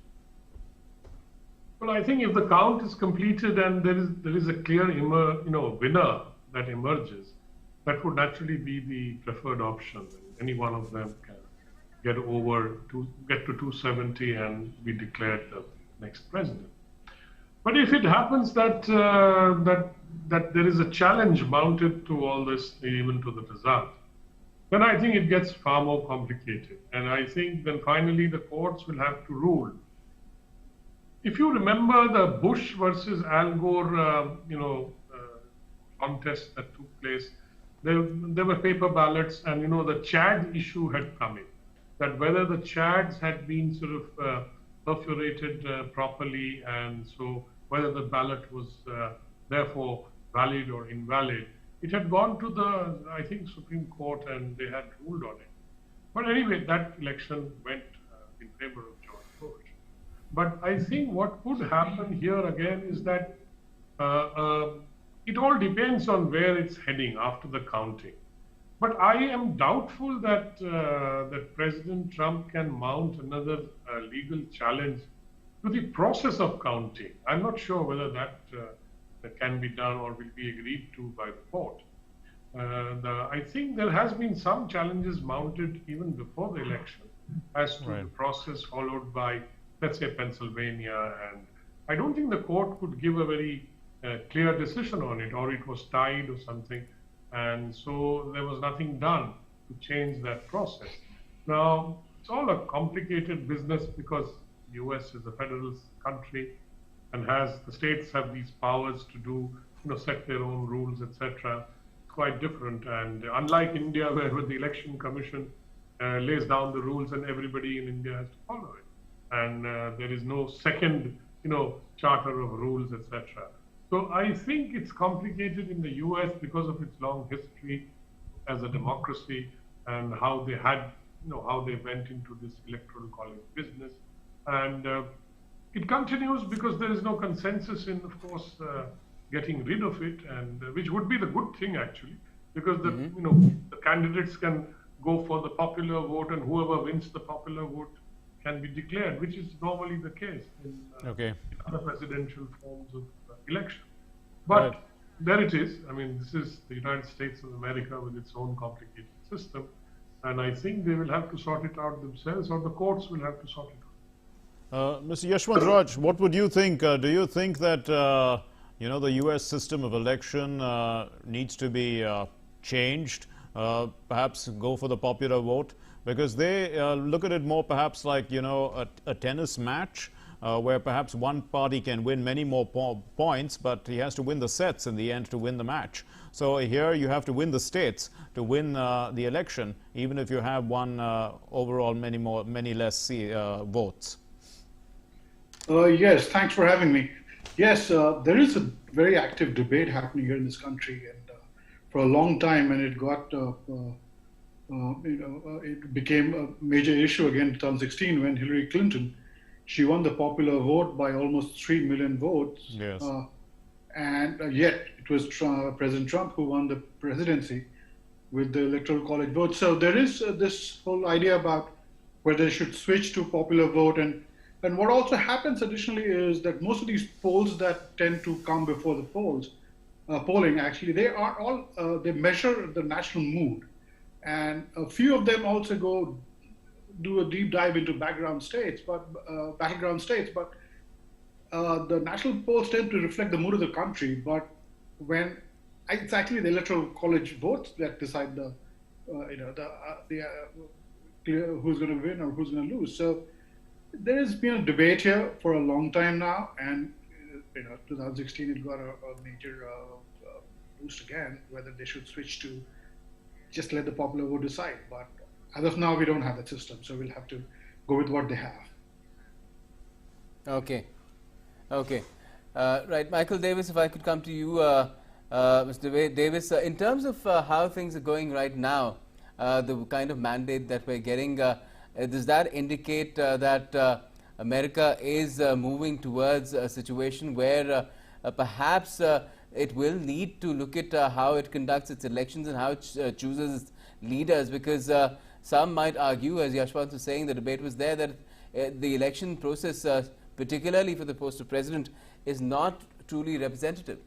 Well, I think if the count is completed and there is a clear winner that emerges, that would naturally be the preferred option. Any one of them can get to 270 and be declared the next president. But if it happens that that there is a challenge mounted to all this, even to the result, then I think it gets far more complicated. And I think then finally the courts will have to rule. If you remember the Bush versus Al Gore, contest that took place, there were paper ballots, and the Chad issue had come in, that whether the Chads had been sort of perforated properly, and so whether the ballot was therefore valid or invalid. It had gone to the, I think, Supreme Court, and they had ruled on it. But anyway, that election went in favor of George Bush. But I think what could happen here again is that it all depends on where it's heading after the counting. But I am doubtful that that President Trump can mount another legal challenge to the process of counting. I'm not sure whether that can be done or will be agreed to by the court. I think there has been some challenges mounted even before the election as to the process followed by, let's say, Pennsylvania, and I don't think the court could give a very clear decision on it, or it was tied or something, and so there was nothing done to change that process. Now, it's all a complicated business because the US is a federal country and the states have these powers to do, set their own rules, etc. It's quite different, and unlike India, where the Election Commission lays down the rules and everybody in India has to follow it, and there is no second, charter of rules, etc. So I think it's complicated in the US because of its long history as a democracy and how they had, how they went into this electoral college business. And it continues because there is no consensus in, of course, getting rid of it, and which would be the good thing actually, because the the candidates can go for the popular vote, and whoever wins the popular vote can be declared, which is normally the case in other presidential forms of election. But there it is. I mean, this is the United States of America with its own complicated system, and I think they will have to sort it out themselves, or the courts will have to sort it out. Mr. Yashwant Raj, what would you think? Do you think that the U.S. system of election needs to be changed? Perhaps go for the popular vote, because they look at it more perhaps like a tennis match where perhaps one party can win many more points, but he has to win the sets in the end to win the match. So here you have to win the states to win the election, even if you have won overall many less votes. Yes, thanks for having me. Yes, there is a very active debate happening here in this country, and for a long time, and it got, it became a major issue again in 2016 when Hillary Clinton, she won the popular vote by almost 3 million votes. Yes. And yet it was President Trump who won the presidency with the electoral college vote. So there is this whole idea about whether they should switch to popular vote. And what also happens additionally is that most of these polls that tend to come before the polling actually, they are all, they measure the national mood. And a few of them also do a deep dive into background states, but the national polls tend to reflect the mood of the country. But when it's actually the electoral college votes that decide who's going to win or who's going to lose. So there has been a debate here for a long time now, and 2016 it got a major boost again, whether they should switch to just let the popular vote decide. But as of now, we don't have that system, so we'll have to go with what they have. Okay. Right, Michael Davis, if I could come to you, Mr. Davis, in terms of how things are going right now, the kind of mandate that we're getting, does that indicate that America is moving towards a situation where perhaps it will need to look at how it conducts its elections and how it chooses its leaders? Because some might argue, as Yashwant was saying, the debate was there, that the election process, particularly for the post of president, is not truly representative.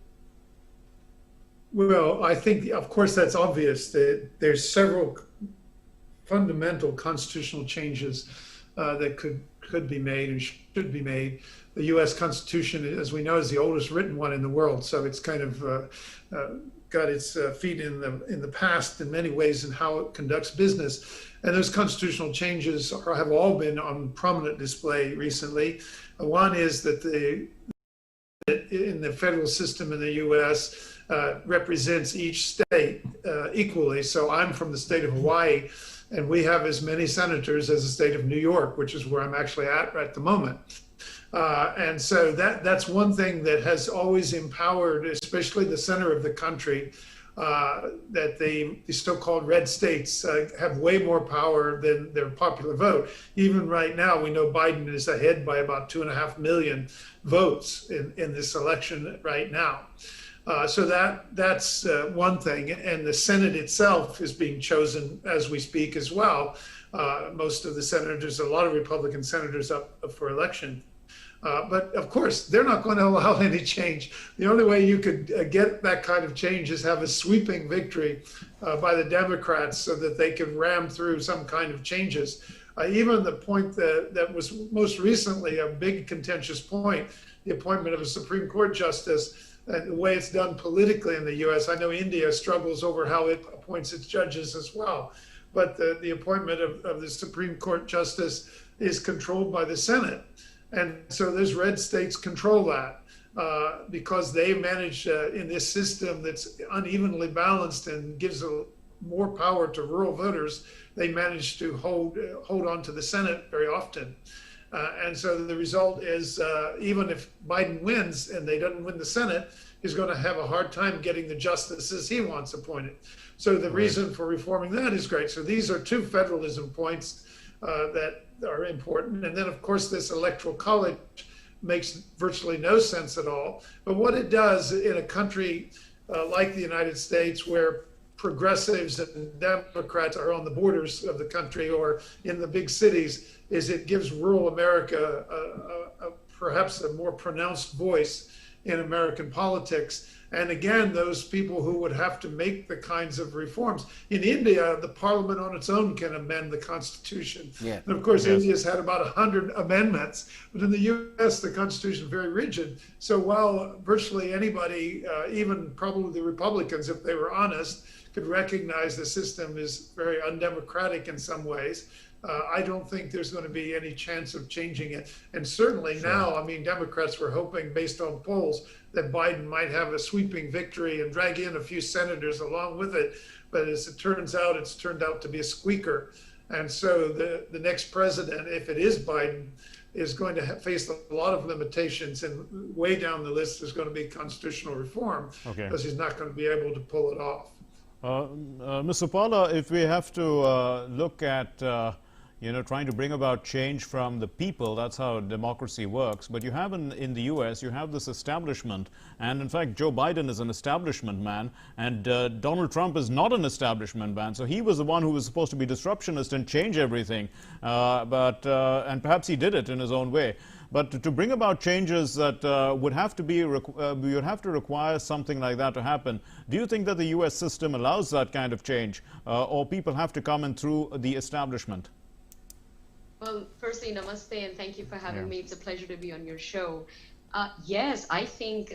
Well, I think, of course, that's obvious. That there's several fundamental constitutional changes that could be made and should be made. The U.S. Constitution, as we know, is the oldest written one in the world, so it's kind of got its feet in the past in many ways in how it conducts business. And those constitutional changes have all been on prominent display recently. One is that in the federal system in the U.S. Represents each state equally. So I'm from the state of Hawaii, and we have as many senators as the state of New York, which is where I'm actually at the moment. And so that's one thing that has always empowered, especially the center of the country, that the so-called red states have way more power than their popular vote. Even right now, we know Biden is ahead by about 2.5 million votes in this election right now. So that's one thing. And the Senate itself is being chosen as we speak as well. Most of the senators, a lot of Republican senators up for election. But of course, they're not going to allow any change. The only way you could get that kind of change is have a sweeping victory by the Democrats so that they can ram through some kind of changes. Even the point that was most recently a big contentious point, the appointment of a Supreme Court justice, and the way it's done politically in the U.S. I know India struggles over how it appoints its judges as well. But the appointment of the Supreme Court justice is controlled by the Senate. And so those red states control that because they manage in this system that's unevenly balanced and gives more power to rural voters. They manage to hold on to the Senate very often. And so the result is even if Biden wins and they don't win the Senate, he's going to have a hard time getting the justices he wants appointed. So the reason for reforming that is great. So these are two federalism points that are important. And then, of course, this electoral college makes virtually no sense at all. But what it does in a country like the United States, where progressives and Democrats are on the borders of the country or in the big cities, is it gives rural America perhaps a more pronounced voice in American politics. And again, those people who would have to make the kinds of reforms. In India, the parliament on its own can amend the constitution. Yeah. And of course, India's had about 100 amendments. But in the US, the constitution is very rigid. So while virtually anybody, even probably the Republicans, if they were honest, could recognize the system is very undemocratic in some ways, I don't think there's going to be any chance of changing it. And certainly now, I mean, Democrats were hoping, based on polls, that Biden might have a sweeping victory and drag in a few senators along with it. But as it turns out, it's turned out to be a squeaker. And so the next president, if it is Biden, is going to face a lot of limitations. And way down the list is going to be constitutional reform, because he's not going to be able to pull it off. Mr. Pala, if we have to look at trying to bring about change from the people, that's how democracy works. But you have in the US, you have this establishment, and in fact, Joe Biden is an establishment man, and Donald Trump is not an establishment man. So he was the one who was supposed to be disruptionist and change everything, and perhaps he did it in his own way. But to bring about changes that would have to be, we would have to require something like that to happen. Do you think that the US system allows that kind of change, or people have to come in through the establishment? Well, firstly, namaste, and thank you for having me. It's a pleasure to be on your show. Yes, I think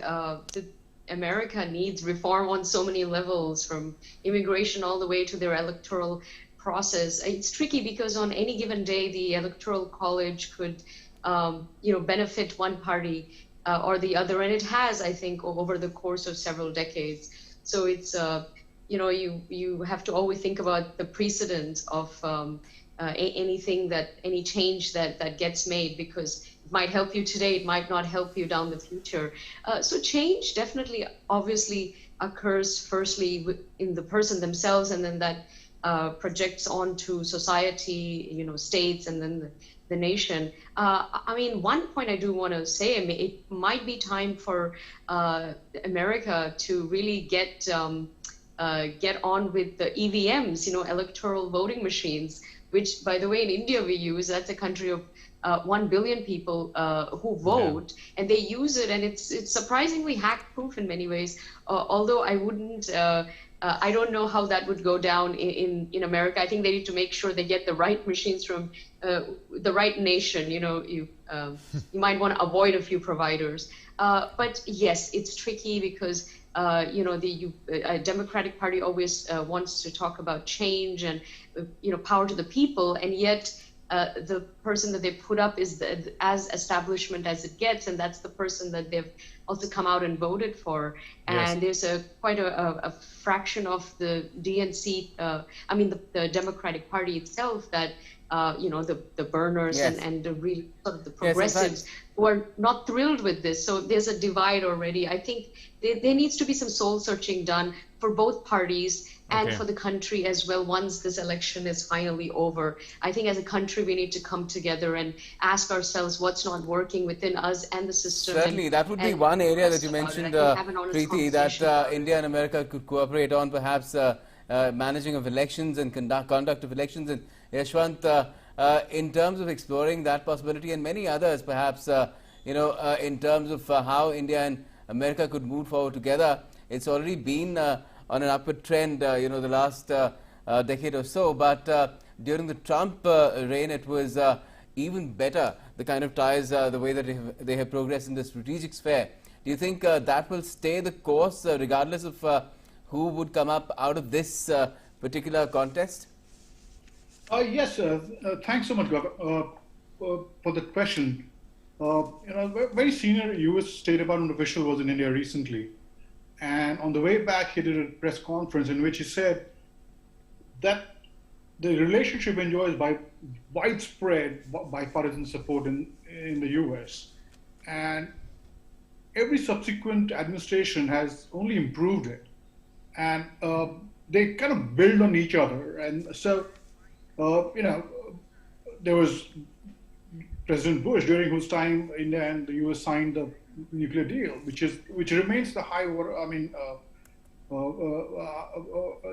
America needs reform on so many levels, from immigration all the way to their electoral process. It's tricky because on any given day, the electoral college could benefit one party or the other, and it has, I think, over the course of several decades. So it's, you have to always think about the precedent of any change that gets made, because it might help you today, it might not help you down the future. So change definitely, obviously, occurs firstly in the person themselves, and then that projects onto society, states, and then the nation. I mean, one point I do want to say, I mean, it might be time for America to really get on with the EVMs, electoral voting machines, which, by the way, in India we use. That's a country of 1 billion people who vote, and they use it, and it's surprisingly hack-proof in many ways. Although I wouldn't, I don't know how that would go down in America. I think they need to make sure they get the right machines from the right nation. You might want to avoid a few providers. But yes, it's tricky because the Democratic Party always wants to talk about change and power to the people, and yet the person that they put up is as establishment as it gets, and that's the person that they've also come out and voted for. And there's quite a fraction of the DNC, the Democratic Party itself, that the burners and the real sort of the progressives who are not thrilled with this. So there's a divide already. I think there needs to be some soul searching done for both parties and for the country as well once this election is finally over. I think as a country we need to come together and ask ourselves what's not working within us and the system. Certainly, that would be one area that you mentioned, Preeti, that India and America could cooperate on, perhaps managing of elections and conduct of elections. And Yashwant, in terms of exploring that possibility and many others, perhaps, in terms of how India and America could move forward together, it's already been on an upward trend, the last decade or so. But during the Trump reign, it was even better, the kind of ties, the way that they have progressed in the strategic sphere. Do you think that will stay the course, regardless of who would come up out of this particular contest? Yes, thanks so much, Gaurav, for the question. A very senior U.S. State Department official was in India recently, and on the way back, he did a press conference in which he said that the relationship enjoys widespread bipartisan support in the U.S. and every subsequent administration has only improved it, and they kind of build on each other. And so, there was President Bush, during whose time India and the U.S. signed the nuclear deal, which remains the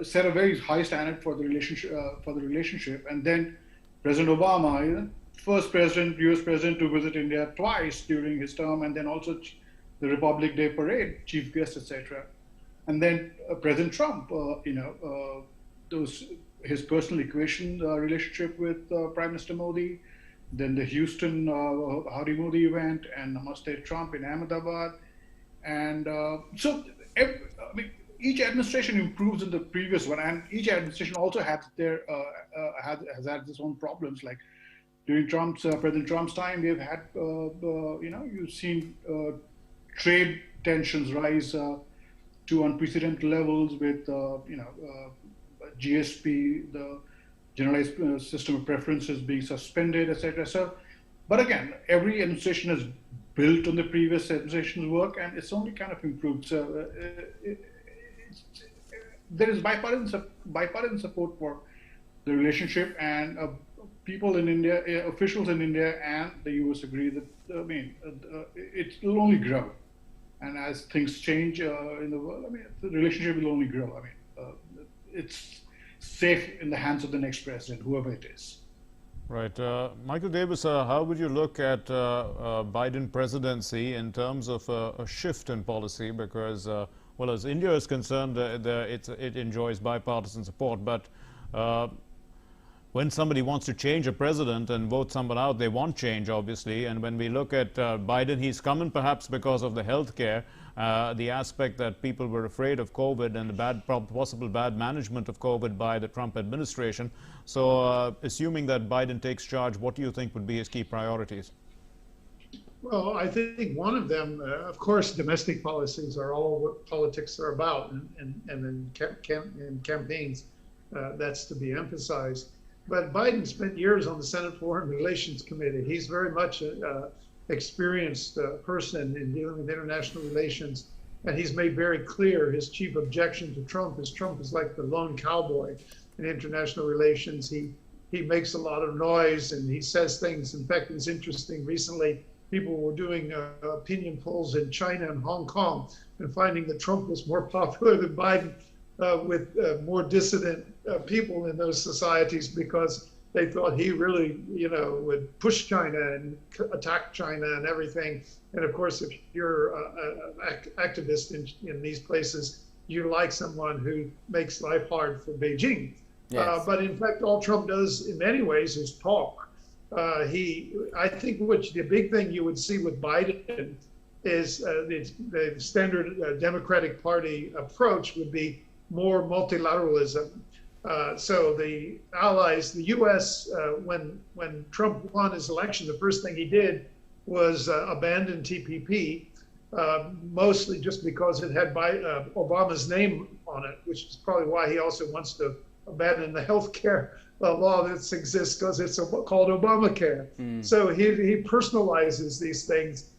set a very high standard for the relationship. And then President Obama, first U.S. president to visit India twice during his term, and then also the Republic Day parade, chief guest, etc. And then President Trump, his personal equation relationship with Prime Minister Modi, then the Houston Howdy Modi event, and Namaste Trump in Ahmedabad. And each administration improves in the previous one, and each administration also has had its own problems. Like during President Trump's time, we've had, you've seen trade tensions rise to unprecedented levels with, GSP, the Generalized System of Preferences being suspended, etc. So, but again, every administration has built on the previous administration's work, and it's only kind of improved. So there is bipartisan support for the relationship, and people in India, officials in India and the US agree that, it will only grow. And as things change in the world, the relationship will only grow. It's safe in the hands of the next president, whoever it is. Right. Michael Davis, how would you look at Biden presidency in terms of a shift in policy? Because, well, as India is concerned, it enjoys bipartisan support, but when somebody wants to change a president and vote someone out, they want change, obviously. And when we look at Biden, he's come in perhaps because of the health care, the aspect that people were afraid of COVID and the possible bad management of COVID by the Trump administration. So assuming that Biden takes charge, what do you think would be his key priorities? Well, I think one of them, of course, domestic policies are all what politics are about, and in campaigns, that's to be emphasized. But Biden spent years on the Senate Foreign Relations Committee. He's very much an experienced person in dealing with international relations. And he's made very clear his chief objection to Trump is like the lone cowboy in international relations. He makes a lot of noise and he says things. In fact, it's interesting. Recently, people were doing opinion polls in China and Hong Kong and finding that Trump was more popular than Biden with more dissident people in those societies, because they thought he really, would push China and attack China and everything. And of course, if you're an activist in these places, you like someone who makes life hard for Beijing. Yes. But in fact, all Trump does in many ways is talk. I think the big thing you would see with Biden is the standard Democratic Party approach would be more multilateralism. So the allies, the U.S., when Trump won his election, the first thing he did was abandon TPP, mostly just because it had Obama's name on it, which is probably why he also wants to abandon the health care law that exists, because it's called Obamacare. So he personalizes these things.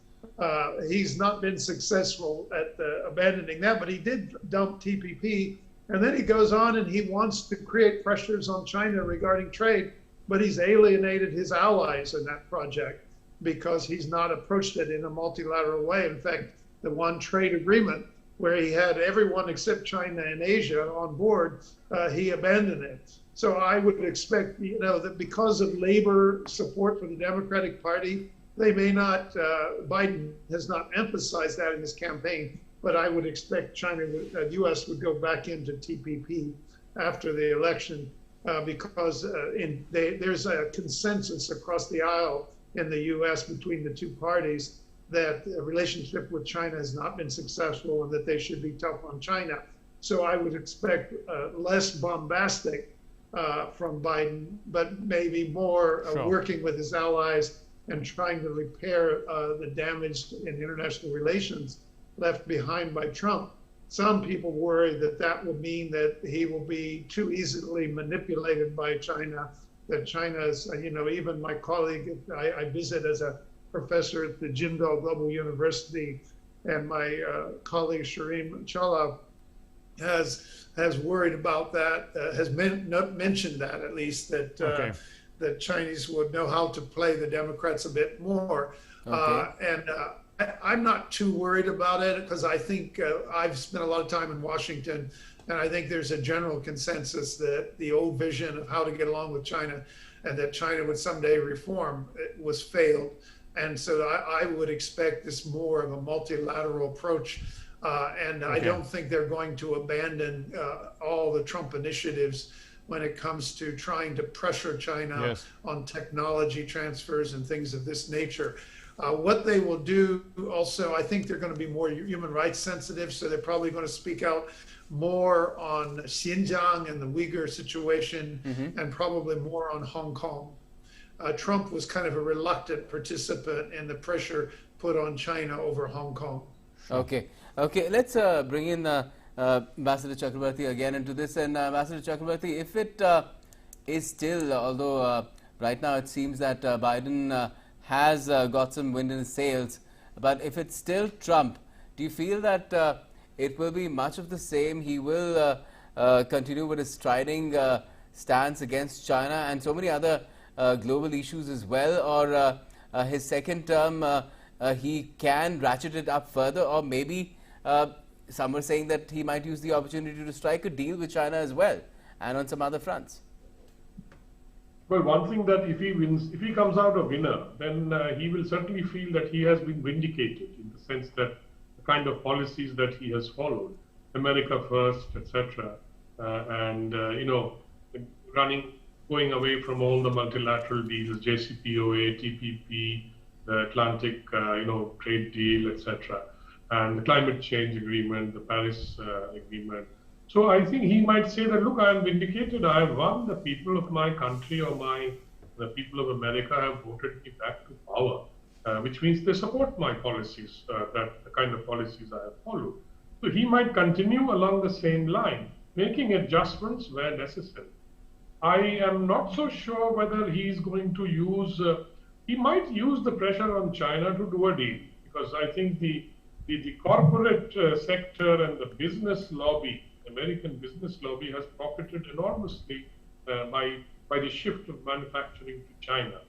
He's not been successful at abandoning that, but he did dump TPP. And then he goes on and he wants to create pressures on China regarding trade, but he's alienated his allies in that project because he's not approached it in a multilateral way. In fact, the one trade agreement where he had everyone except China and Asia on board, he abandoned it. So I would expect, that because of labor support for the Democratic Party, they may not, Biden has not emphasized that in his campaign, but I would expect U.S. would go back into TPP after the election because there's a consensus across the aisle in the U.S. between the two parties that the relationship with China has not been successful and that they should be tough on China. So I would expect less bombastic from Biden, but maybe more working with his allies and trying to repair the damage in international relations left behind by Trump. some people worry that that will mean that he will be too easily manipulated by China, that China's, even my colleague, I visit as a professor at the Jindal Global University, and my colleague Shireen Challa has worried about that, has mentioned that at least, that that Chinese would know how to play the Democrats a bit more. I'm not too worried about it because I think I've spent a lot of time in Washington, and I think there's a general consensus that the old vision of how to get along with China and that China would someday reform was failed. And so I would expect this more of a multilateral approach. I don't think they're going to abandon all the Trump initiatives when it comes to trying to pressure China on technology transfers and things of this nature. What they will do also, I think they're going to be more human rights sensitive, so they're probably going to speak out more on Xinjiang and the Uyghur situation, and probably more on Hong Kong. Trump was kind of a reluctant participant in the pressure put on China over Hong Kong. Okay, let's bring in Ambassador Chakrabarti again into this. And Ambassador Chakrabarti, if it is still, although right now it seems that Biden has got some wind in his sails, but if it's still Trump, do you feel that it will be much of the same? He will continue with his striding stance against China and so many other global issues as well, or his second term he can ratchet it up further, or maybe some are saying that he might use the opportunity to strike a deal with China as well and on some other fronts? Well, one thing that if he wins, if he comes out a winner, then he will certainly feel that he has been vindicated in the sense that the kind of policies that he has followed, America first, etc., going away from all the multilateral deals, JCPOA, TPP, the Atlantic, trade deal, etc., and the climate change agreement, the Paris agreement. So I think he might say that, look, I am vindicated. I have won. The people of my country or the people of America have voted me back to power, which means they support my policies, the kind of policies I have followed. So he might continue along the same line, making adjustments where necessary. I am not so sure whether he is going to use, he might use the pressure on China to do a deal, because I think the corporate sector and the business lobby, American business lobby, has profited enormously by the shift of manufacturing to China.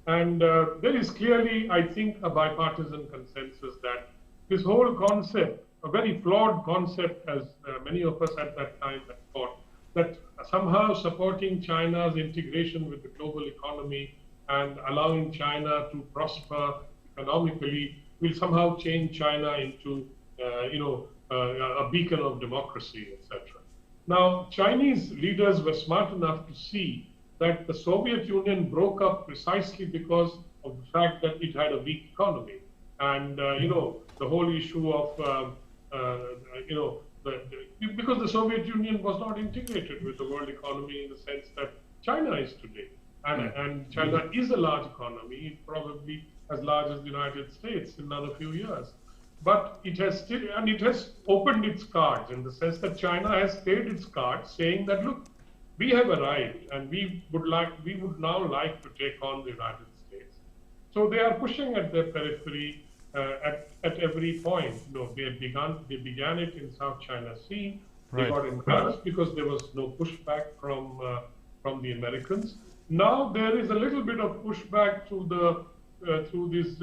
And there is clearly, I think, a bipartisan consensus that this whole concept, a very flawed concept, as many of us at that time had thought, that somehow supporting China's integration with the global economy and allowing China to prosper economically will somehow change China into, a beacon of democracy, etc. Now, Chinese leaders were smart enough to see that the Soviet Union broke up precisely because of the fact that it had a weak economy. And, the whole issue of, because the Soviet Union was not integrated with the world economy in the sense that China is today. And China is a large economy, probably as large as the United States in another few years. But it has still, and it has opened its cards in the sense that China has played its cards, saying that, look, we have arrived and we would now like to take on the United States. So they are pushing at their periphery at every point. They began it in South China Sea. They got encouraged because there was no pushback from the Americans. Now there is a little bit of pushback through these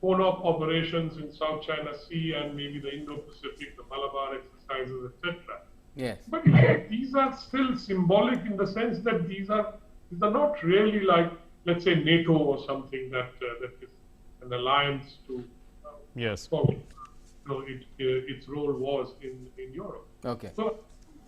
phone-op operations in South China Sea and maybe the Indo-Pacific, the Malabar exercises, etc. Yes. But these are still symbolic in the sense that these are not really like, let's say, NATO or something that is an alliance to its role was in Europe. Okay. So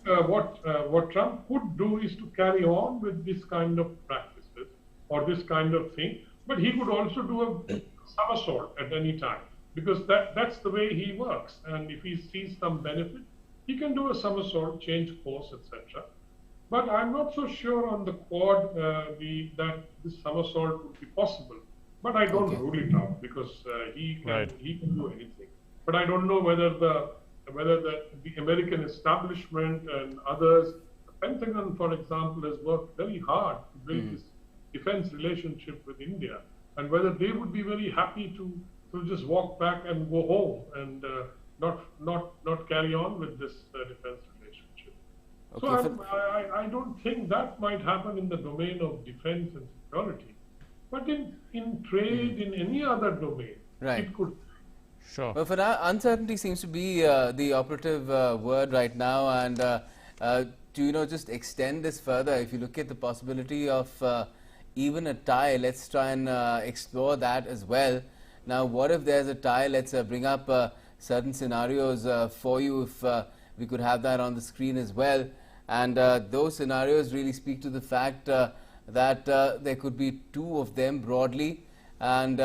what Trump could do is to carry on with this kind of practices or this kind of thing, but he could also do a somersault at any time, because that's the way he works. And if he sees some benefit, he can do a somersault, change course, etc. But I'm not so sure on the Quad that this somersault would be possible. But I don't rule it out, because he can do anything. But I don't know whether the whether the American establishment and others, the Pentagon, for example, has worked very hard to build this defense relationship with India, and whether they would be very happy to just walk back and go home and not carry on with this defense relationship. Okay, So I don't think that might happen in the domain of defense and security, but in trade, in any other domain, it could. Sure. Well, for now, uncertainty seems to be the operative word right now, and to just extend this further, if you look at the possibility of even a tie, let's try and explore that as well. Now, what if there's a tie? Let's bring up certain scenarios for you, if we could have that on the screen as well. And those scenarios really speak to the fact that there could be two of them broadly, and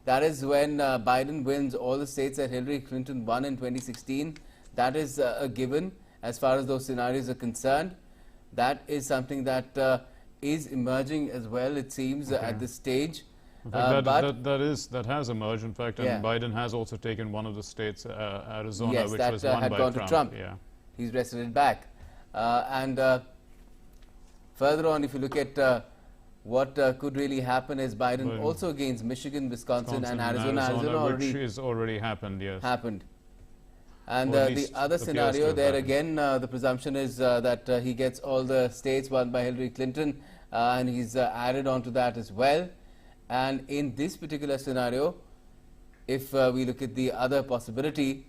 that is when Biden wins all the states that Hillary Clinton won in 2016. That is a given as far as those scenarios are concerned. That is something that is emerging as well, it seems, at this stage. In fact, that has emerged, in fact, and Biden has also taken one of the states, Arizona, which was won had by gone to Trump. Yeah. He's wrestled it back. And further on, if you look at what could really happen, is Biden also gains Michigan, Wisconsin, and Arizona. Which is already happened, yes. Happened. And the other scenario there, again, the presumption is that he gets all the states won by Hillary Clinton, and he's added on to that as well. And in this particular scenario, if we look at the other possibility,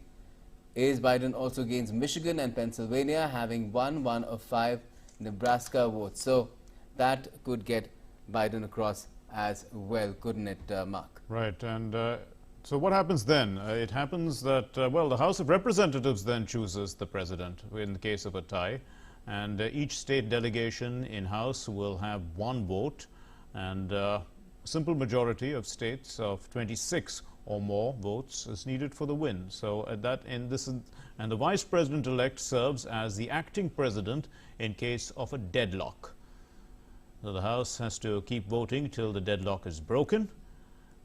is Biden also gains Michigan and Pennsylvania, having won 1 of 5 Nebraska votes. So that could get Biden across as well, couldn't it, Mark? Right. And so what happens then? It happens that, well, the House of Representatives then chooses the president in the case of a tie. And each state delegation in House will have 1 vote. And simple majority of states of 26 or more votes is needed for the win. So at that end, and the vice president-elect serves as the acting president in case of a deadlock. So the House has to keep voting till the deadlock is broken,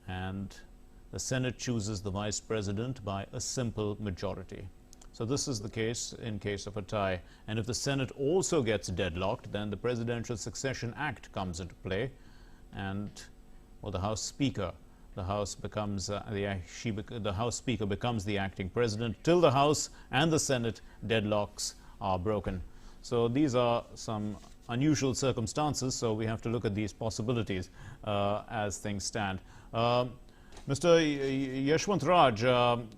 and the Senate chooses the vice president by a simple majority. So this is the case in case of a tie. And if the Senate also gets deadlocked, then the Presidential Succession Act comes into play, and the House Speaker. The House becomes the House Speaker becomes the acting president till the House and the Senate deadlocks are broken. So these are some unusual circumstances. So we have to look at these possibilities as things stand. Mr. Yashwant Raj,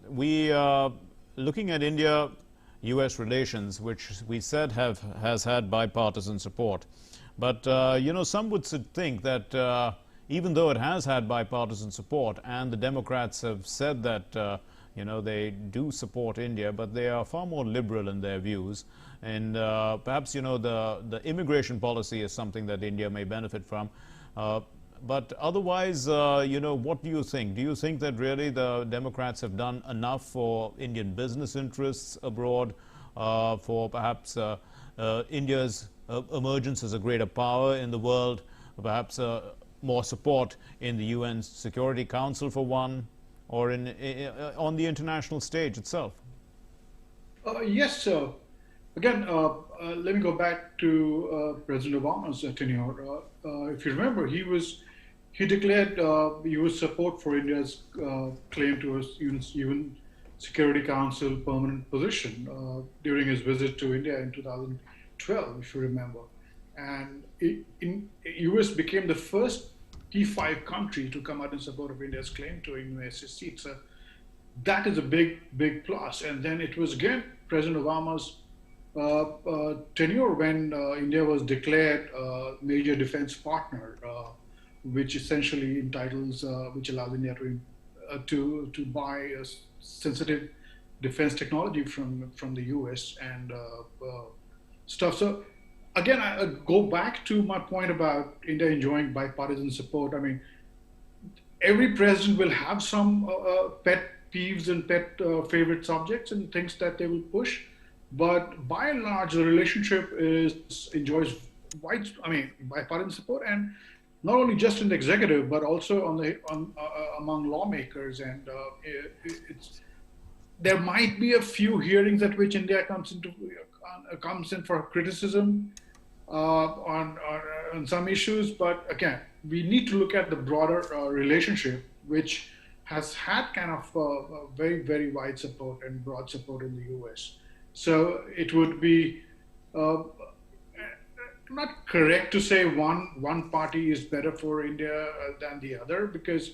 we are looking at India-U.S. relations, which we said has had bipartisan support. But some would think that even though it has had bipartisan support, and the Democrats have said that they do support India, but they are far more liberal in their views. And perhaps the immigration policy is something that India may benefit from. But otherwise, what do you think? Do you think that really the Democrats have done enough for Indian business interests abroad, for perhaps India's emergence as a greater power in the world, perhaps more support in the UN Security Council for one, or on the international stage itself? Yes, sir. Again, let me go back to President Obama's tenure. If you remember, he declared U.S. support for India's claim to a UN Security Council permanent position during his visit to India in 2012, if you remember. And U.S. became the first T5 country to come out in support of India's claim to a U.S. seat. So that is a big, big plus. And then it was again President Obama's tenure when India was declared a major defense partner, which essentially which allows India to buy sensitive defense technology from the U.S. and stuff. So again, I go back to my point about India enjoying bipartisan support. I mean, every president will have some pet peeves and pet favorite subjects and things that they will push. But by and large, the relationship enjoys bipartisan support, and not only just in the executive, but also among lawmakers. And there might be a few hearings at which India comes in for criticism on some issues, but again, we need to look at the broader relationship, which has had kind of very, very wide support and broad support in the US. So it would be not correct to say one party is better for India than the other, because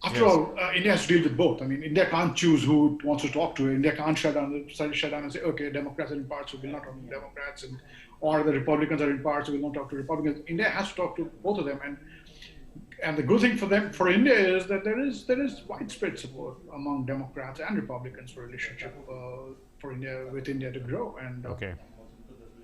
after all, India has to deal with both. I mean, India can't choose who wants to talk to it. India can't shut down and say, okay, Democrats are in parts, so we'll not talk to Democrats, or the Republicans are in parts, so we'll not talk to Republicans. India has to talk to both of them, and the good thing for India is that there is widespread support among Democrats and Republicans for a relationship with India to grow. And okay.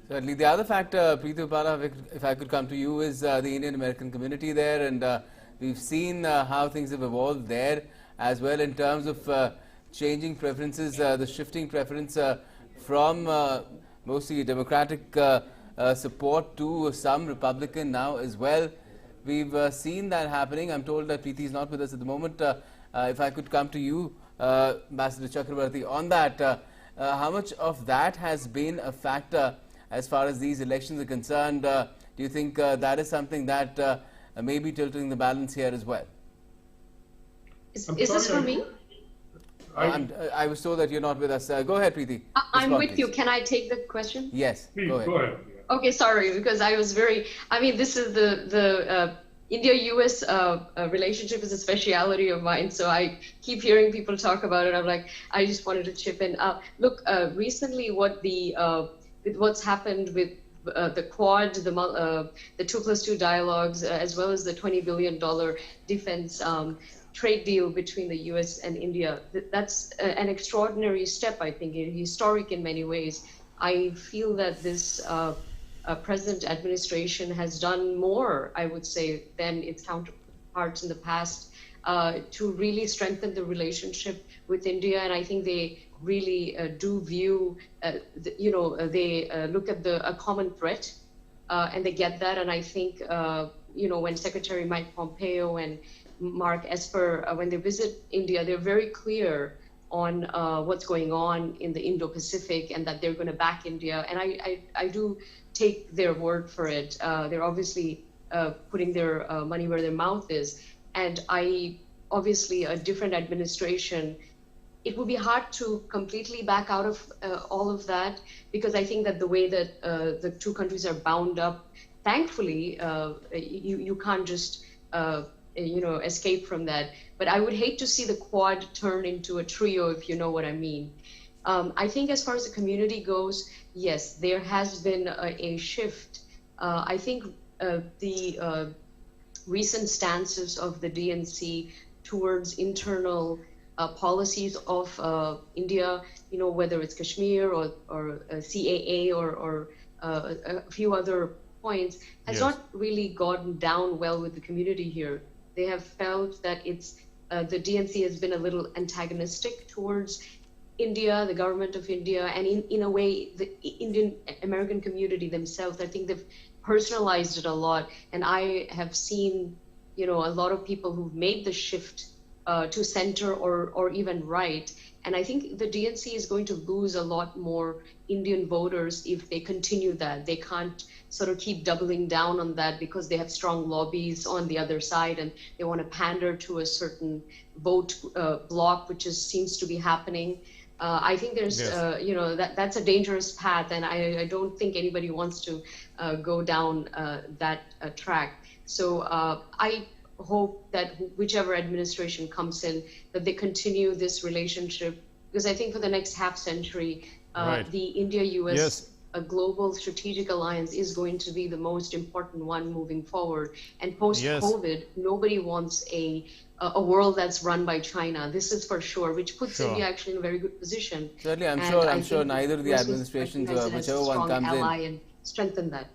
Certainly, the other factor, Preeti Uppala, if I could come to you, is the Indian American community there, and we've seen how things have evolved there as well in terms of changing preferences, the shifting preference from mostly Democratic support to some Republican now as well. We've seen that happening. I'm told that Preeti is not with us at the moment. If I could come to you, Ambassador Chakrabarti, on that, how much of that has been a factor as far as these elections are concerned? Do you think that is something that may be tilting the balance here as well? Is this for me? I was told that you're not with us. Go ahead, Preeti. I'm with you. Can I take the question? Yes, Please, go ahead. Go ahead. Okay, sorry, because I was this is the India-US relationship is a speciality of mine, so I keep hearing people talk about it. I'm like, I just wanted to chip in. Look, recently with what's happened with the Quad, the 2+2 dialogues, as well as the $20 billion defense trade deal between the US and India, that's an extraordinary step, I think, historic in many ways. I feel that this present administration has done more, I would say, than its counterparts in the past to really strengthen the relationship with India. And I think they really do view, they look at a common threat and they get that. And I think, when Secretary Mike Pompeo and Mark Esper, when they visit India, they're very clear on what's going on in the Indo-Pacific and that they're going to back India. And I do take their word for it. They're obviously putting their money where their mouth is. And obviously a different administration, it would be hard to completely back out of all of that, because I think that the way that the two countries are bound up, thankfully, you can't just escape from that. But I would hate to see the Quad turn into a trio, if you know what I mean. I think as far as the community goes, yes, there has been a shift. I think the recent stances of the DNC towards internal policies of India, whether it's Kashmir or CAA or a few other points, has not really gotten down well with the community here. They have felt that the DNC has been a little antagonistic towards India, the government of India, and in a way, the Indian American community themselves. I think they've personalized it a lot, and I have seen, a lot of people who've made the shift to center or even right. And I think the DNC is going to lose a lot more Indian voters if they continue that. They can't sort of keep doubling down on that because they have strong lobbies on the other side and they want to pander to a certain vote block, which seems to be happening. I think there's, that's a dangerous path, and I don't think anybody wants to go down that track. So I hope that whichever administration comes in, that they continue this relationship, because I think for the next half century, the India-US a global strategic alliance is going to be the most important one moving forward. And post-COVID, nobody wants a world that's run by China. This is for sure, which puts India actually in a very good position. Certainly, I'm sure neither of the administrations, whichever one comes in, and strengthen that.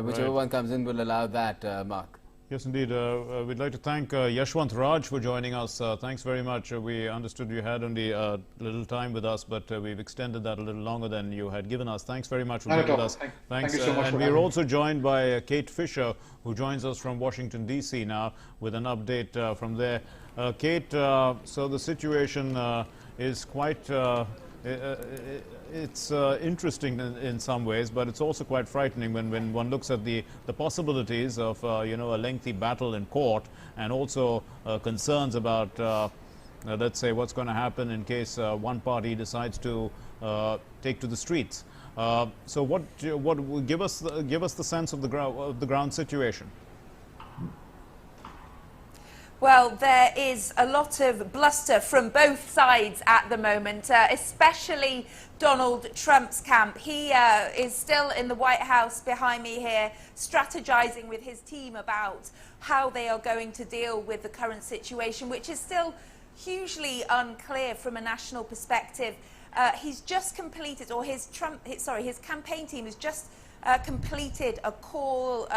Whichever one comes in will allow that, Mark. Yes, indeed. We'd like to thank Yashwant Raj for joining us. Thanks very much. We understood you had only a little time with us, but we've extended that a little longer than you had given us. Thanks very much for being with us. Thank you so much. And we're also joined by Kate Fisher, who joins us from Washington, D.C. now with an update from there. Kate, so the situation is quite... it's interesting in some ways, but it's also quite frightening when one looks at the possibilities of you know, a lengthy battle in court, and also concerns about let's say what's going to happen in case one party decides to take to the streets. So what give us the sense of the ground situation? Well, there is a lot of bluster from both sides at the moment, especially Donald Trump's camp. He is still in the White House behind me here, strategizing with his team about how they are going to deal with the current situation, which is still hugely unclear from a national perspective. He's just completed, or his campaign team has just completed a call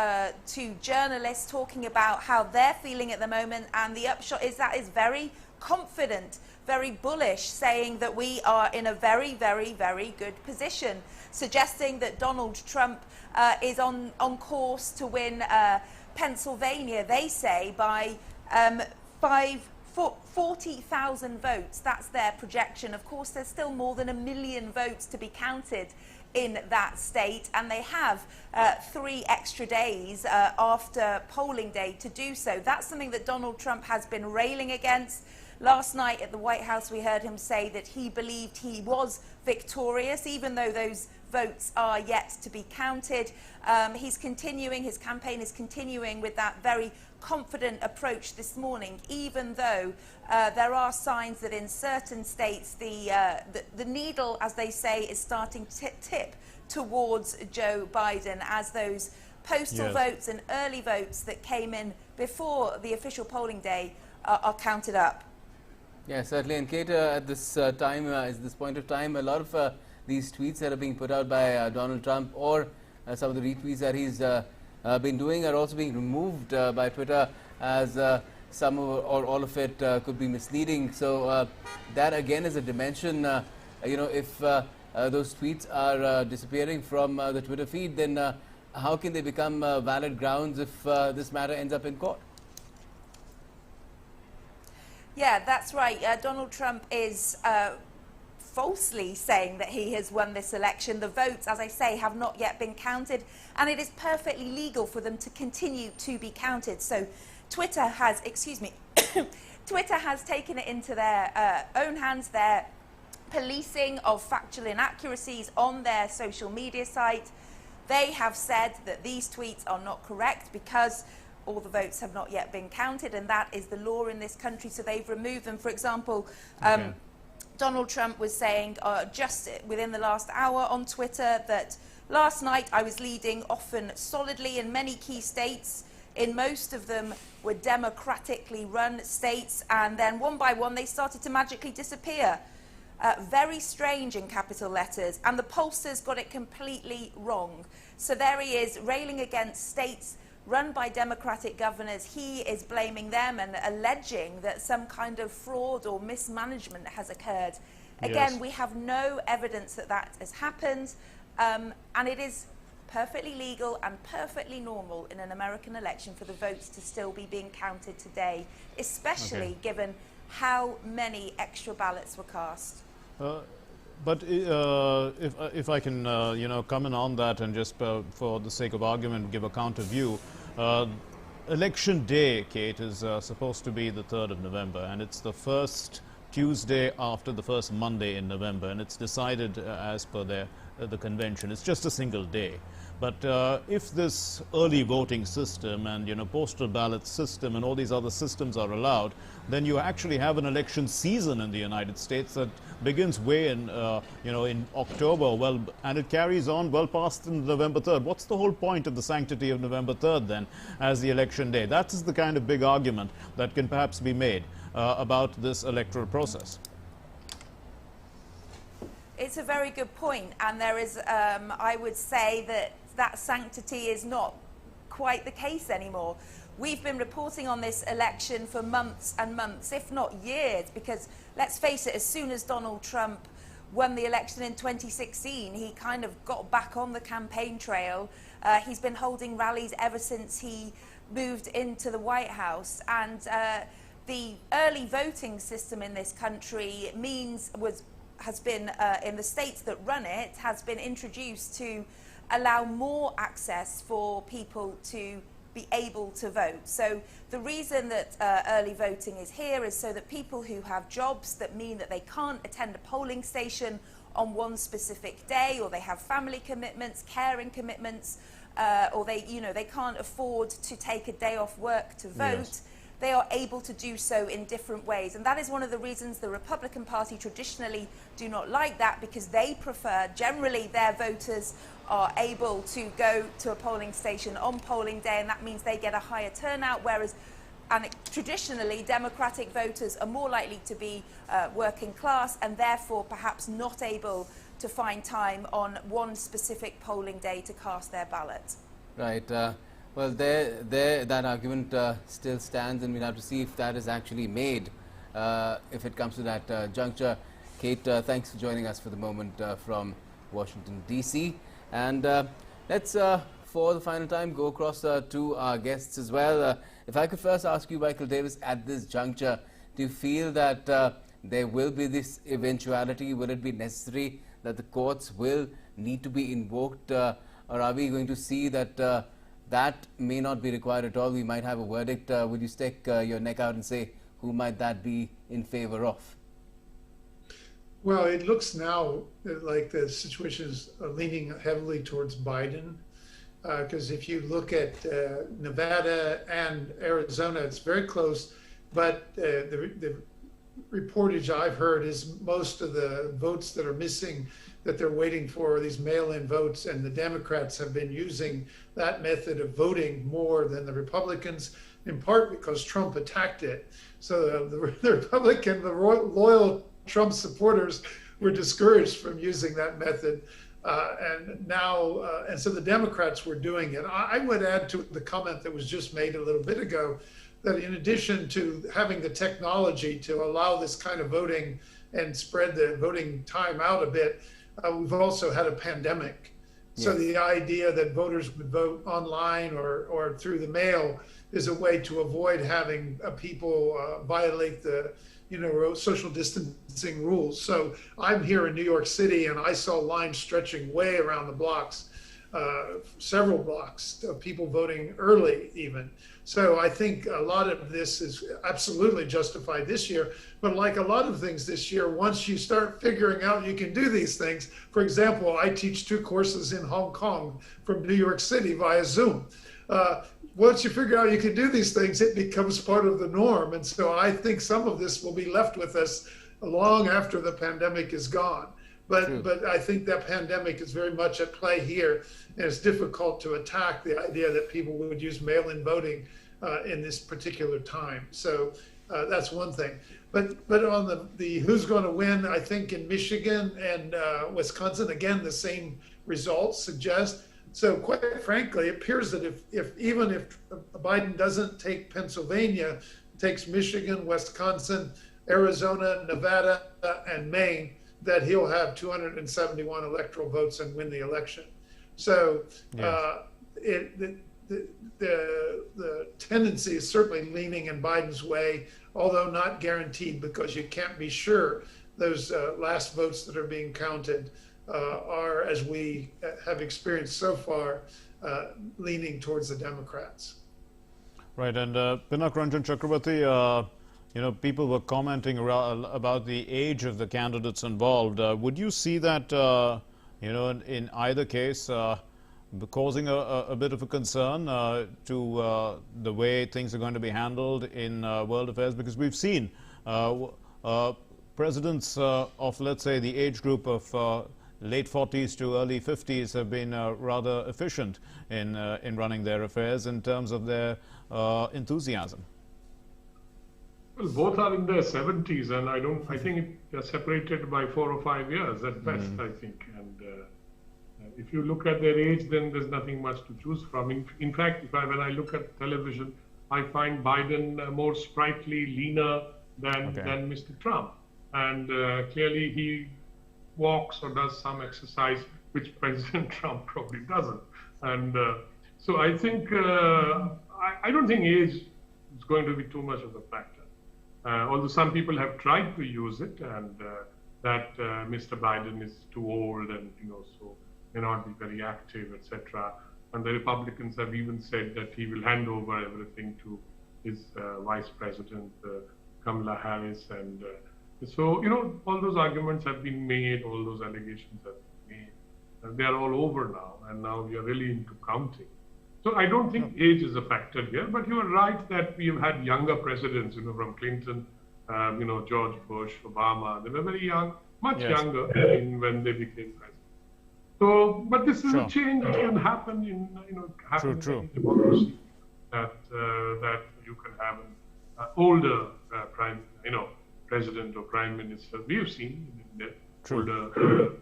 to journalists talking about how they're feeling at the moment, and the upshot is that is very confident, very bullish, saying that we are in a very, very, very good position, suggesting that Donald Trump is on course to win Pennsylvania, they say, by 40,000 votes. That's their projection. Of course, there's still more than 1 million votes to be counted in that state, and they have 3 extra days after polling day to do so. That's something that Donald Trump has been railing against. Last night at the White House, we heard him say that he believed he was victorious, even though those votes are yet to be counted. He's continuing, his campaign is continuing with that very confident approach this morning, even though there are signs that in certain states the needle, as they say, is starting to tip towards Joe Biden, as those postal votes and early votes that came in before the official polling day are counted up. Yeah, certainly. And Kate, at this time, at this point of time, a lot of these tweets that are being put out by Donald Trump, or some of the retweets that he's been doing, are also being removed by Twitter, as some or all of it could be misleading. So that again is a dimension. You know, if those tweets are disappearing from the Twitter feed, then how can they become valid grounds if this matter ends up in court? Yeah, that's right. Donald Trump is falsely saying that he has won this election. The votes, as I say, have not yet been counted, and it is perfectly legal for them to continue to be counted. So Twitter has, Twitter has taken it into their own hands. Their policing of factual inaccuracies on their social media site. They have said that these tweets are not correct because all the votes have not yet been counted, and that is the law in this country, so they've removed them. For example, Donald Trump was saying just within the last hour on Twitter that last night I was leading often solidly in many key states. In most of them were democratically run states, and then one by one they started to magically disappear. Very strange in capital letters, and the pollsters got it completely wrong. So there he is, railing against states run by Democratic governors. He is blaming them and alleging that some kind of fraud or mismanagement has occurred. Again, we have no evidence that that has happened, and it is perfectly legal and perfectly normal in an American election for the votes to still be being counted today, especially given how many extra ballots were cast. But if I can, you know, comment on that and just for the sake of argument give a counter view, election day, Kate, is supposed to be the 3rd of November, and it's the first Tuesday after the first Monday in November, and it's decided as per the convention. It's just a single day. But if this early voting system and, you know, postal ballot system and all these other systems are allowed, then you actually have an election season in the United States that begins way in, you know, in October, well, and it carries on well past November 3rd. What's the whole point of the sanctity of November 3rd then as the election day? That is the kind of big argument that can perhaps be made about this electoral process. It's a very good point, and there is, I would say that sanctity is not quite the case anymore. We've been reporting on this election for months and months, if not years, because let's face it, as soon as Donald Trump won the election in 2016, he kind of got back on the campaign trail. He's been holding rallies ever since he moved into the White House, and the early voting system in this country has been in the states that run it, has been introduced to allow more access for people to be able to vote. So the reason that early voting is here is so that people who have jobs that mean that they can't attend a polling station on one specific day, or they have family commitments, caring commitments, or they can't afford to take a day off work to vote. Yes. They are able to do so in different ways. And that is one of the reasons the Republican Party traditionally do not like that, because they prefer, generally their voters are able to go to a polling station on polling day, and that means they get a higher turnout, whereas traditionally Democratic voters are more likely to be working class and therefore perhaps not able to find time on one specific polling day to cast their ballot. Right. Well, that argument still stands, and we'll have to see if that is actually made if it comes to that juncture. Kate, thanks for joining us for the moment from Washington, D.C. And let's, for the final time, go across to our guests as well. If I could first ask you, Michael Davis, at this juncture, do you feel that there will be this eventuality? Will it be necessary that the courts will need to be invoked, or are we going to see that that may not be required at all? We might have a verdict. Would you stick your neck out and say who might that be in favor of? Well, it looks now like the situation is leaning heavily towards Biden, because if you look at Nevada and Arizona, it's very close, but the reportage I've heard is most of the votes that are missing, that they're waiting for, these mail-in votes, and the Democrats have been using that method of voting more than the Republicans, in part because Trump attacked it. So the Republican, the loyal Trump supporters were discouraged from using that method. And so the Democrats were doing it. I would add to the comment that was just made a little bit ago, that in addition to having the technology to allow this kind of voting and spread the voting time out a bit, we've also had a pandemic. Yes. So the idea that voters would vote online or through the mail is a way to avoid having people violate the social distancing rules. So I'm here in New York City, and I saw lines stretching way around the blocks, several blocks of people voting early even. So I think a lot of this is absolutely justified this year, but like a lot of things this year, once you start figuring out you can do these things, for example, I teach 2 courses in Hong Kong from New York City via Zoom. Once you figure out you can do these things, it becomes part of the norm. And so I think some of this will be left with us long after the pandemic is gone. But I think that pandemic is very much at play here, and it's difficult to attack the idea that people would use mail-in voting in this particular time. So that's one thing. But on the who's going to win, I think in Michigan and Wisconsin, again, the same results suggest. So quite frankly, it appears that even if Biden doesn't take Pennsylvania, takes Michigan, Wisconsin, Arizona, Nevada, and Maine, that he'll have 271 electoral votes and win the election. So yes. The tendency is certainly leaning in Biden's way, although not guaranteed, because you can't be sure those last votes that are being counted are, as we have experienced so far, leaning towards the Democrats. Right, and Pinak Ranjan Chakrabarti, people were commenting about the age of the candidates involved. Would you see that, in either case, causing a bit of a concern to the way things are going to be handled in world affairs? Because we've seen presidents of, let's say, the age group of late 40s to early 50s have been rather efficient in running their affairs in terms of their enthusiasm. Well, both are in their 70s, and I think they're separated by 4 or 5 years at best, I think. And if you look at their age, then there's nothing much to choose from. In fact, when I look at television, I find Biden more sprightly, leaner than Mr. Trump. And clearly he walks or does some exercise, which President Trump probably doesn't. And so I think, I don't think age is going to be too much of a factor. Although some people have tried to use it, and that Mr. Biden is too old and, so may not be very active, etc. And the Republicans have even said that he will hand over everything to his Vice President, Kamala Harris. And so, all those arguments have been made, all those allegations have been made. They are all over now, and now we are really into counting. So I don't think age is a factor here, but you are right that we have had younger presidents, from Clinton, George Bush, Obama. They were very young, much younger when they became president. So, but this is a change that can happen in, in democracy, that you can have an older president or prime minister. We have seen in India older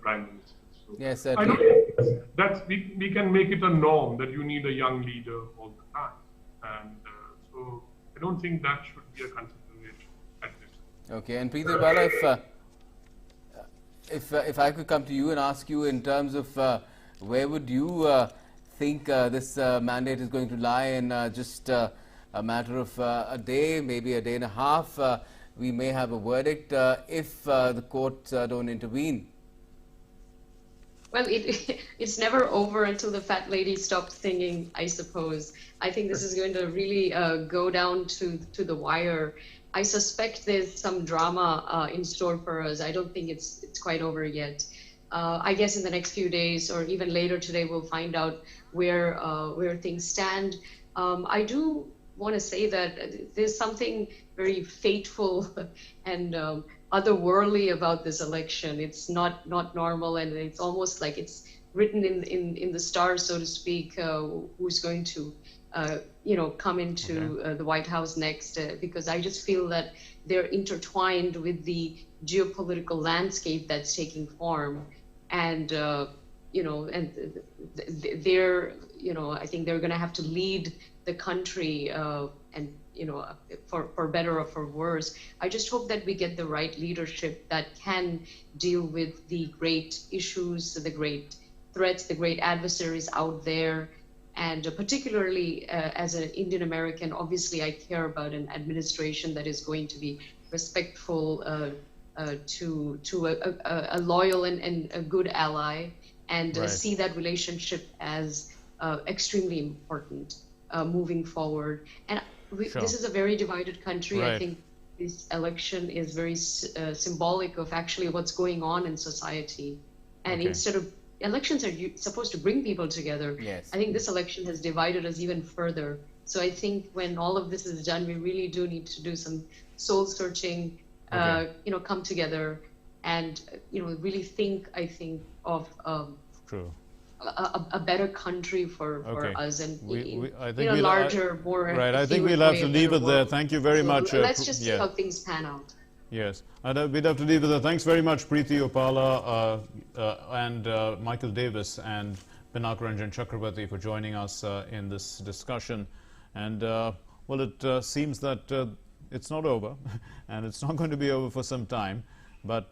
prime ministers. So yes, I don't think that's we can make it a norm that you need a young leader all the time, and so I don't think that should be a consideration at this time. Okay, and Preeti Bala, if I could come to you and ask you in terms of where would you think this mandate is going to lie in just a matter of a day, maybe a day and a half, we may have a verdict if the courts don't intervene? Well, it's never over until the fat lady stops singing, I suppose. I think this is going to really go down to the wire. I suspect there's some drama in store for us. I don't think it's quite over yet. I guess in the next few days or even later today, we'll find out where things stand. I do want to say that there's something very fateful and otherworldly about this election. It's not normal, and it's almost like it's written in the stars, so to speak, who's going to come into the White House next, because I just feel that they're intertwined with the geopolitical landscape that's taking form, and they're I think they're going to have to lead the country, and for better or for worse. I just hope that we get the right leadership that can deal with the great issues, the great threats, the great adversaries out there. And particularly as an Indian American, obviously I care about an administration that is going to be respectful to a loyal and a good ally, and see that relationship as extremely important moving forward. And this is a very divided country. I think this election is very symbolic of actually what's going on in society. And instead of elections are supposed to bring people together. I think this election has divided us even further. So I think when all of this is done, we really do need to do some soul searching, come together and, really think, I think, of a better country for us, and I think larger, more. Right, I think we'll have to leave it there. Thank you very much. Let's just see how things pan out. Yes, and we'd have to leave it there. Thanks very much, Preeti Uppala and Michael Davis and Pinakaranjan Chakrabarti for joining us in this discussion. And well, it seems that it's not over, and it's not going to be over for some time. But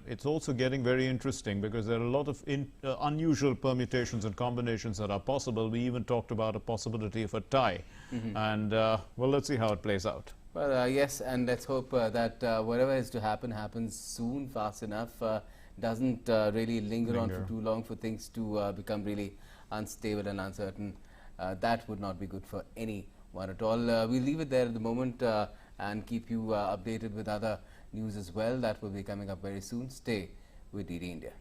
it's also getting very interesting because there are a lot of unusual permutations and combinations that are possible. We even talked about a possibility of a tie. And well, let's see how it plays out. Well, yes, and let's hope that whatever is to happen happens soon, fast enough, doesn't really linger on for too long for things to become really unstable and uncertain. That would not be good for anyone at all. We'll leave it there at the moment and keep you updated with other news as well. That will be coming up very soon. Stay with DD India.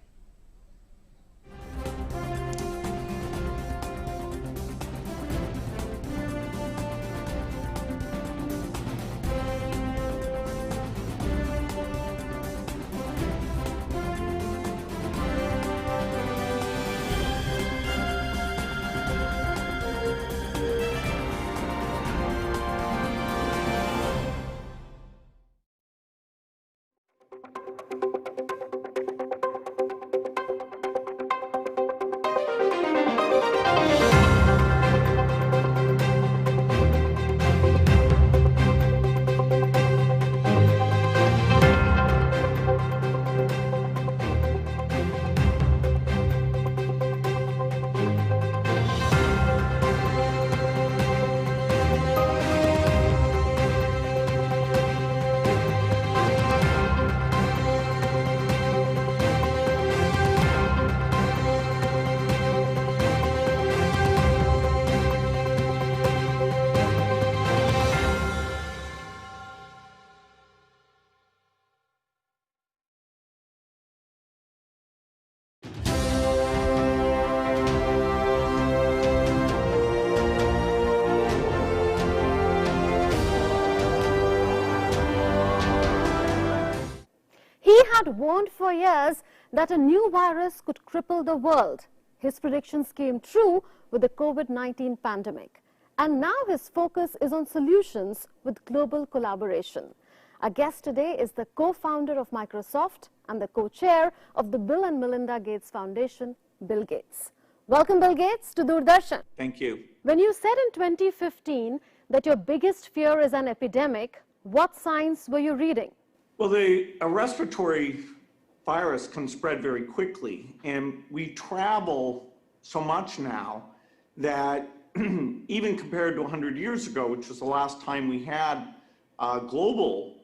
had warned for years that a new virus could cripple the world. His predictions came true with the COVID-19 pandemic. And now his focus is on solutions with global collaboration. Our guest today is the co-founder of Microsoft and the co-chair of the Bill and Melinda Gates Foundation, Bill Gates. Welcome, Bill Gates, to Doordarshan. Thank you. When you said in 2015 that your biggest fear is an epidemic, what signs were you reading? Well, a respiratory virus can spread very quickly, and we travel so much now that even compared to 100 years ago, which was the last time we had a global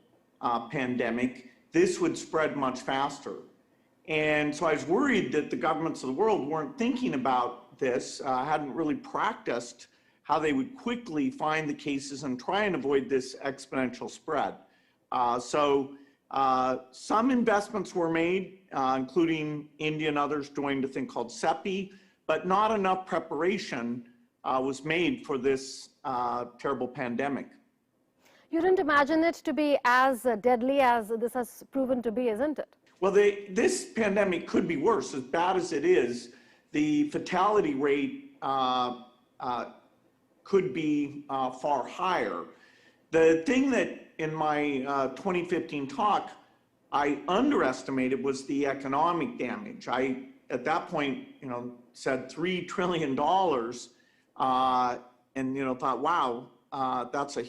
pandemic, this would spread much faster. And so I was worried that the governments of the world weren't thinking about this, hadn't really practiced how they would quickly find the cases and try and avoid this exponential spread. Some investments were made, including India and others joined a thing called CEPI, but not enough preparation was made for this terrible pandemic. You didn't imagine it to be as deadly as this has proven to be, isn't it? Well, this pandemic could be worse. As bad as it is, the fatality rate could be far higher. The thing that in my 2015 talk I underestimated was the economic damage. I, at that point, said $3 trillion, and thought, wow, that's a